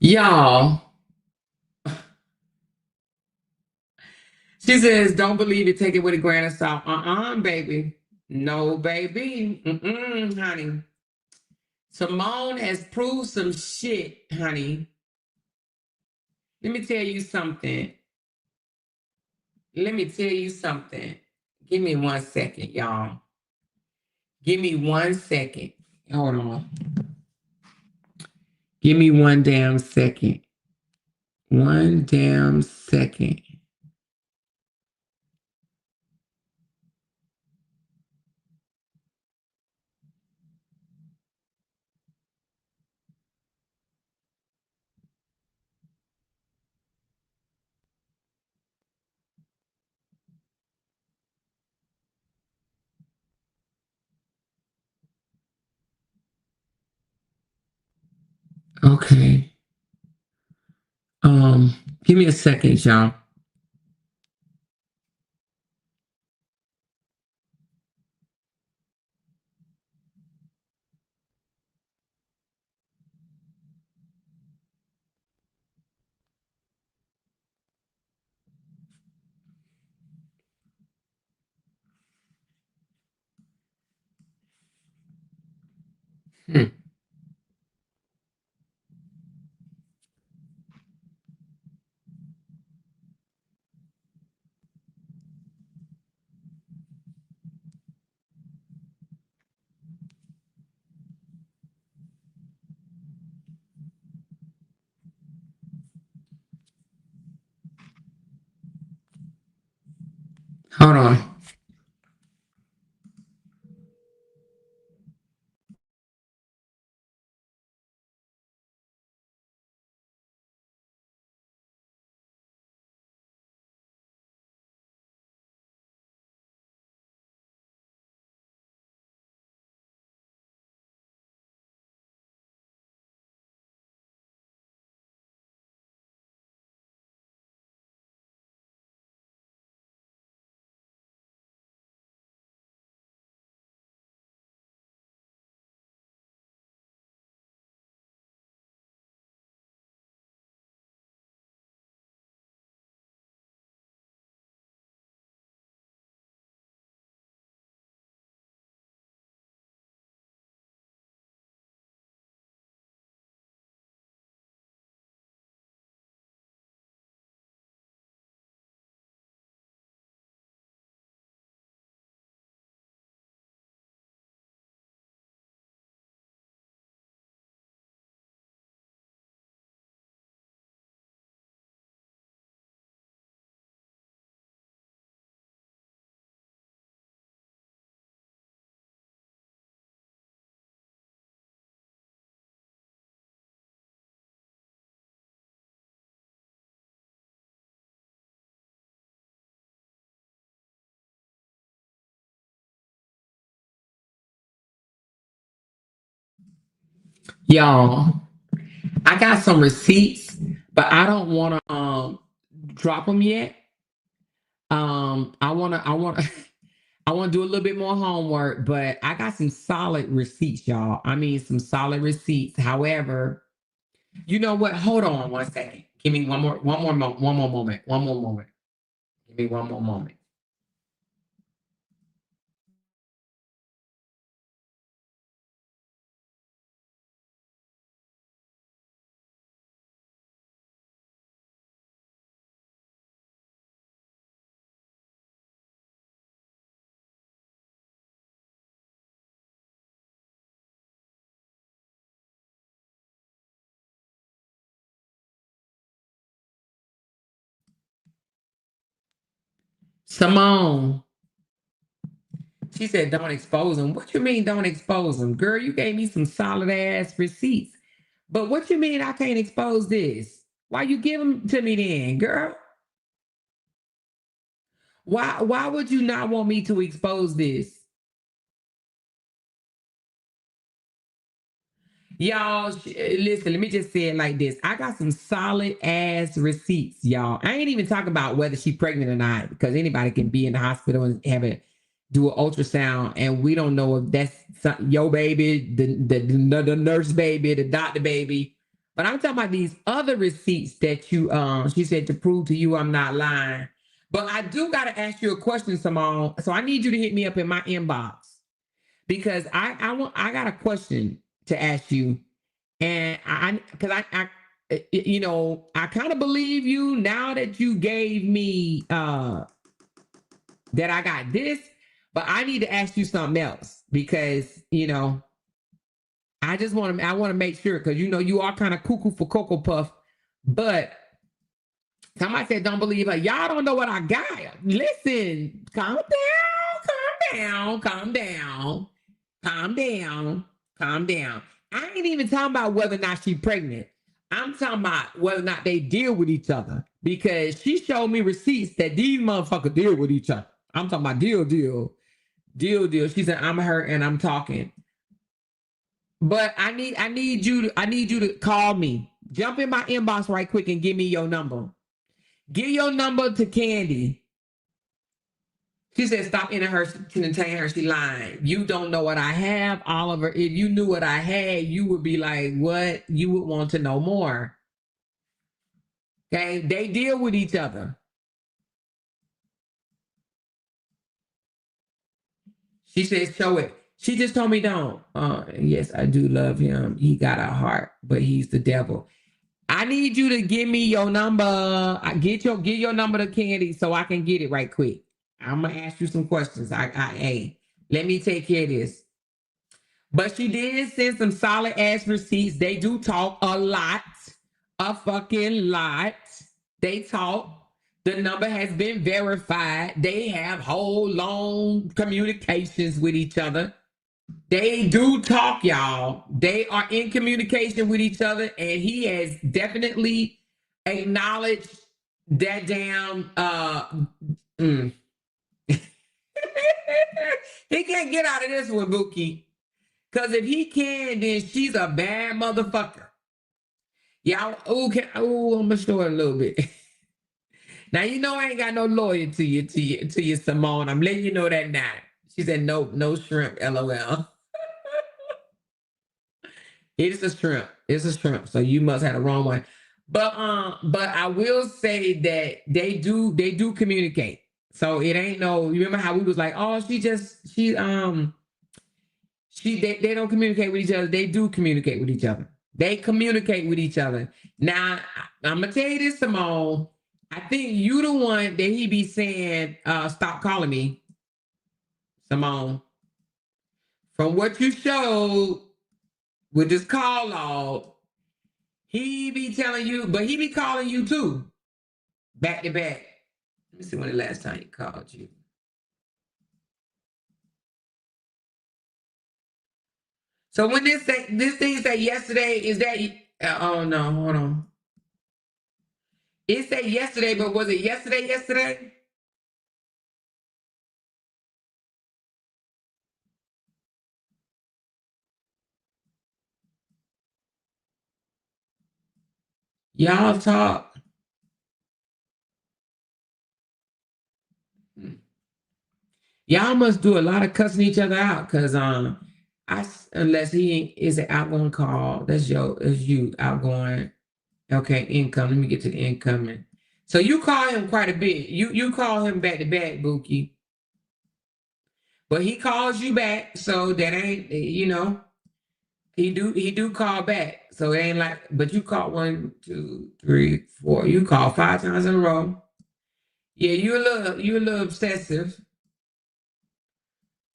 Y'all. She says, don't believe it, take it with a grain of salt. Baby. No, baby. Honey. Simone has proved some shit, honey. Let me tell you something. Let me tell you something. Give me 1 second, y'all. Give me 1 second. Hold on. Give me 1 damn second. 1 damn second. Okay. Give me a second, y'all. Hold on. Y'all, I got some receipts, but I don't want to drop them yet. I want to I want to do a little bit more homework, but I got some solid receipts, y'all. I mean, some solid receipts. However, you know what? Hold on one second. Give me one more moment. One more moment. Give me one more moment. Simone, she said, don't expose them. What you mean, don't expose them? Girl, you gave me some solid ass receipts. But what you mean I can't expose this? Why you give them to me then, girl? Why would you not want me to expose this? Y'all, listen, let me just say it like this. I got some solid ass receipts, y'all. I ain't even talking about whether she's pregnant or not, because anybody can be in the hospital and have it do an ultrasound, and we don't know if that's your baby, the nurse baby, the doctor baby. But I'm talking about these other receipts that you she said to prove to you I'm not lying. But I do gotta ask you a question, Simone. So I need you to hit me up in my inbox because I got a question to ask you, and because you know, I kind of believe you now that you gave me that I got this, but I need to ask you something else because you know I want to make sure because you know you are kind of cuckoo for Cocoa Puff, but somebody said don't believe her. Y'all don't know what I got. Listen, calm down, calm down, calm down, calm down. I ain't even talking about whether or not she's pregnant. I'm talking about whether or not they deal with each other because she showed me receipts that these motherfuckers deal with each other. I'm talking about deal. She said I'm her and I'm talking. But I need you to call me. Jump in my inbox right quick and give me your number. Give your number to Candy. She said, stop entertaining her. She lying. You don't know what I have, Oliver. If you knew what I had, you would be like, what? You would want to know more. Okay? They deal with each other. She said, show it. She just told me don't. Yes, I do love him. He got a heart, but he's the devil. I need you to give me your number. Give your number to Candy so I can get it right quick. I'm gonna ask you some questions. Hey, let me take care of this. But she did send some solid ass receipts. They do talk a lot, a fucking lot. They talk. The number has been verified. They have whole long communications with each other. They do talk, y'all. They are in communication with each other, and he has definitely acknowledged that damn he can't get out of this one, Buki. Cause if he can, then she's a bad motherfucker. Y'all, I'm gonna show it a little bit. Now you know I ain't got no lawyer to you, Simone. I'm letting you know that now. She said no shrimp, LOL. It is a shrimp. It's a shrimp. So you must have the wrong one. But I will say that they do communicate. So it ain't no. You remember how we was like, oh, they don't communicate with each other. They do communicate with each other. They communicate with each other. Now I'm gonna tell you this, Simone. I think you the one that he be saying, stop calling me, Simone. From what you showed with this call log, he be telling you, but he be calling you too, back to back. Let me see when the last time he called you. So when this thing say yesterday, is that? Oh no, hold on. It said yesterday, but was it yesterday? Yesterday? Y'all talk. Y'all must do a lot of cussing each other out, cause unless he is an outgoing call, that's you outgoing. Okay, income. Let me get to the incoming. So you call him quite a bit. You call him back to back, Bookie. But he calls you back, so that ain't he do call back. So it ain't like, but you call 1, 2, 3, 4. You call 5 times in a row. Yeah, you a little obsessive.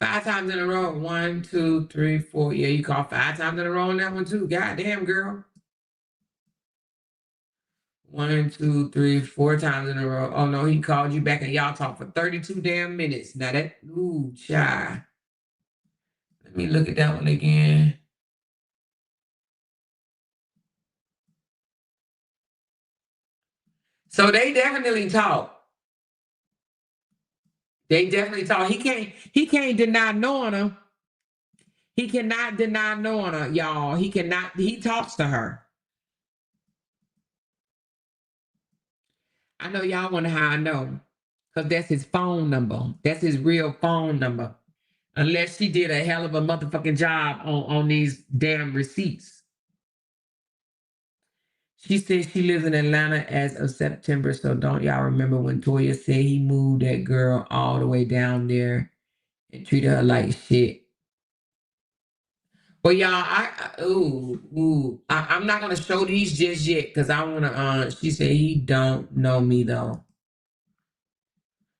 5 times in a row. 1, 2, 3, 4. Yeah, you call 5 times in a row on that one too. God damn, girl. 1, 2, 3, 4 times in a row. Oh no, he called you back and y'all talked for 32 damn minutes. Now that, ooh, child. Let me look at that one again. So they definitely talk. They definitely talk. He can't deny knowing her. He cannot deny knowing her, y'all. He talks to her. I know y'all wonder how I know. Because that's his phone number. That's his real phone number. Unless she did a hell of a motherfucking job on these damn receipts. She says she lives in Atlanta as of September. So don't y'all remember when Toya said he moved that girl all the way down there and treated her like shit? Well, y'all, I'm not gonna show these just yet because I wanna. She said he don't know me though.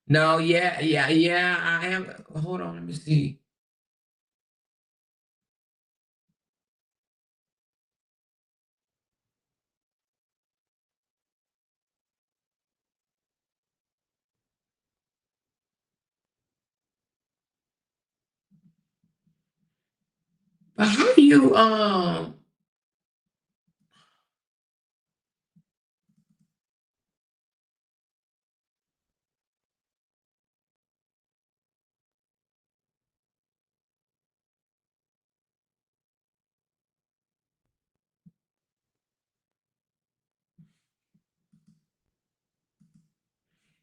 No, yeah. I am. Hold on, let me see. But how do you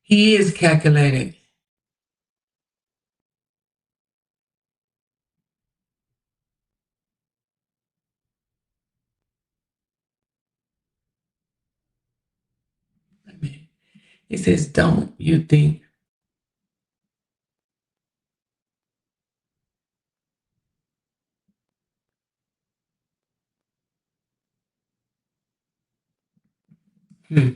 He is calculating. I mean, it says, "Don't you think?" Hmm.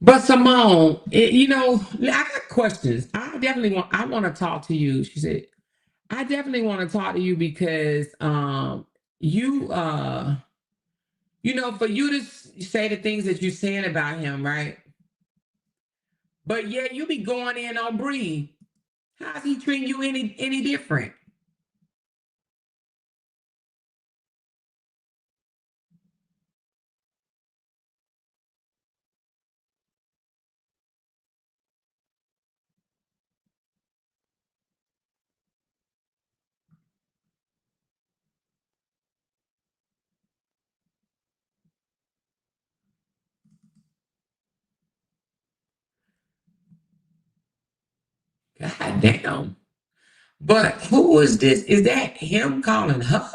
But Simone, I got questions. I want to talk to you. She said, I definitely want to talk to you because you for you to say the things that you're saying about him, right? But yeah, you be going in on Bree. How's he treating you any different? God damn. But who is this? Is that him calling her?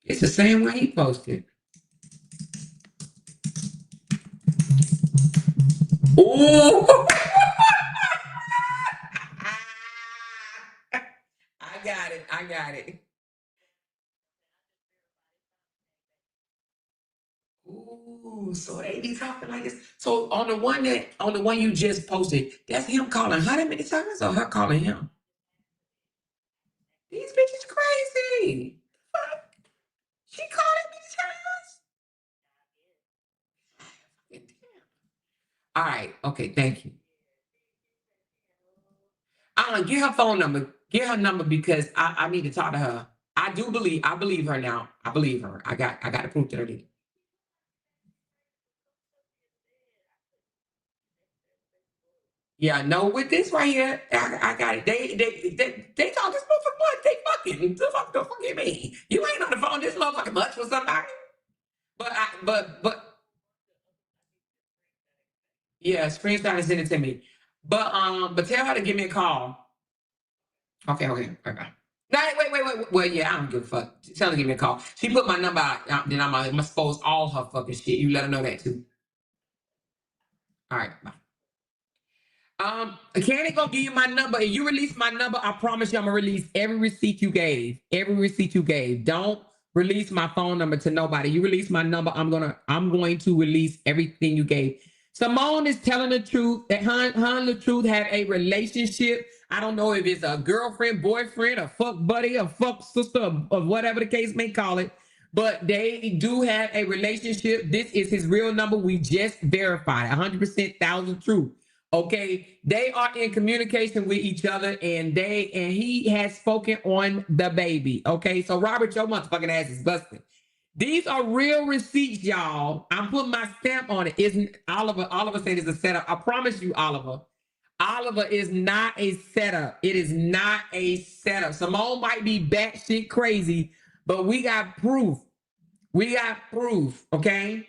It's the same way he posted. Ooh. I got it. Ooh, so they be talking like this. So on the one you just posted, that's him calling her that many times or her calling him? These bitches crazy. Fuck. She called me times. All right. Okay. Thank you. Get her phone number. Get her number because I need to talk to her. I believe her now. I believe her. I got to prove to her. Yeah, no, with this right here, I got it. They talk this motherfucker much. They fucking the fuck you mean? You ain't on the phone this motherfucking much with somebody. But yeah, screenshot and send it to me. But tell her to give me a call. Okay. No, wait. Well, yeah, I don't give a fuck. Tell her to give me a call. She put my number out. Then I'm gonna expose all her fucking shit. You let her know that too. All right, bye. Candy gonna give you my number. If you release my number, I promise you I'm gonna release every receipt you gave. Every receipt you gave. Don't release my phone number to nobody. You release my number, I'm going to release everything you gave. Simone is telling the truth that her and the truth have a relationship. I don't know if it's a girlfriend, boyfriend, a fuck buddy, a fuck sister, or whatever the case may call it. But they do have a relationship. This is his real number. We just verified 100% thousand truth. Okay, they are in communication with each other, and he has spoken on the baby. Okay, so Robert, your motherfucking ass is busted. These are real receipts, y'all. I'm putting my stamp on it. Isn't Oliver? Oliver said it's a setup. I promise you, Oliver. Oliver is not a setup. It is not a setup. Simone might be batshit crazy, but we got proof. We got proof. Okay,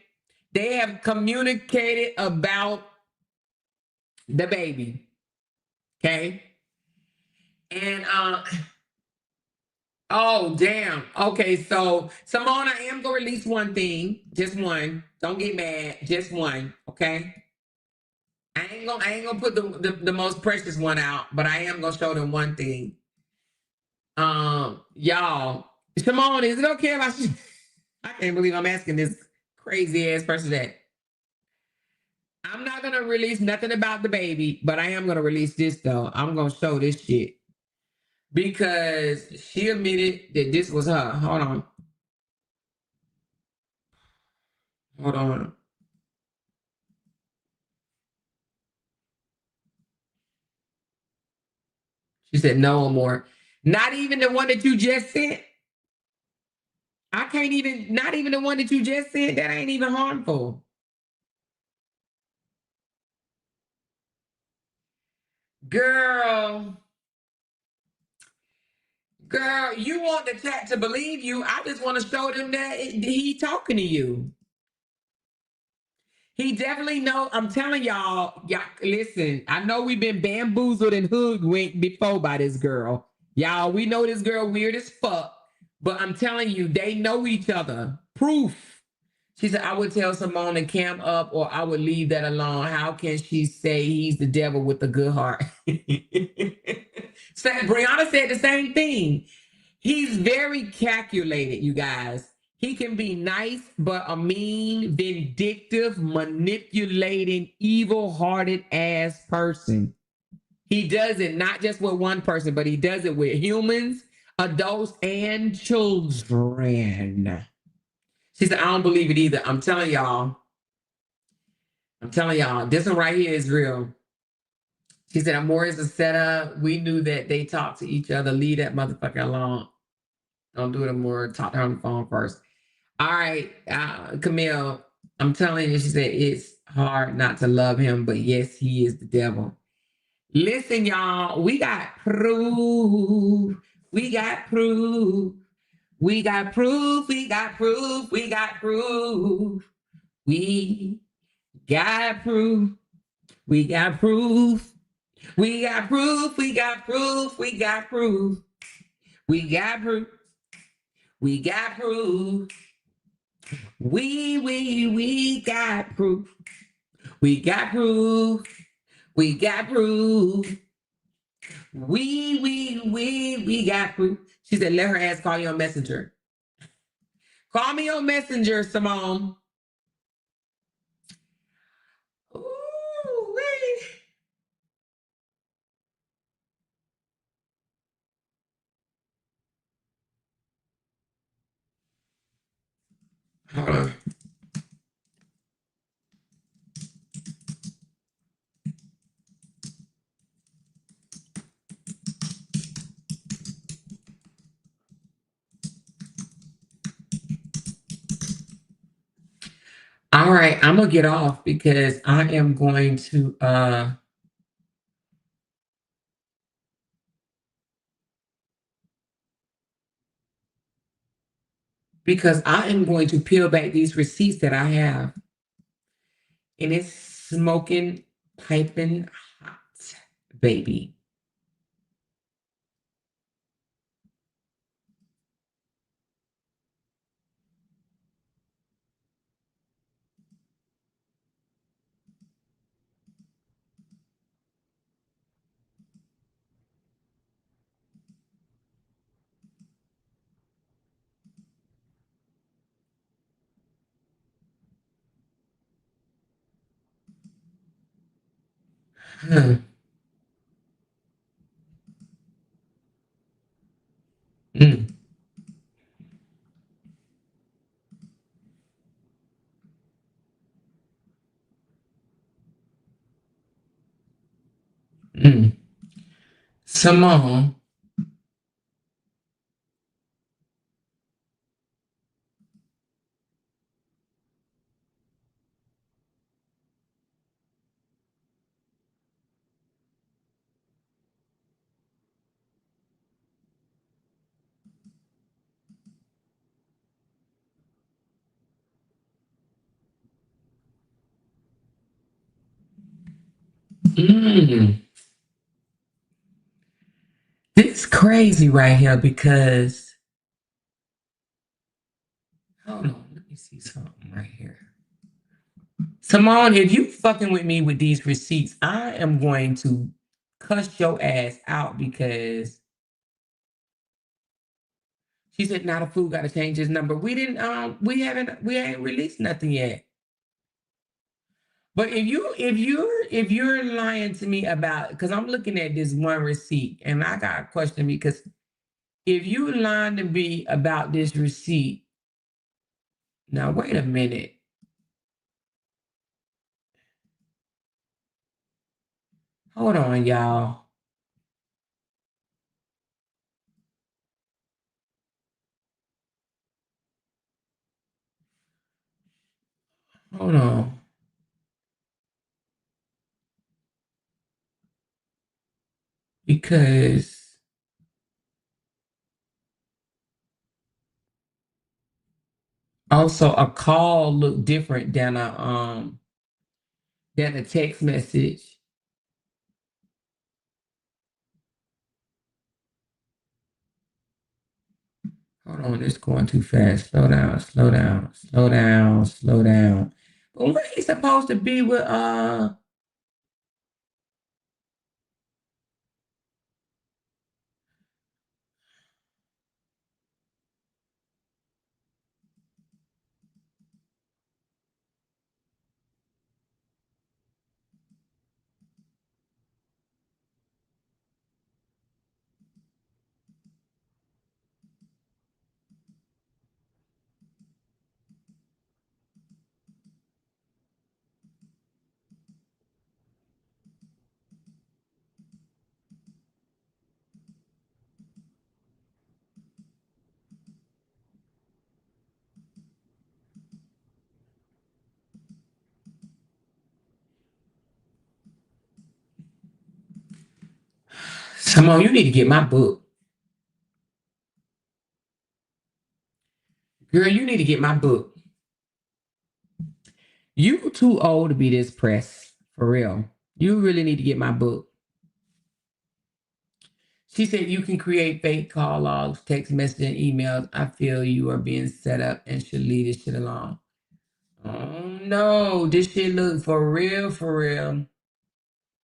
they have communicated about the baby. Okay. And oh damn. Okay, so Simone, I am gonna release one thing. Just one. Don't get mad. Just one. Okay. I ain't gonna put the most precious one out, but I am gonna show them one thing. Y'all. Simone, is it okay if I can't believe I'm asking this crazy ass person that. I'm not gonna release nothing about the baby, but I am gonna release this though. I'm gonna show this shit. Because she admitted that this was her. Hold on. Hold on. She said no more. Not even the one that you just sent. I can't even, not even the one that you just sent. That ain't even harmful. Girl, you want the chat to believe you. I just want to show them that he talking to you. He definitely know. I'm telling y'all, listen, I know we've been bamboozled and hoodwinked before by this girl. Y'all, we know this girl weird as fuck, but I'm telling you, they know each other. Proof. She said, I would tell Simone to camp up or I would leave that alone. How can she say he's the devil with a good heart? Briana said the same thing. He's very calculated, you guys. He can be nice, but a mean, vindictive, manipulating, evil-hearted ass person. He does it not just with one person, but he does it with humans, adults, and children. She said, I don't believe it either. I'm telling y'all, this one right here is real. She said, Amore is a setup. We knew that they talked to each other. Leave that motherfucker alone. Don't do it more. Talk to her on the phone first. All right, Camille, I'm telling you, she said it's hard not to love him, but yes, he is the devil. Listen, y'all, we got proof. We got proof. We got proof. We got proof. We got proof. We got proof. We got proof. We got proof. We got proof. We got proof. We got proof. We got proof. We got proof. We got proof. We got proof. We got proof. She said, let her ass call you on Messenger. Call me on Messenger, Simone. Ooh, wait. All right, I'm gonna get off because I am going to peel back these receipts that I have. And it's smoking, piping hot, baby. Huh. Mm, mm. Simone, mm. This crazy right here because hold on, let me see something right here. Simone, if you fucking with me with these receipts, I am going to cuss your ass out because she said not a fool gotta change his number. We ain't released nothing yet. But if you're lying to me about because I'm looking at this one receipt and I got a question because if you lying to me about this receipt, now wait a minute. Hold on, y'all. Hold on. Because also a call looked different than a text message. Hold on, it's going too fast. Slow down, slow down, slow down, slow down. But where he supposed to be with Simone, you need to get my book. Girl, you need to get my book. You too old to be this pressed. For real. You really need to get my book. She said you can create fake call logs, text messages, and emails. I feel you are being set up and should leave this shit alone. Oh no, this shit look for real, for real.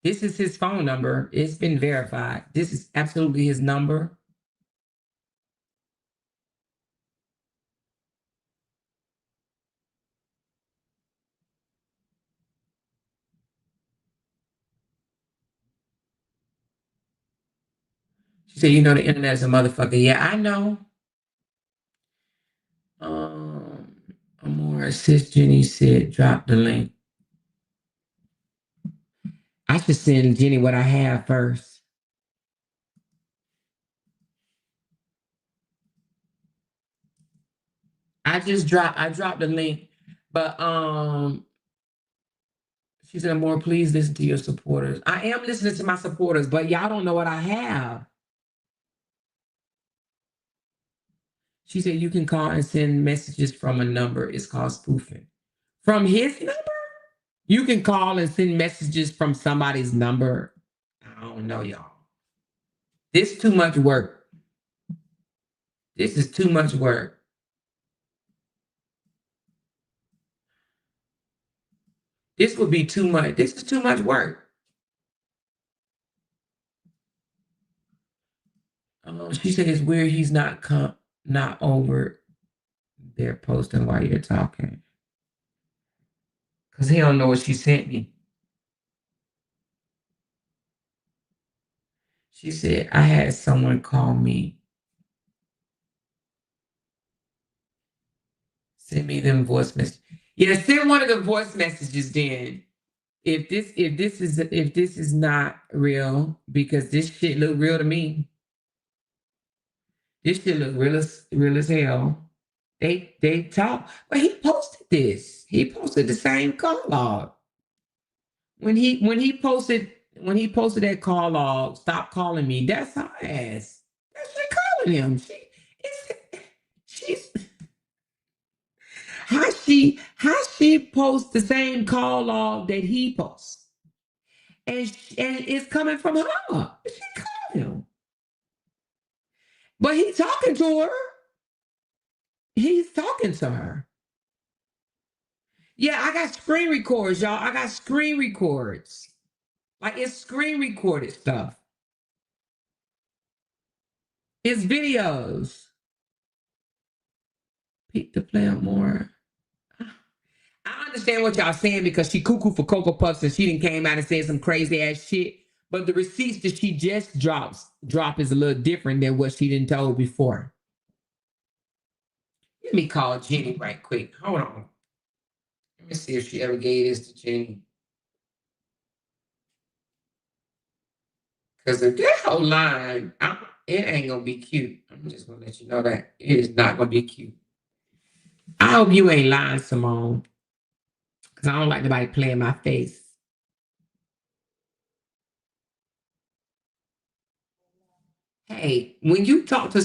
This is his phone number. It's been verified. This is absolutely his number. She said, you know, the internet is a motherfucker. Yeah, I know. Um, Amor, sis Jenny said, drop the link. I should send Jenny what I have first. I dropped the link, But she said, more, please listen to your supporters. I am listening to my supporters, but y'all don't know what I have. She said, you can call and send messages from a number. It's called spoofing. From his number? You can call and send messages from somebody's number. I don't know, y'all. This is too much work. This is too much work. This would be too much. This is too much work. She said it's weird he's not over there posting while you're talking. Because he don't know what she sent me. She said, I had someone call me. Send me them voice messages. Yeah, send one of the voice messages then. If this is not real, because this shit look real to me. This shit look real as hell. They talk, but he posted this. He posted the same call log. When he posted that call log, stop calling me. That's her ass. That's she calling him. She's how she posts the same call log that he posts, and it's coming from her. She called him, but he's talking to her. He's talking to her. Yeah, I got screen records, y'all. I got screen records. Like it's screen recorded stuff. It's videos. Pick the player more. I understand what y'all saying because she cuckoo for Cocoa Puffs and she didn't came out and said some crazy ass shit. But the receipts that she just drop is a little different than what she didn't told before. Let me call Jenny right quick. Hold on. Let me see if she ever gave this to Jenny. Because if that whole line, it ain't gonna be cute. I'm just gonna let you know that it is not gonna be cute. I hope you ain't lying, Simone. Because I don't like nobody playing my face. Hey, when you talk to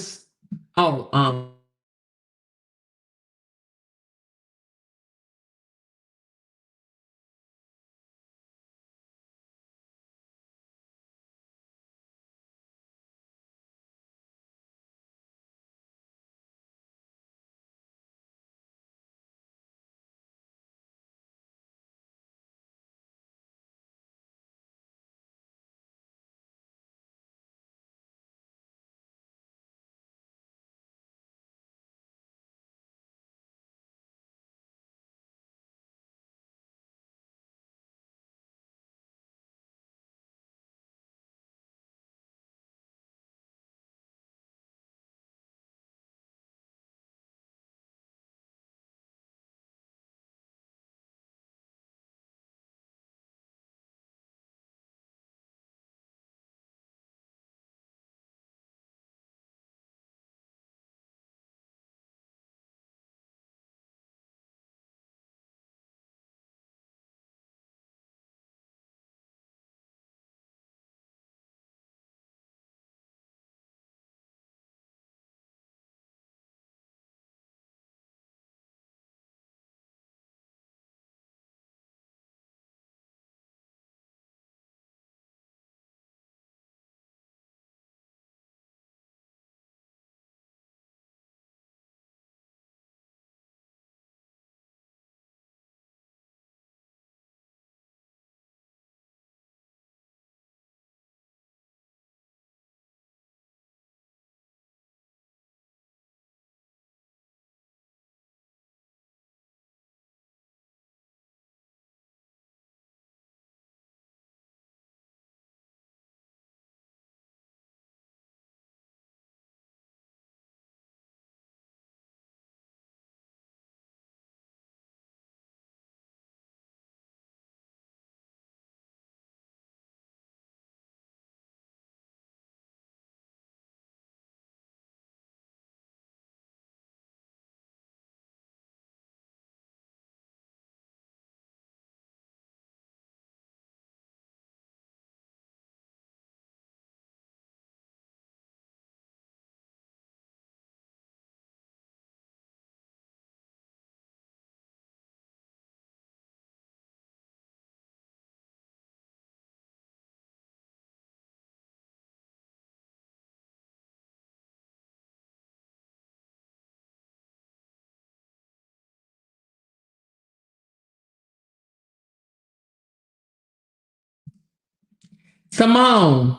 Simone.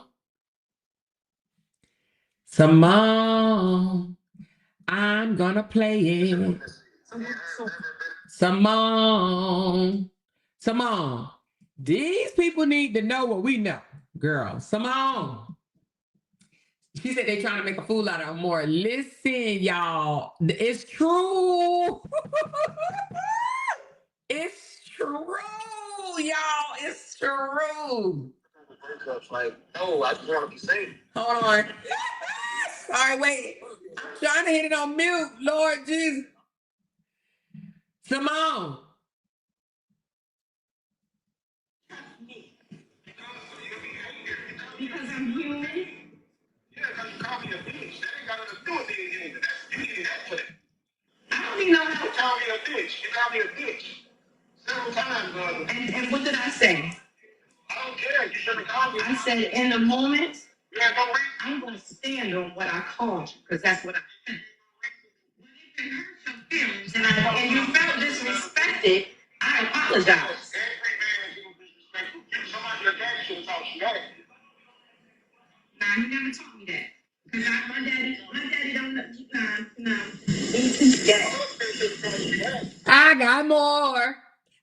Simone. I'm gonna play it. Simone. Simone. These people need to know what we know. Girl. Simone. She said they trying to make a fool out of more. Listen, y'all. It's true. It's true, y'all. It's true. Like, no, I just want to be safe. Hold on. Sorry, wait. I'm trying to hit it on mute. Lord Jesus. Simone. Because I'm human. Yeah, because you call me a bitch. That ain't got nothing to do with being human. That's what. I don't even know how You call me a bitch. You call me a bitch. Several times, brother. and what did I say? I don't care. You shouldn't call me. I said in the moment, Yeah, no reason. I'm going to stand on what I called you because that's what I said. When it can hurt your feelings and you felt disrespected, I apologize. Every man is disrespectful. Somebody your daddy should have taught you that. Nah, he never taught me that. Because my daddy don't know. Nah. I got more.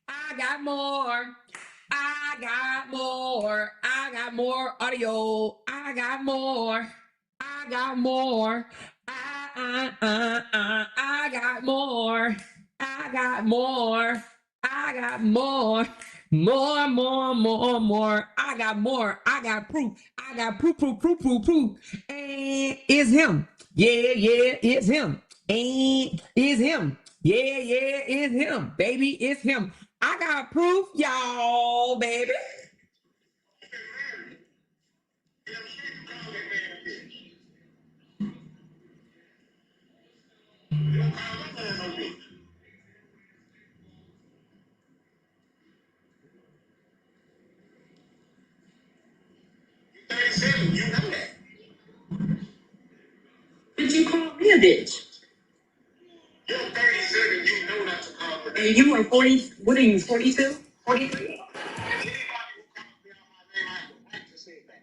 I got more. I got more. I got more audio. I got more. I got more. I got more. I got more. I got more. More. I got more. I got proof. I got proof. And it's him. Yeah, it's him. And it's him. Yeah, it's him. Baby, it's him. I got proof, y'all, baby. You know that. But you called me a bitch. You're 37, you know not to call me. And you were 40, what are you, 42? 43? Anybody who calls me out my name, I have the right to say it back.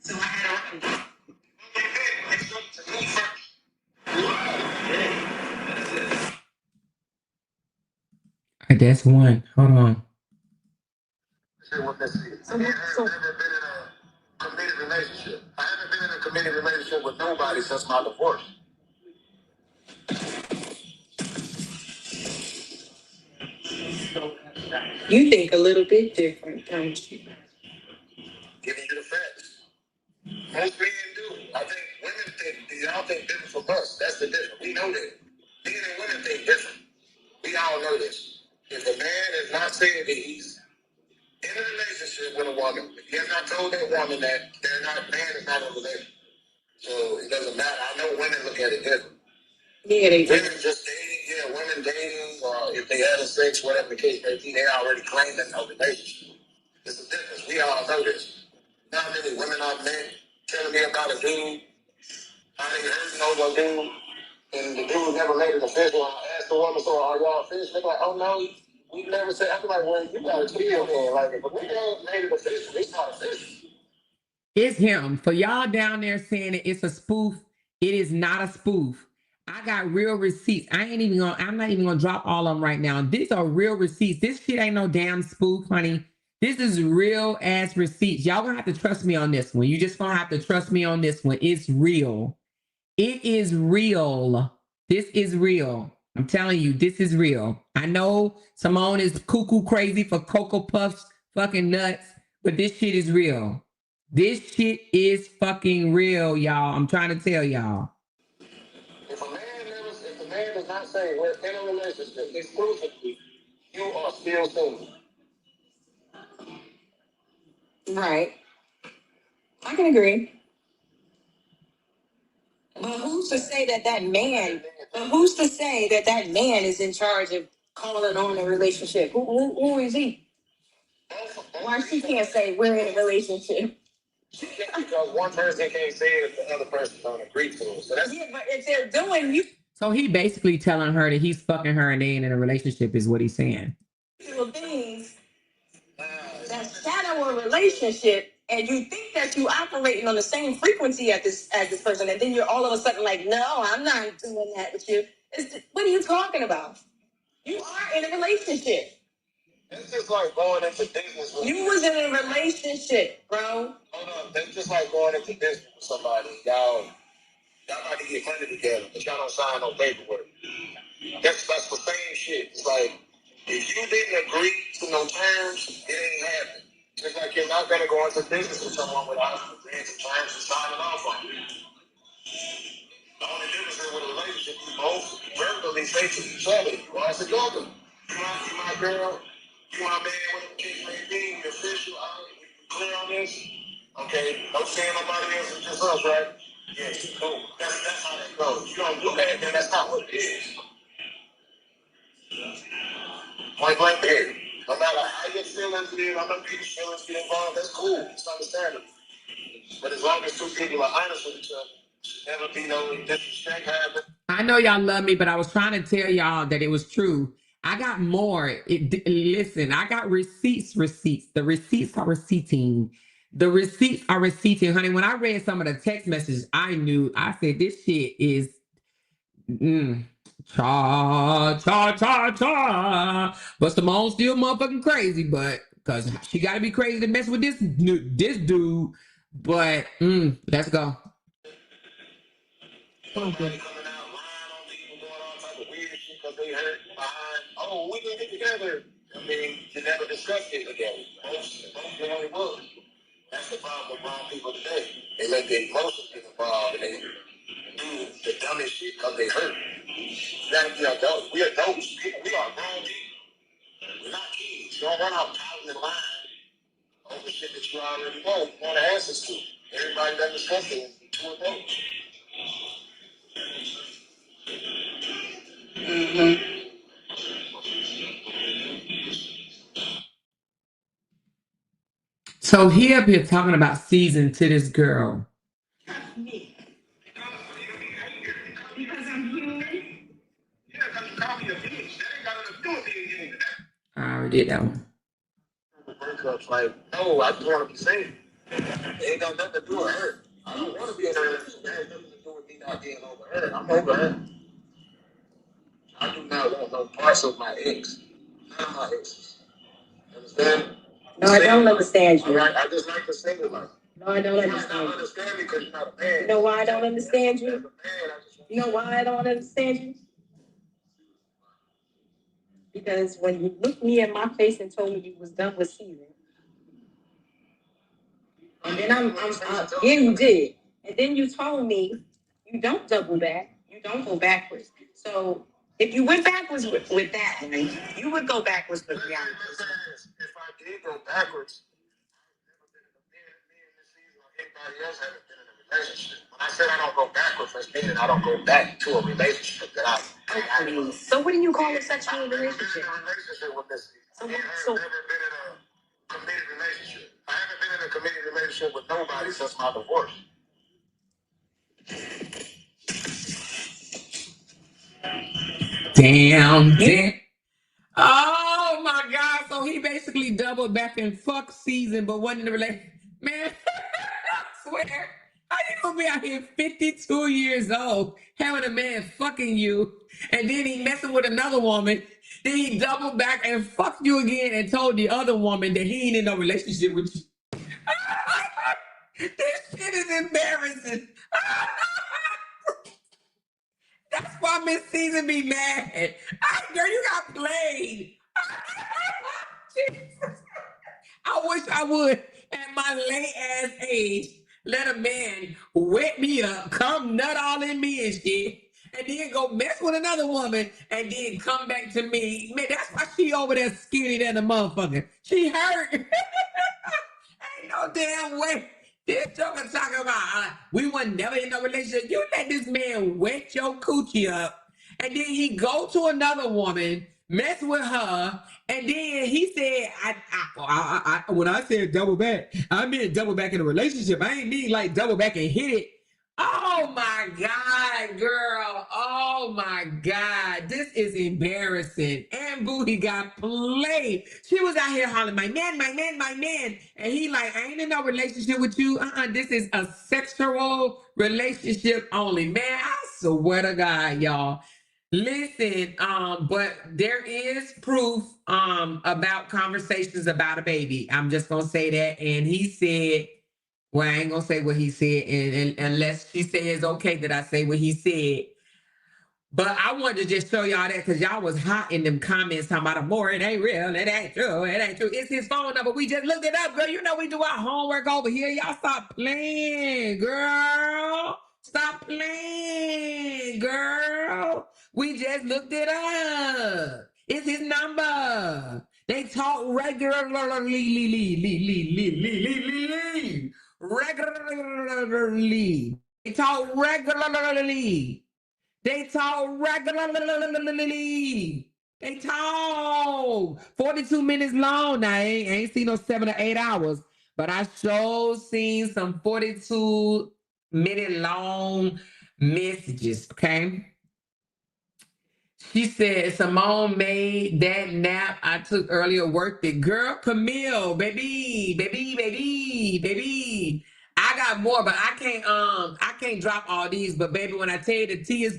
So I had a right. It's up to me first. That's one. Hold on. Say what this is. I have never been in a committed relationship. I haven't been in a committed relationship with nobody since my divorce. You think a little bit different, don't you? Giving you the facts. Most men do. I think women think, y'all think different from us. That's the difference. We know that. Men and women think different. We all know this. If a man is not saying that he's in a relationship with a woman, if he has not told that woman that man is not in a relationship. So it doesn't matter. I know women look at it different. Yeah, they do. Women just dating, women dating, or if they having sex, whatever the case may be, they already claiming a relationship. It's a difference. We all know this. Not many women I've met telling me about a dude, how they hurting over a dude, and the dude never made it official. I asked the woman, so are y'all official? They're like, oh no, we never said. I'm like, well, you gotta chill then. Like, if we ain't made it official, it's not official. It's him. For y'all down there saying that it's a spoof, it is not a spoof. I got real receipts. I'm not even gonna drop all of them right now. These are real receipts. This shit ain't no damn spoof, honey. This is real ass receipts. Y'all gonna have to trust me on this one. You just gonna have to trust me on this one. It's real. It is real. This is real. I'm telling you, this is real. I know Simone is cuckoo crazy for Cocoa Puffs fucking nuts, but this shit is real. This shit is fucking real, y'all. I'm trying to tell y'all. If a man does not say we're in a relationship exclusively, you are still single. Right. I can agree. But who's to say that man is in charge of calling on a relationship? Who is he? Why she can't say we're in a relationship? Because one person can't say it if the other person don't agree to it. So that's But if they're doing you So he basically telling her that he's fucking her and they ain't in a relationship is what he's saying. things that shadow into a relationship and you think that you operating on the same frequency as this person, and then you're all of a sudden like, no, I'm not doing that with you. What are you talking about? You are in a relationship. It's just like going into business with You was in a relationship, bro. Hold on. That's just like going into business with somebody. Y'all about to get money together, but y'all don't sign no paperwork. That's the same shit. It's like, if you didn't agree to no terms, it ain't happening. Just like you're not gonna go into business with someone without agreeing to terms and signing off on it. The only difference is with a relationship, you both verbally say to each other, you are together. You my girl, you my man, whatever the case may be, we official, we clear on this. Okay, don't say nobody else, it's just us, right? Yeah, cool. That's how that goes. You don't do that, then that's not what it is. Point blank period. No matter how your feelings get, I know people's feelings get involved, that's cool. It's understandable. But as long as two people are honest with each other, never be no disrespect happen. I know y'all love me, but I was trying to tell y'all that it was true. I got more. Listen, I got receipts. The receipts are receipting. The receipts are receipting. Honey, when I read some of the text messages, I knew. I said, this shit is cha. But Simone's still motherfucking crazy, but because she got to be crazy to mess with this dude. But let's go. Somebody coming out lying on people, doing all type of weird shit because they hurt behind, oh, we can get together. I mean, you never discussed it together. Most only was. That's the problem with wrong people today. They let their emotions get involved and they do the dumbest shit because they hurt. You gotta be adults. We adults. We are grown people. We're not kids. You don't run out pouting and lying over shit that you already know. You want answers to. Everybody doesn't discuss it with two adults. So he up here talking about season to this girl. Me. Because I'm human. Yeah, because you call me a bitch. That ain't got nothing to do with being human. I already did that one. Breakups, like, no, I just want to be safe. It ain't got nothing to do with her. I don't want to be in a relationship. It has nothing to do with me not being over her. I'm over her. I do not want no parts of my ex. None of my exes. Understand? No, I don't understand you. I just like to say it like. No, I don't You might understand not you. understand me because you're not a man. You know why I don't understand As a you? man, I just want You know why I don't understand you? Because when you looked me in my face and told me you was done with season, and then yeah, you did. And then you told me you don't double back, you don't go backwards. So if you went backwards with that one, you would go backwards with Briana. If I did go backwards, me in this season or anybody else haven't been in a relationship. When I said I don't go backwards, that's meaning I don't go back to a relationship that I So what do you call a sexual I've never relationship? been in a relationship with this. So- Me and her so- have never been in a committed relationship. I haven't been in a committed relationship with nobody since my divorce. Damn. Oh my God. So he basically doubled back and fuck season, but wasn't in the relationship. Man, I swear. How you gonna be out here 52 years old, having a man fucking you, and then he messing with another woman, then he doubled back and fucked you again and told the other woman that he ain't in no relationship with you. This shit is embarrassing. That's why Miss Season be mad. Girl, you got played. Jesus. I wish I would, at my late ass age, let a man wet me up, come nut all in me and shit, and then go mess with another woman, and then come back to me. Man, that's why she over there skinny than a motherfucker. She hurt. Ain't no damn way. This joker talking about we were never in a relationship. You let this man wet your coochie up, and then he go to another woman, mess with her, and then he said, when I said double back, I meant double back in a relationship. I ain't mean like double back and hit it. Oh Oh my God, girl. Oh my God. This is embarrassing. And Booty got played. She was out here hollering, my man, my man, my man. And he like, I ain't in no relationship with you. This is a sexual relationship only. Man, I swear to God, y'all. Listen, but there is proof about conversations about a baby. I'm just gonna say that. And he said, well, I ain't gonna say what he said, and unless she says it's okay that I say what he said. But I wanted to just show y'all that because y'all was hot in them comments talking about more. It ain't real. It ain't true. It ain't true. It's his phone number. We just looked it up, girl. You know we do our homework over here. Y'all stop playing, girl. Stop playing, girl. We just looked it up. It's his number. They talk regularly. They talk regularly. They talk regularly. They talk 42 minutes long. Now, I ain't seen no 7 or 8 hours, but I sure seen some 42-minute long messages, okay? She said, Simone made that nap I took earlier worth it. Girl, Camille, baby. I got more, but I can't drop all these. But baby, when I tell you the tea is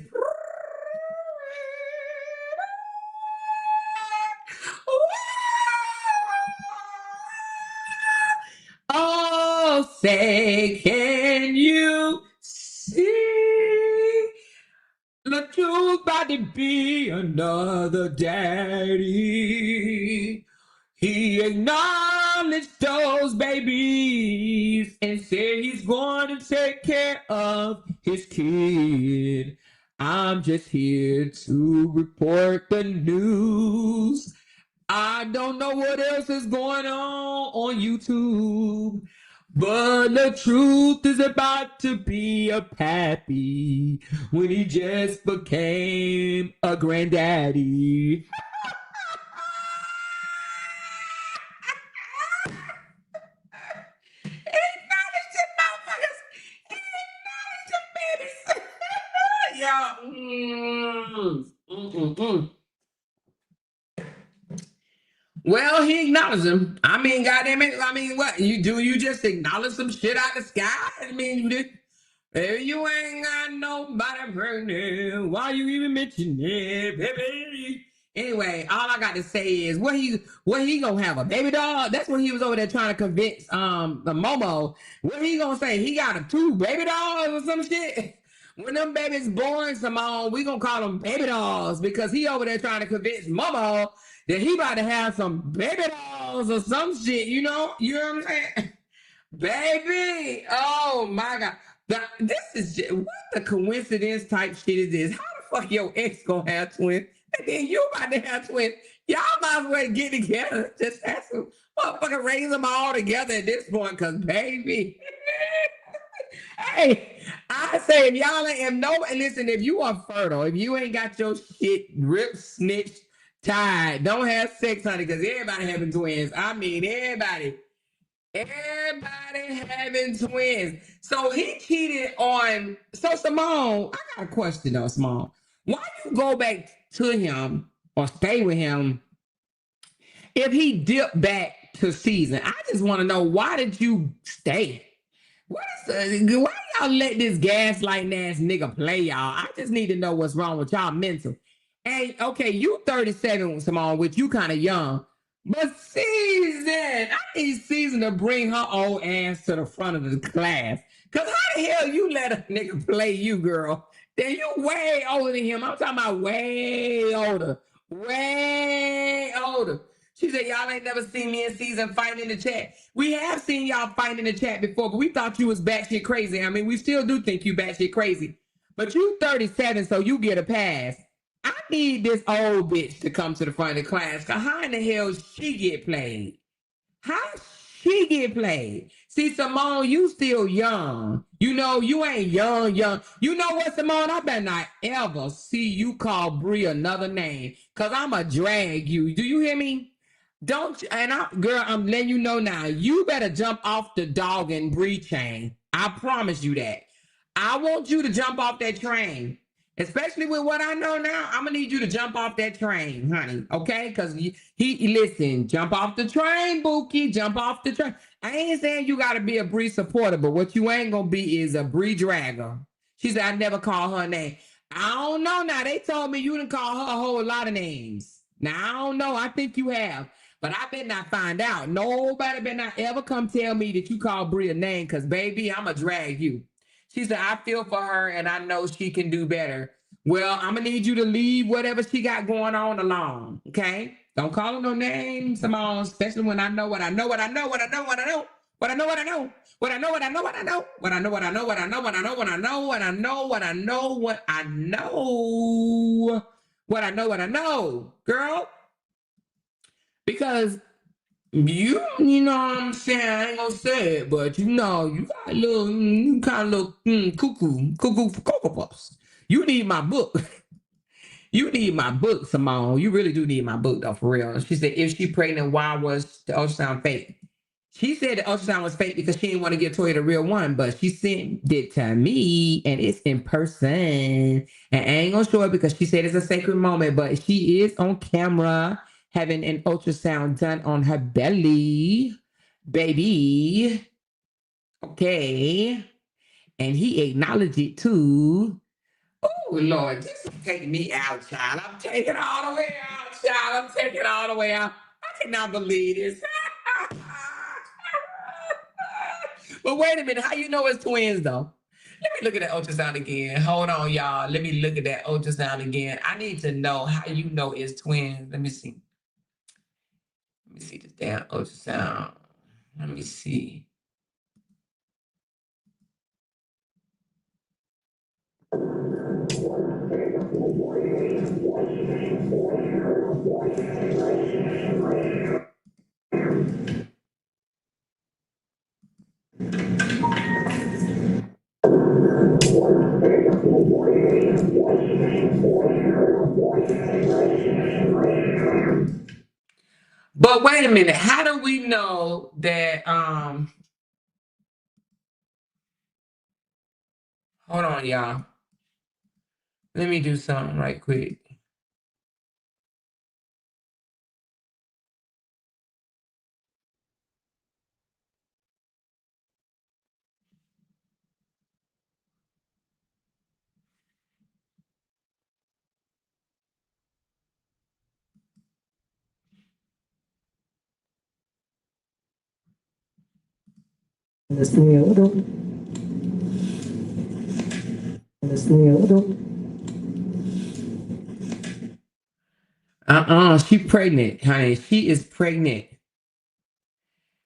oh, say, can you see? Look, you about to be another daddy. He acknowledged those babies and said he's going to take care of his kid. I'm just here to report the news. I don't know what else is going on YouTube, but the truth is about to be a pappy when he just became a granddaddy. Well, he acknowledged him. I mean, goddamn it. I mean, what you do? You just acknowledge some shit out the sky? I mean, if you ain't got nobody pregnant, why you even mention it, baby? Anyway, all I got to say is what he gonna have, a baby dog? That's what he was over there trying to convince the Momo. What he gonna say? He got 2 baby dogs or some shit? When them babies born, Simone, we gonna call them baby dolls because he over there trying to convince Momo that he about to have some baby dolls or some shit, you know? You know what I'm saying? Baby, oh my God. This is just, what the coincidence type shit is this? How the fuck your ex gonna have twins? And then you about to have twins. Y'all might as well get together. Just have some motherfucker raise them all together at this point, cause baby. Hey, I say if y'all ain't listen, if you are fertile, if you ain't got your shit ripped, snitched, tied, don't have sex, honey, because everybody having twins. I mean, everybody having twins. So he cheated on. So Simone, I got a question though, Simone. Why you go back to him or stay with him if he dipped back to season? I just want to know, why did you stay? Why y'all let this gaslighting ass nigga play y'all? I just need to know what's wrong with y'all mental. And okay, you 37, Simone, which you kind of young, but Season, I need Season to bring her old ass to the front of the class. Cause how the hell you let a nigga play you, girl? Then you way older than him. I'm talking about way older. Way older. She said, y'all ain't never seen me and Season fighting in the chat. We have seen y'all fighting in the chat before, but we thought you was batshit crazy. I mean, we still do think you batshit crazy. But you 37, so you get a pass. I need this old bitch to come to the front of the class, because how in the hell she get played? How she get played? See, Simone, you still young. You know, you ain't young. You know what, Simone? I better not ever see you call Bree another name, because I'ma drag you. Do you hear me? Don't, and girl, I'm letting you know now, you better jump off the dog and Bree chain. I promise you that. I want you to jump off that train. Especially with what I know now, I'm gonna need you to jump off that train, honey. Okay? Because he listen, jump off the train, Bookie. Jump off the train. I ain't saying you gotta be a Bree supporter, but what you ain't gonna be is a Bree dragger. She said I never call her name. I don't know now. They told me you didn't call her a whole lot of names. Now I don't know. I think you have. But I better not find out. Nobody better not ever come tell me that you call Bree a name, because baby, I'ma drag you. She said, I feel for her and I know she can do better. Well, I'm going to need you to leave whatever she got going on alone. Okay? Don't call her no names, Simone, especially when I know what I know, what I know, what I know, what I know, what I know, what I know, what I know, what I know, what I know, what I know, what I know, what I know, what I know, what I know, what I know, what I know, what I know, what I know, what I know, girl. Because you know what I'm saying? I ain't gonna say it, but you know, you got a little, you kind of little cuckoo for Cocoa Puffs. You need my book. You need my book, Simone. You really do need my book, though, for real. She said, if she pregnant, why was the ultrasound fake? She said the ultrasound was fake because she didn't want to give Toya the real one, but she sent it to me and it's in person. And I ain't gonna show it because she said it's a sacred moment, but she is on camera having an ultrasound done on her belly, baby. Okay. And he acknowledged it too. Oh, Lord, this is taking me out, child. I'm taking all the way out, child. I'm taking all the way out. I cannot believe this. But wait a minute, how you know it's twins though? Let me look at that ultrasound again. Hold on, y'all. Let me look at that ultrasound again. I need to know how you know it's twins. Let me see. Let me see the damn ultrasound. Let me see. But wait a minute, how do we know that hold on, y'all. Let me do something right quick. She pregnant, honey. She is pregnant.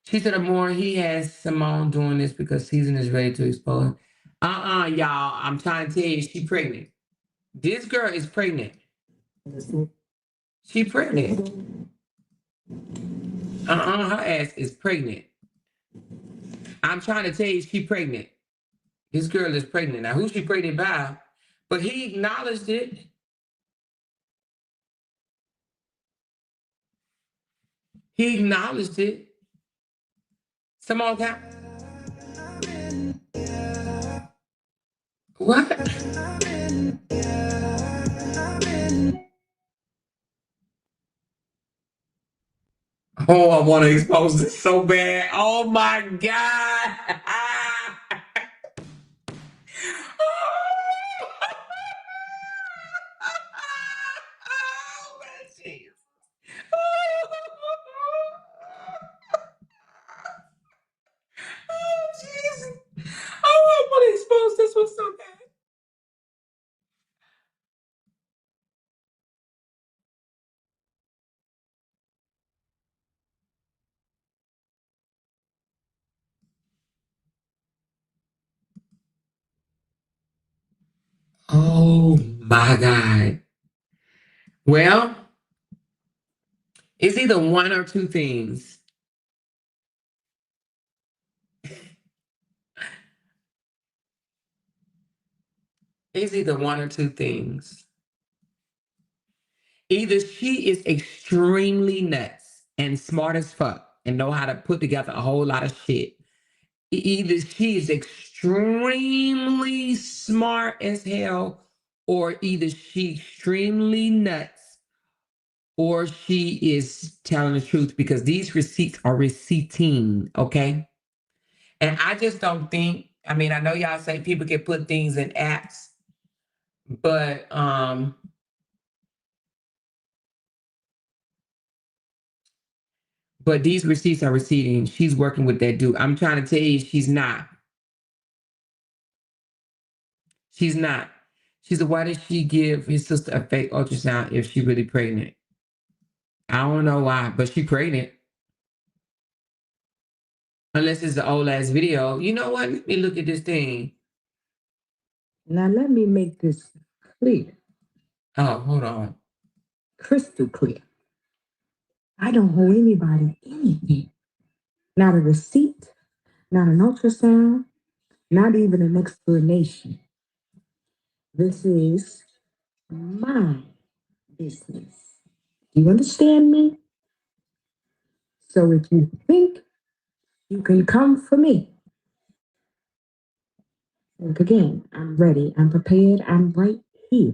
She said the more he has Simone doing this because season is ready to expose. Y'all. I'm trying to tell you, she pregnant. This girl is pregnant. She pregnant. Her ass is pregnant. I'm trying to tell you, she pregnant. This girl is pregnant. Now, who's she pregnant by? But he acknowledged it. He acknowledged it. Simone, what? Oh, I want to expose this so bad. Oh my God. Oh, my Jesus. Oh, Jesus. Oh, I want to expose this one so bad. Oh my God. Well, it's either one or two things. It's either one or two things. Either she is extremely nuts and smart as fuck and know how to put together a whole lot of shit, either she is extremely smart as hell, or either she extremely nuts, or she is telling the truth, because these receipts are receipting, okay? And I just don't think, I mean, I know y'all say people can put things in apps, but these receipts are receipting. She's working with that dude. I'm trying to tell you, she's not. She's not. She said, why did she give his sister a fake ultrasound if she really pregnant? I don't know why, but she pregnant. Unless it's the old ass video. You know what? Let me look at this thing. Now let me make this clear, Oh, hold on. crystal clear. I don't owe anybody anything. Not a receipt, not an ultrasound, not even an explanation. This is my business. Do you understand me? So if you think you can come for me, think again. I'm ready. I'm prepared. I'm right here.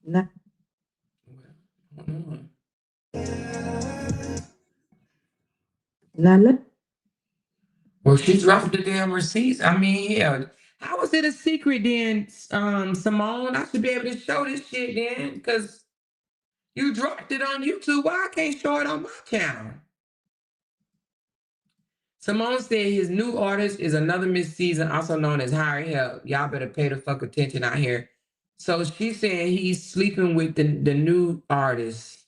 Now, let Well, she dropped the damn receipts. I mean, yeah. How was it a secret then, Simone? I should be able to show this shit then, because you dropped it on YouTube. Why I can't show it on my channel? Simone said his new artist is another Miss Season, also known as Higher Help. Y'all better pay the fuck attention out here. So she's saying he's sleeping with the new artist.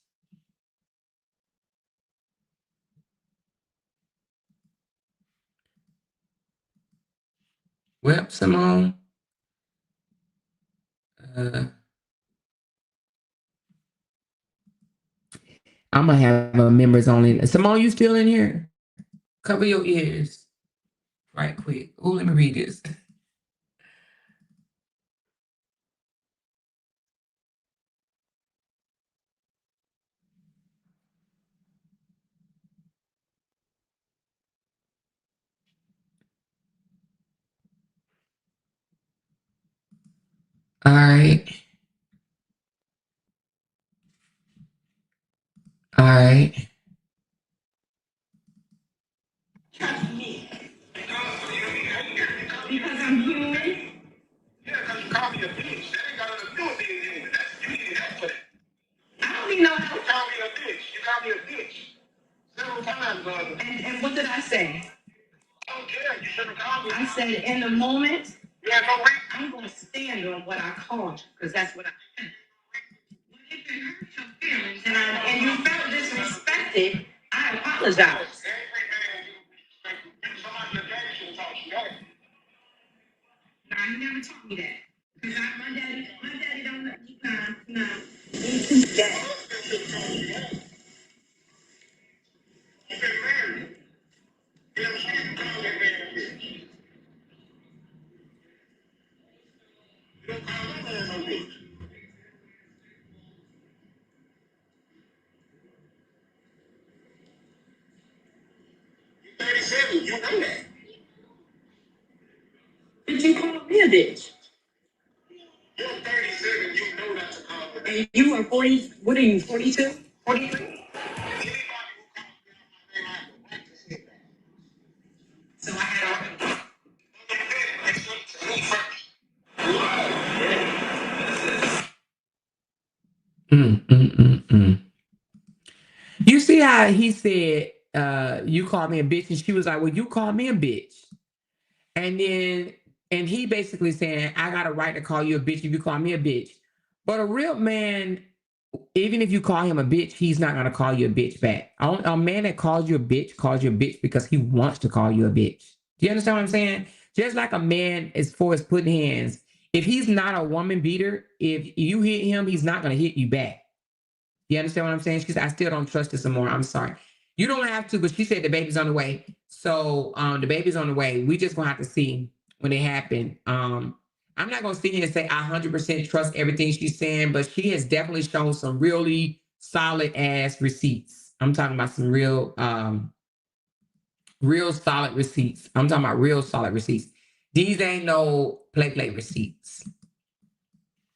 Well, Simone. I'm gonna have a members only. Simone, you still in here? Cover your ears right quick. Oh, let me read this. All right. All right. Because I'm human. Yeah, because you call me a bitch. That ain't got nothing to do with being human. You need help for that. I don't need no help. You call me a bitch. You call me a bitch. Several times, And what did I say? I don't care. You shouldn't call me. I said in the moment, You have no reason. I'm going to stand on what I called you, because that's what I said. But if it hurt your feelings and you felt disrespected, I apologize. Every man you respect. Somebody your daddy should have taught you that. Nah, he never taught me that. Because my daddy don't know. Nah. That. You've been married. You know, she didn't call that man a bitch. You don't call that man no bitch. You're 37. You know that. Did you call me a bitch? You're 37. You know not to call her that. And you are 40, what are you, 42? 43? Anybody who calls me out my name, I have the right to say that. So I had You see how he said, you called me a bitch, and she was like, well, you called me a bitch. And he basically saying, I got a right to call you a bitch if you call me a bitch. But a real man, even if you call him a bitch, he's not going to call you a bitch back. A man that calls you a bitch because he wants to call you a bitch. Do you understand what I'm saying? Just like a man, as far as putting hands, if he's not a woman beater, if you hit him, he's not going to hit you back. You understand what I'm saying? She said, I still don't trust this anymore. I'm sorry. You don't have to, but she said the baby's on the way. So the baby's on the way. We just gonna have to see when it happen. I'm not gonna sit here and say I 100% trust everything she's saying, but she has definitely shown some really solid ass receipts. I'm talking about some real real solid receipts. I'm talking about real solid receipts. These ain't no play receipts.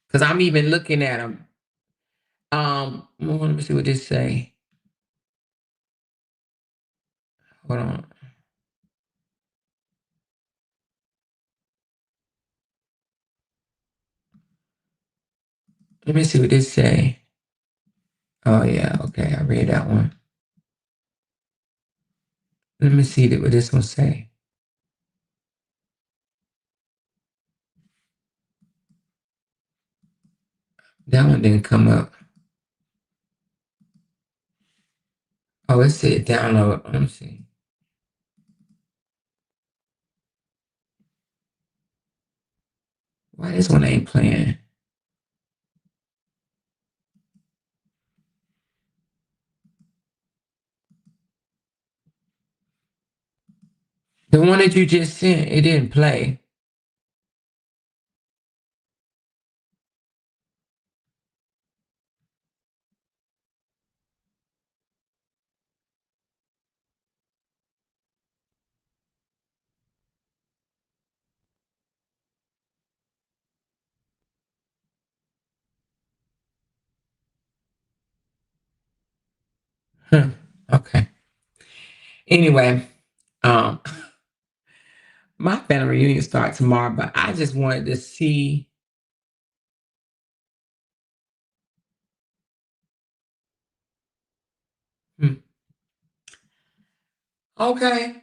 Because I'm even looking at them. Let me see what this say. Hold on. Let me see what this say. Oh yeah, okay, I read that one. Let me see what this one say. That one didn't come up. Oh, it said download. Let me see. Why this one ain't playing? The one that you just sent, it didn't play. Huh. Okay. Anyway, um, my family reunion starts tomorrow, but I just wanted to see. Okay.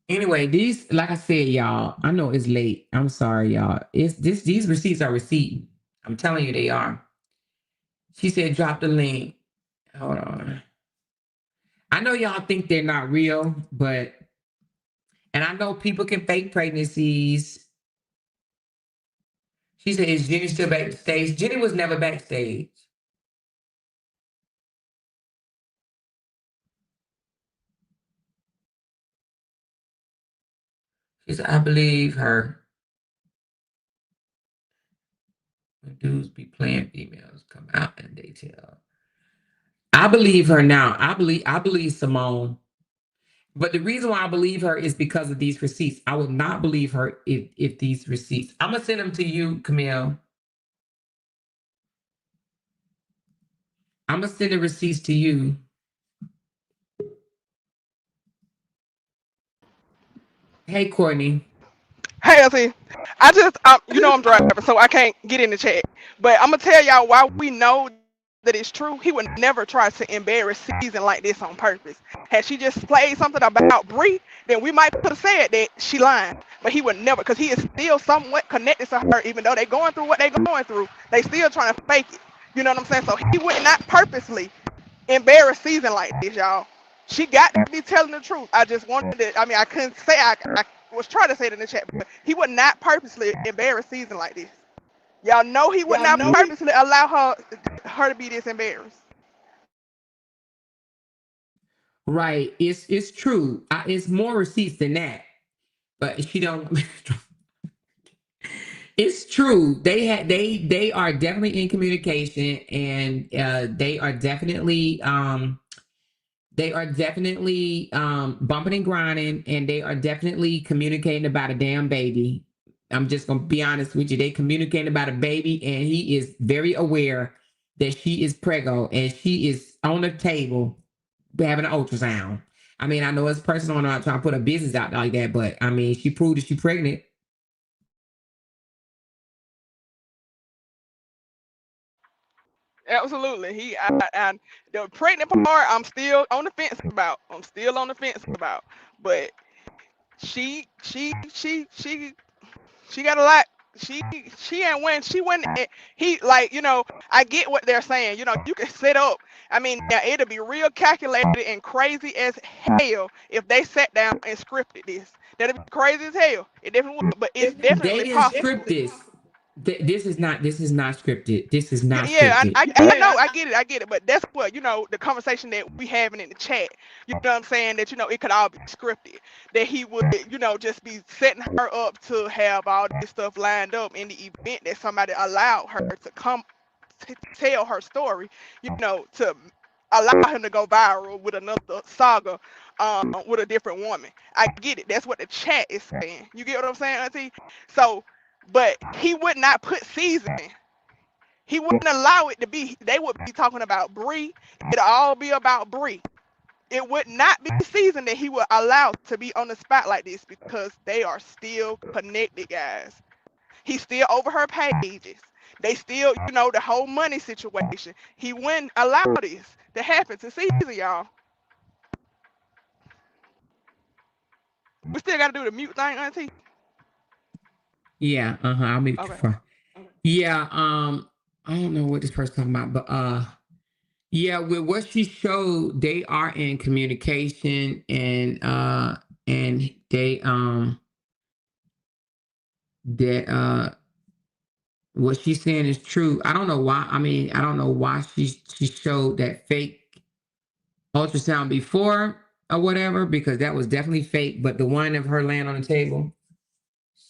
Anyway, these, like I said, y'all, I know it's late. I'm sorry, y'all. These receipts are receipting. I'm telling you they are. She said drop the link. Hold on. I know y'all think they're not real, but and I know people can fake pregnancies. She said, is Jenny still backstage? Jenny was never backstage. She said, I believe her. When dudes be playing females come out and they tell. I believe her now. I believe Simone. But the reason why I believe her is because of these receipts. I would not believe her if these receipts. I'm gonna send them to you, Camille. I'm gonna send the receipts to you. Hey, Courtney. Hey, LT. I just, I'm driving, so I can't get in the chat. But I'm gonna tell y'all why we know that it's true. He would never try to embarrass Season like this on purpose. Had she just played something about Bree, then we might could have said that she lying. But he would never, because he is still somewhat connected to her, even though they going through what they going through. They still trying to fake it. You know what I'm saying? So he would not purposely embarrass Season like this, y'all. She got to be telling the truth. I just wanted to, I couldn't say, I was trying to say it in the chat, but he would not purposely embarrass Season like this. Y'all know he would not purposely allow her to be this embarrassed. Right. It's true. It's more receipts than that. But she don't. It's true. They are definitely in communication, and they are definitely bumping and grinding, and they are definitely communicating about a damn baby. I'm just gonna be honest with you. They communicating about a baby, and he is very aware that she is preggo, and she is on the table having an ultrasound. I mean, I know it's personal. I'm not trying to put her business out like that, but I mean, she proved that she's pregnant. Absolutely. And the pregnant part, I'm still on the fence about. But she got a lot. She ain't when she went. He like I get what they're saying. You can set up. Yeah, it'll be real calculated and crazy as hell if they sat down and scripted this. That'd be crazy as hell. It definitely would, but it's They definitely didn't possible. script this. This is not scripted. This is not Yeah, scripted. I know, I get it, but that's what the conversation that we having in the chat. You know what I'm saying? That it could all be scripted. That he would just be setting her up to have all this stuff lined up in the event that somebody allowed her to come to tell her story. To allow him to go viral with another saga with a different woman. I get it. That's what the chat is saying. You get what I'm saying, Auntie? So, but he would not put season. He wouldn't allow it to be. They would be talking about Bree. It'll all be about Bree. It would not be season that he would allow to be on the spot like this because they are still connected, guys. He's still over her pages. They still, the whole money situation. He wouldn't allow this to happen to season, y'all. We still got to do the mute thing, Auntie. Yeah, I'll mute you Okay. for. Yeah, I don't know what this person talking about, but yeah, with what she showed, they are in communication and they that what she's saying is true. I don't know why. I mean, I don't know why she showed that fake ultrasound before or whatever, because that was definitely fake. But the one of her laying on the table,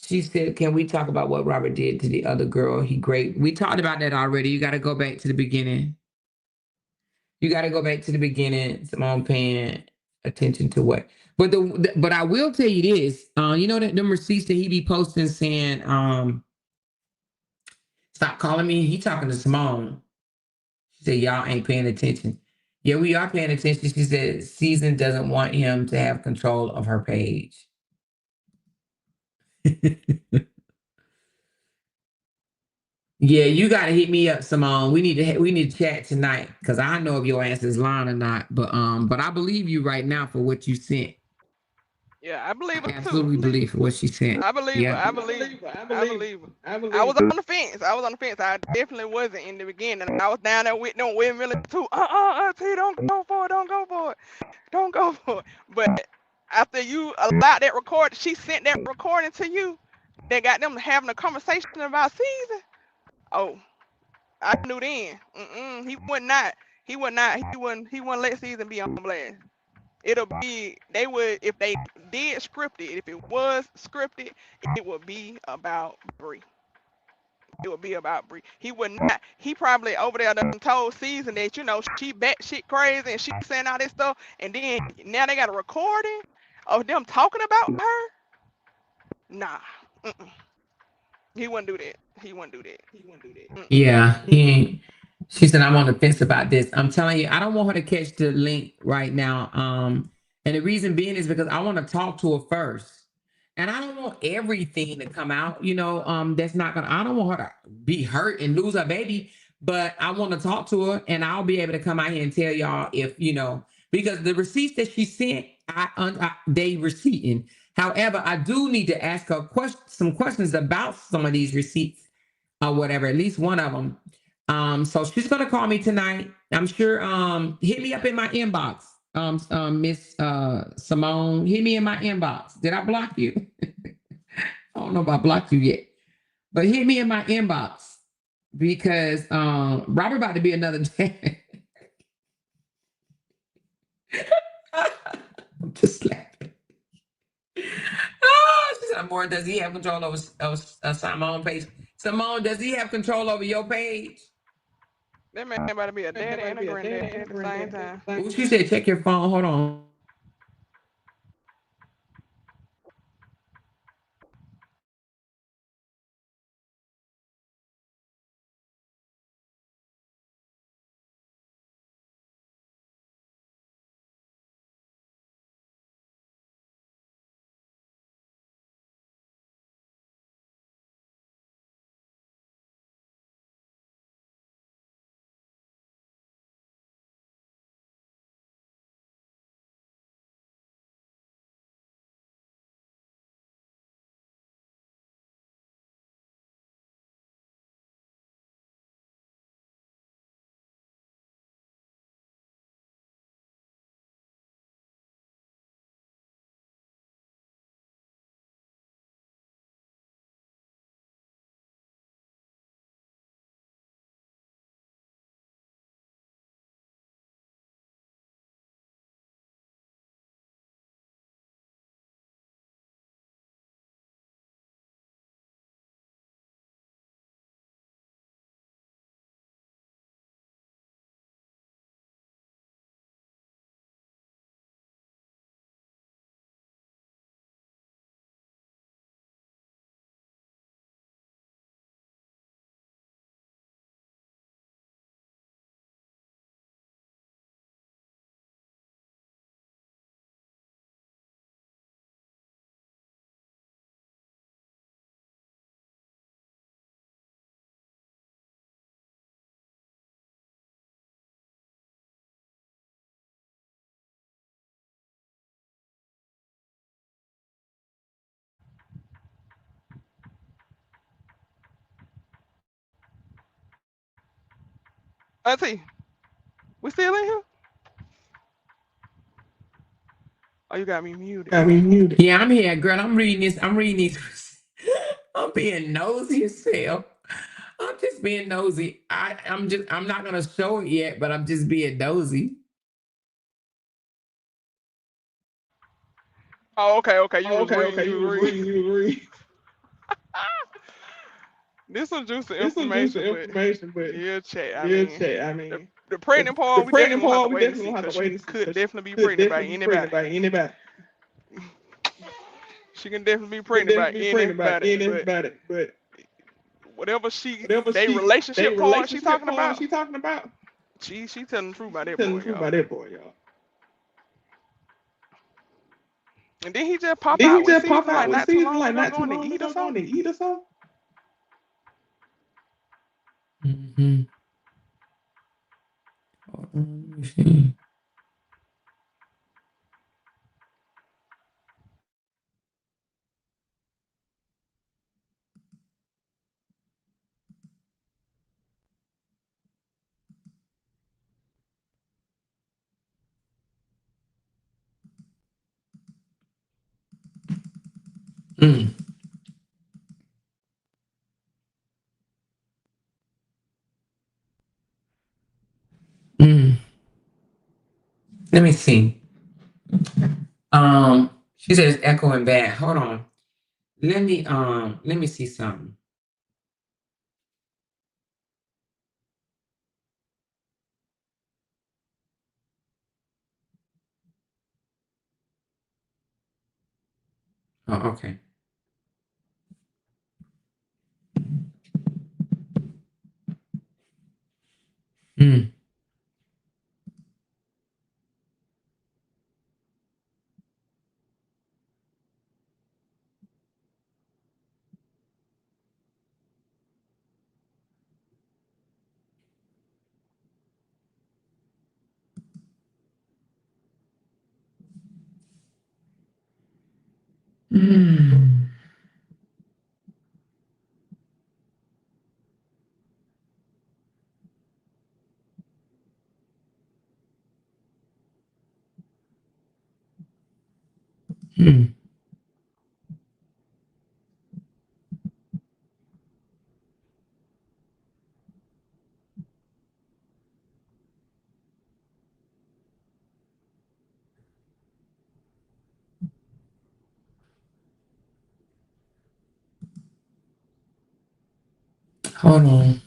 she said, "Can we talk about what Robert did to the other girl? He great." We talked about that already. You got to go back to the beginning. You got to go back to the beginning. Someone paying attention to what. But but I will tell you this. You know that them receipts that he be posting saying, "Stop calling me." He talking to Simone. She said, "Y'all ain't paying attention." Yeah, we are paying attention. She said, "Season doesn't want him to have control of her page." Yeah, you got to hit me up, Simone. We need to chat tonight because I know if your ass is lying or not. But I believe you right now for what you sent. Yeah, I believe I her too. absolutely believe for what she sent. I believe her. Yeah. I believe her. I believe her. I was on the fence. I was on the fence. I definitely wasn't in the beginning. I was down there with them windmilling too. Auntie, don't go for it. Don't go for it. Don't go for it. But after you allowed that record, she sent that recording to you. That got them having a conversation about season. Oh, I knew then. He would not. He would not. He wouldn't. He wouldn't let season be on blast. It'll be they would if they did script it. If it was scripted, it would be about Bree. It would be about Bree. He would not. He probably over there done told season that she bat shit crazy and she saying all this stuff, and then now they got a recording of them talking about her. Nah, mm-mm. He wouldn't do that. He wouldn't do that. Mm-mm. Yeah, he ain't. She said, "I'm on the fence about this." I'm telling you, I don't want her to catch the link right now. And the reason being is because I want to talk to her first. And I don't want everything to come out, that's not gonna, I don't want her to be hurt and lose her baby, but I want to talk to her and I'll be able to come out here and tell y'all if, because the receipts that she sent, they receipting. However, I do need to ask her some questions about some of these receipts or whatever, at least one of them. So she's gonna call me tonight. I'm sure. Hit me up in my inbox. Miss Simone, hit me in my inbox. Did I block you? I don't know if I blocked you yet, but hit me in my inbox because Robert about to be another day. I'm just laughing. She said, "More, does he have control over Simone page? Simone, does he have control over your page?" That man about to be a daddy and a granddaddy at the same time. Ooh, she said, "Check your phone. Hold on." Auntie, we still in here? Oh, you got me muted. Yeah, I'm here, girl. I'm reading this. I'm reading these. I'm being nosy as hell. I'm just being nosy. I'm not gonna show it yet, but I'm just being nosy. Oh, okay. You Oh, was reading. okay. You You was was reading. reading. You was reading. This some juicy This some juicy information, but information, but dear chat. I dear mean, chat. I the mean, the the, pregnant the part we definitely pregnant gonna have to part, we wait and definitely see gonna have to because wait she and see could because she definitely be could pregnant by definitely be pregnant anybody. by anybody. She can definitely be She could pregnant by definitely be pregnant by anybody. But anybody. But whatever whatever they they relationship part she relationship talking part about, she talking about, she telling the truth about she that telling the boy, truth y'all. about that boy, y'all. And then he just And pop then he out with just pop season out like with not too season long like ago not too going to long eat or ago going to something. eat or something. Mm-hmm. Hold on, let me see. Mm. Mm. Let me see. She says echoing back. Hold on. Let me see something. Oh, okay. Mm. Mm. Mm. Hold on.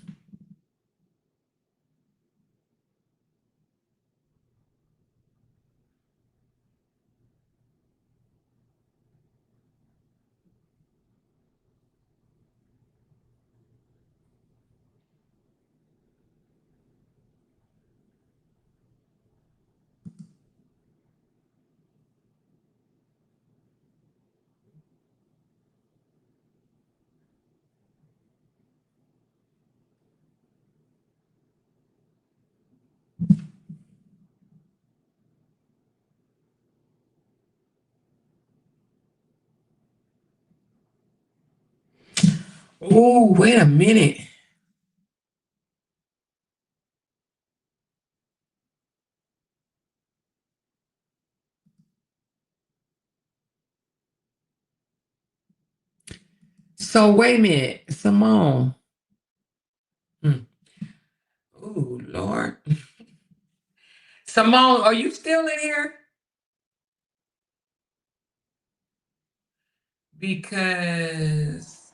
Oh, wait a minute. So wait a minute, Simone. Mm. Oh Lord, Simone, are you still in here? Because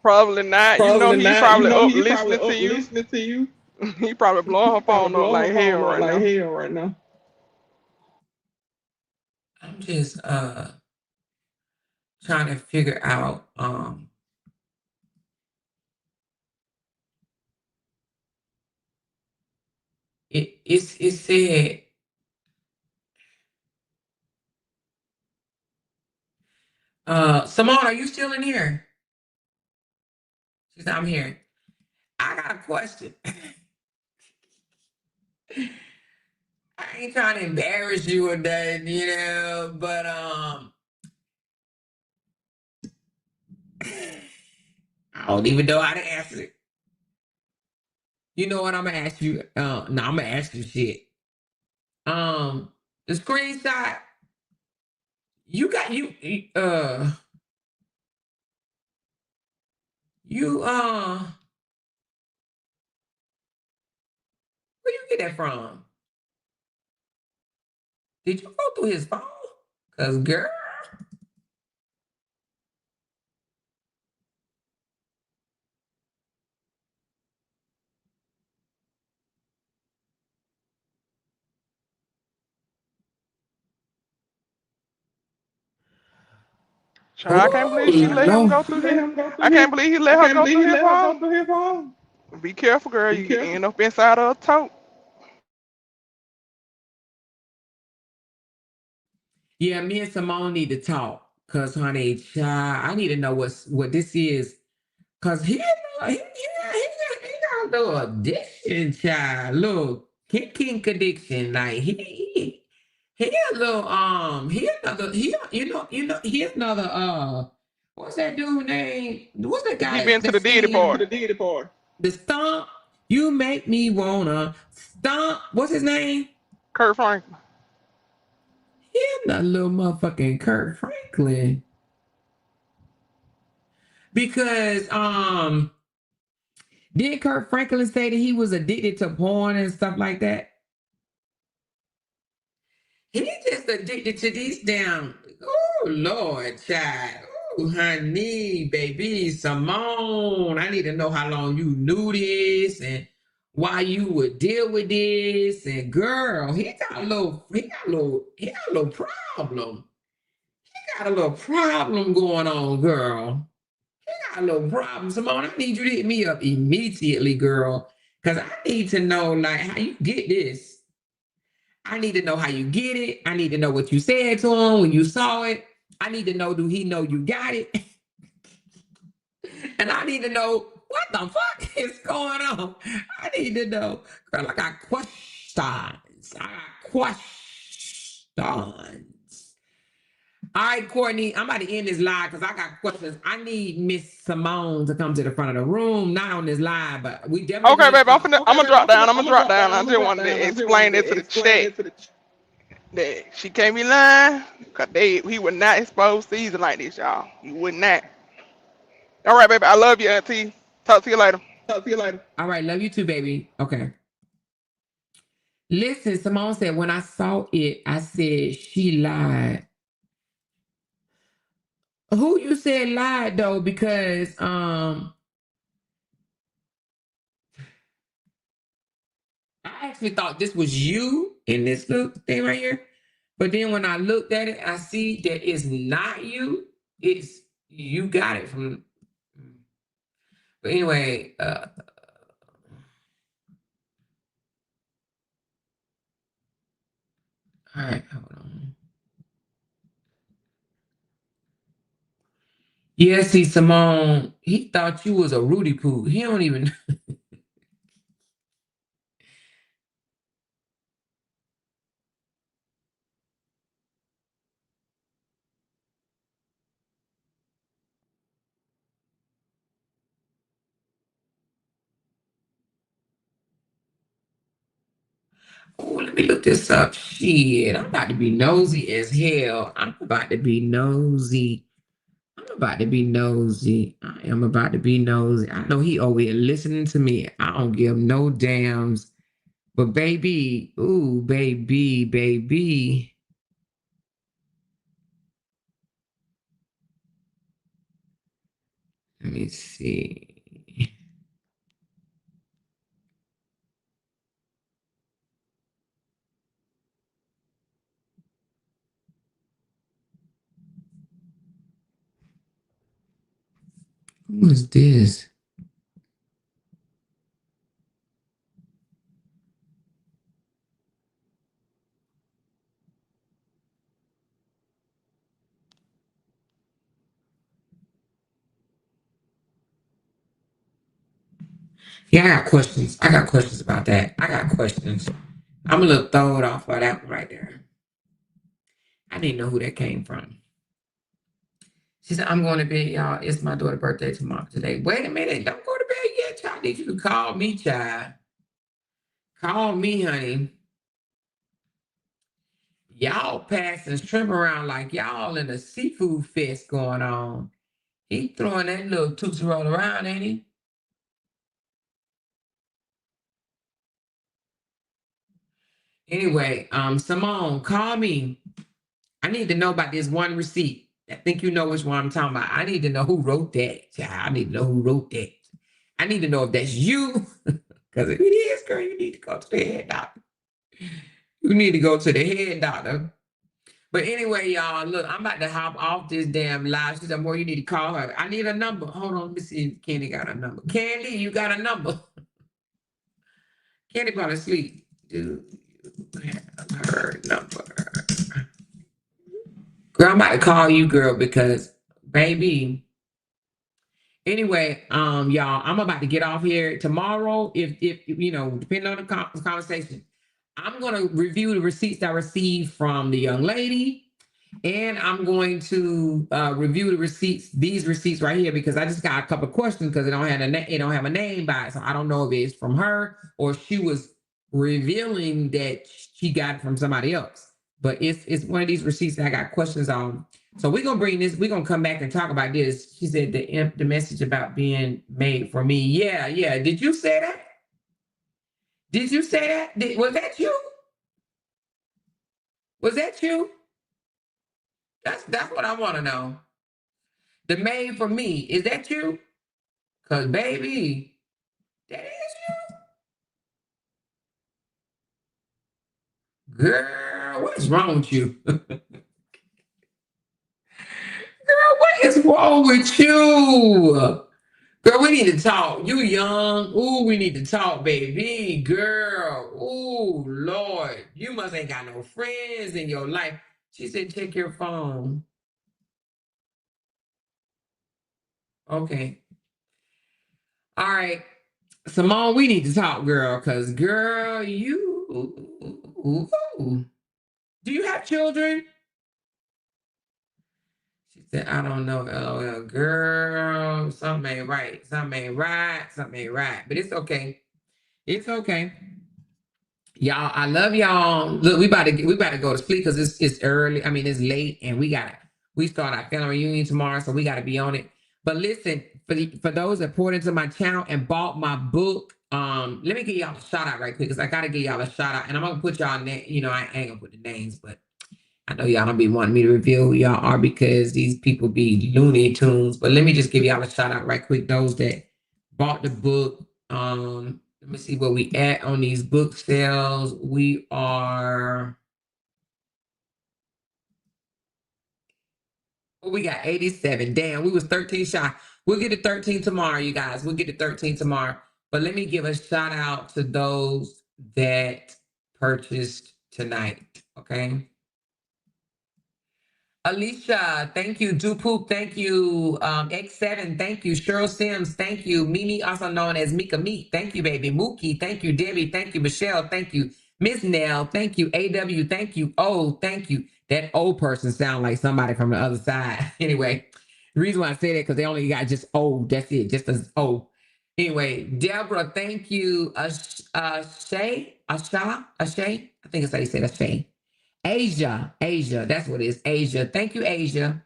Probably not. You know Probably he not. You probably know up he probably listening to up you. listening to you. He probably blowing He her probably phone up blowing her like hell phone up right like now. hell right now. I'm just trying to figure out it said Simone, are you still in here? She said, I'm here. I got a question. I ain't trying to embarrass you or nothing, but I don't even know how to answer it. You know what? I'm gonna ask you. No, I'm gonna ask you shit. The screenshot. You got you where you get that from? Did you go through his phone? Cause girl, Child, I can't oh believe she let him Lord. go through his. I can't believe he let her go through his phone. Be careful, girl. You end up inside of a tote. Yeah, me and Simone need to talk. Cause honey, child, I need to know what this is. Cause he got a little addiction, child. Look, kink addiction. Like he a little he another he another what's that dude name? What's that He guy been to that the deity sing part. the stomp? You make me wanna stomp. What's his name? Kurt Franklin. He another little motherfucking Kurt Franklin. Because did Kurt Franklin say that he was addicted to porn and stuff like that? He just addicted to these damn. Oh Lord, child. Oh honey, baby, Simone. I need to know how long you knew this and why you would deal with this. And girl, he got a little problem. He got a little problem going on, girl. Got a little problem. Simone, I need you to hit me up immediately, girl. Because I need to know, like, how you get this. I need to know how you get it. I need to know what you said to him when you saw it. I need to know, do he know you got it? And I need to know, what the fuck is going on? I need to know. Girl, I got questions. I got questions. All right, Courtney, I'm about to end this live because I got questions. I need Miss Simone to come to the front of the room, not on this live, but we definitely Okay, gonna baby, talk. I'm gonna drop down. I'm gonna drop down. I just wanted to explain it to the chat that she can't be lying, cause he would not expose season like this, y'all. He would not. All right, baby, I love you, Auntie. Talk to you later. All right, love you too, baby. Okay. Listen, Simone said when I saw it, I said she lied. Who you said lied though? Because I actually thought this was you in this little thing right here. But then when I looked at it, I see that it's not you. It's you got it from. But anyway, all right, hold on. Yeah, see, Simone, he thought you was a Rudy Poo. He don't even. Oh, let me look this up. Shit, I'm about to be nosy as hell. I'm about to be nosy. I'm about to be nosy. I am about to be nosy. I know he over here listening to me. I don't give no damns. But baby, ooh, baby. Let me see. Who is this? Yeah, I got questions. I got questions about that. I got questions. I'm a little throwed off by that one right there. I didn't know who that came from. She said, I'm going to bed, y'all. It's my daughter's birthday tomorrow today. Wait a minute. Don't go to bed yet, child. I need you to call me, child. Call me, honey. Y'all passing shrimp around like y'all in a seafood fest going on. He throwing that little Tootsie Roll around, ain't he? Anyway, Simone, call me. I need to know about this one receipt. I think you know which one I'm talking about. I need to know who wrote that. I need to know who wrote that. I need to know if that's you. Because if it is, girl, you need to go to the head doctor. You need to go to the head doctor. But anyway, y'all, look, I'm about to hop off this damn live. She said, more, you need to call her. I need a number. Hold on, let me see if Candy got a number. Candy, you got a number. Candy probably asleep. Do you have her number? Girl, I'm about to call you, girl, because baby. Anyway, y'all, I'm about to get off here tomorrow. If you know, depending on the conversation, I'm gonna review the receipts I received from the young lady. And I'm going to review the receipts, these receipts right here, because I just got a couple of questions because it don't have a name by it. So I don't know if it's from her or she was revealing that she got it from somebody else. But it's one of these receipts that I got questions on. So we're gonna bring this, we're gonna come back and talk about this. She said the message about being made for me. Yeah, yeah. Did you say that? Did you say that? Was that you? Was that you? That's what I want to know. The made for me, is that you? Cause baby, that is you. Girl, what's wrong with you? Girl, what is wrong with you? Girl, we need to talk. You young. Ooh, we need to talk, baby. Girl. Ooh, Lord. You must ain't got no friends in your life. She said, check your phone. Okay. All right. Simone, we need to talk, girl. Cause girl, you do you have children? She said, I don't know. LOL, girl, something ain't right. Something ain't right. Something ain't right. But it's okay. It's okay. Y'all, I love y'all. Look, we about to go to sleep because it's early. I mean, it's late, and we start our family reunion tomorrow, so we gotta be on it. But listen, for those that poured into my channel and bought my book, let me give y'all a shout out right quick because I gotta give y'all a shout out, and I'm gonna put y'all you know, I ain't gonna put the names, but I know y'all don't be wanting me to reveal who y'all are because these people be Looney Tunes. But let me just give y'all a shout out right quick. Those that bought the book. Let me see where we at on these book sales. We are. Oh, we got 87. Damn, we was 13 shy. We'll get to 13 tomorrow, you guys. We'll get to 13 tomorrow. But let me give a shout out to those that purchased tonight. Okay. Alicia, thank you. Dupoop, thank you. X7, thank you. Cheryl Sims, thank you. Mimi, also known as Mika Meat, thank you, baby. Mookie, thank you. Debbie, thank you. Michelle, thank you. Miss Nell, thank you. AW, thank you. Oh, thank you. That old person sound like somebody from the other side. Anyway, the reason why I say that because they only got just O. That's it, just as O. Anyway, Deborah, thank you. Ashay, I think it's how you say that, Ashay. Asia, that's what it is. Asia. Thank you, Asia.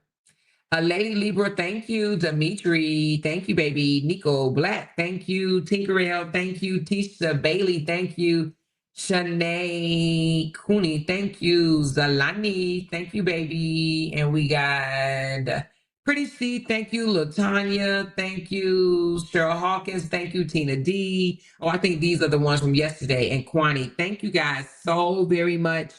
Lady Libra, thank you. Dimitri, thank you, baby. Nico Black, thank you. Tinkerell, thank you. Tisha Bailey, thank you. Shanae Cooney, thank you. Zalani, thank you, baby. And we got Pretty C, thank you. Latanya, thank you. Cheryl Hawkins, thank you. Tina D. Oh, I think these are the ones from yesterday. And Kwani, thank you guys so very much.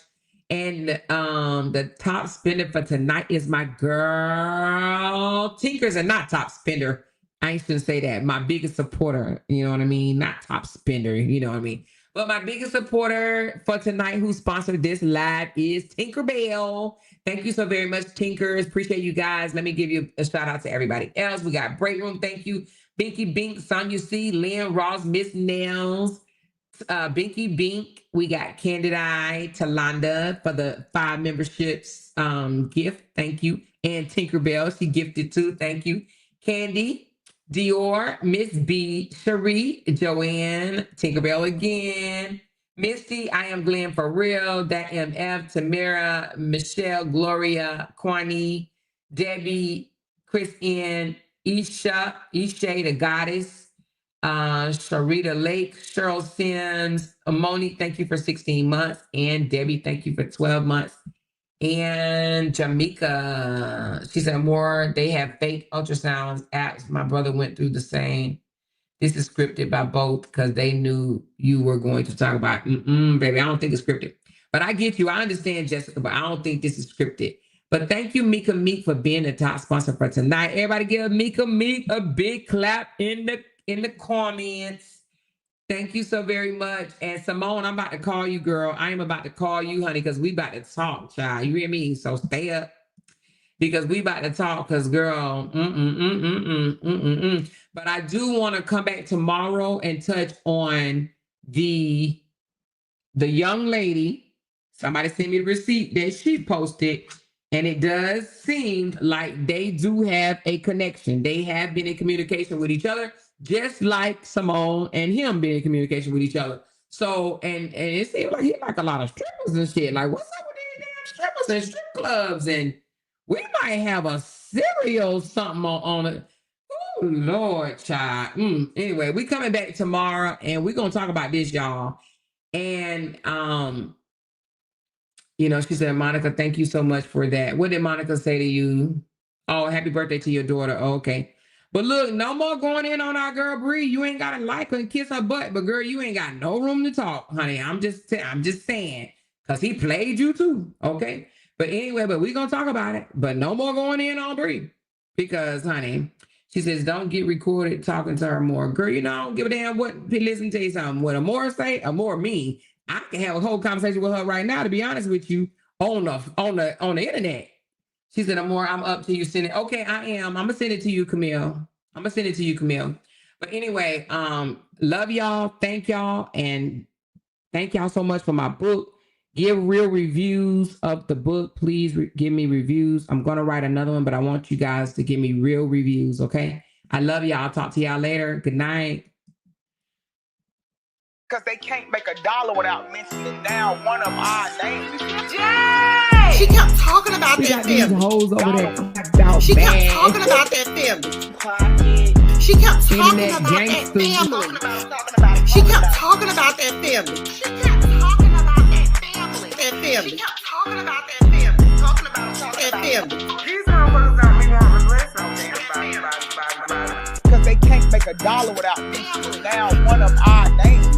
And the top spender for tonight is my girl Tinkers, and not top spender. I shouldn't say that. My biggest supporter, you know what I mean? Not top spender, you know what I mean? But my biggest supporter for tonight who sponsored this live is Tinkerbell. Thank you so very much, Tinkers. Appreciate you guys. Let me give you a shout out to everybody else. We got Break Room. Thank you. Binky Bink, Sonya C, Lynn Ross, Miss Nails, Binky Bink. We got Candid Eye, Talanda for the 5 memberships gift. Thank you. And Tinkerbell, she gifted too. Thank you. Candy, Dior, Miss B, Cherie, Joanne, Tinkerbell again, Misty, I am Glenn for real. That MF, Tamara, Michelle, Gloria, Kwani, Debbie, Chris N, Isha, the goddess, Sharita Lake, Cheryl Sims, Monique, thank you for 16 months, and Debbie, thank you for 12 months. And Jamaica, she said more, they have fake ultrasounds apps. My brother went through the same. This is scripted by both because they knew you were going to talk about, baby, I don't think it's scripted. But I get you. I understand, Jessica, but I don't think this is scripted. But thank you, Mika Meek, for being the top sponsor for tonight. Everybody give Mika Meek a big clap in the comments. Thank you so very much. And Simone, I'm about to call you, girl. I am about to call you, honey, because we about to talk, child. You hear me? So stay up because we about to talk because, girl, But I do want to come back tomorrow and touch on the young lady. Somebody sent me the receipt that she posted, and it does seem like they do have a connection. They have been in communication with each other, just like Simone and him being in communication with each other. So, and it seems like he like a lot of strippers and shit. Like, what's up with these damn strippers and strip clubs? And we might have a serial something on it. Oh, Lord, child. Anyway, we coming back tomorrow, and we're going to talk about this, y'all. And, she said, Monica, thank you so much for that. What did Monica say to you? Oh, happy birthday to your daughter. Oh, okay. But look, no more going in on our girl Bree. You ain't got to like her and kiss her butt, but girl, you ain't got no room to talk, honey. I'm just saying, because he played you too, okay? But anyway, but we're going to talk about it. But no more going in on Bree because, honey, she says, don't get recorded talking to her more. Girl, I don't give a damn what. Listen to you something. What Amora say, Amora mean. I can have a whole conversation with her right now, to be honest with you, on the internet. She said, Amora, I'm up to you sending. Okay, I am. I'm gonna send it to you, Camille. But anyway, love y'all. Thank y'all, and thank y'all so much for my book. Give real reviews of the book. Please give me reviews. I'm gonna write another one, but I want you guys to give me real reviews. Okay. I love y'all. I'll talk to y'all later. Good night. Because they can't make $1 without mentioning down one of our names. Yay! She kept talking about that family. Hoes over there. She kept talking about that family. She kept talking about that family. She kept talking about that family. She kept talking about that family. That family. She kept talking about that family. Talking about that family. These motherfuckers don't be wanting to listen. Because they can't make $1 without mentioning down one of our names.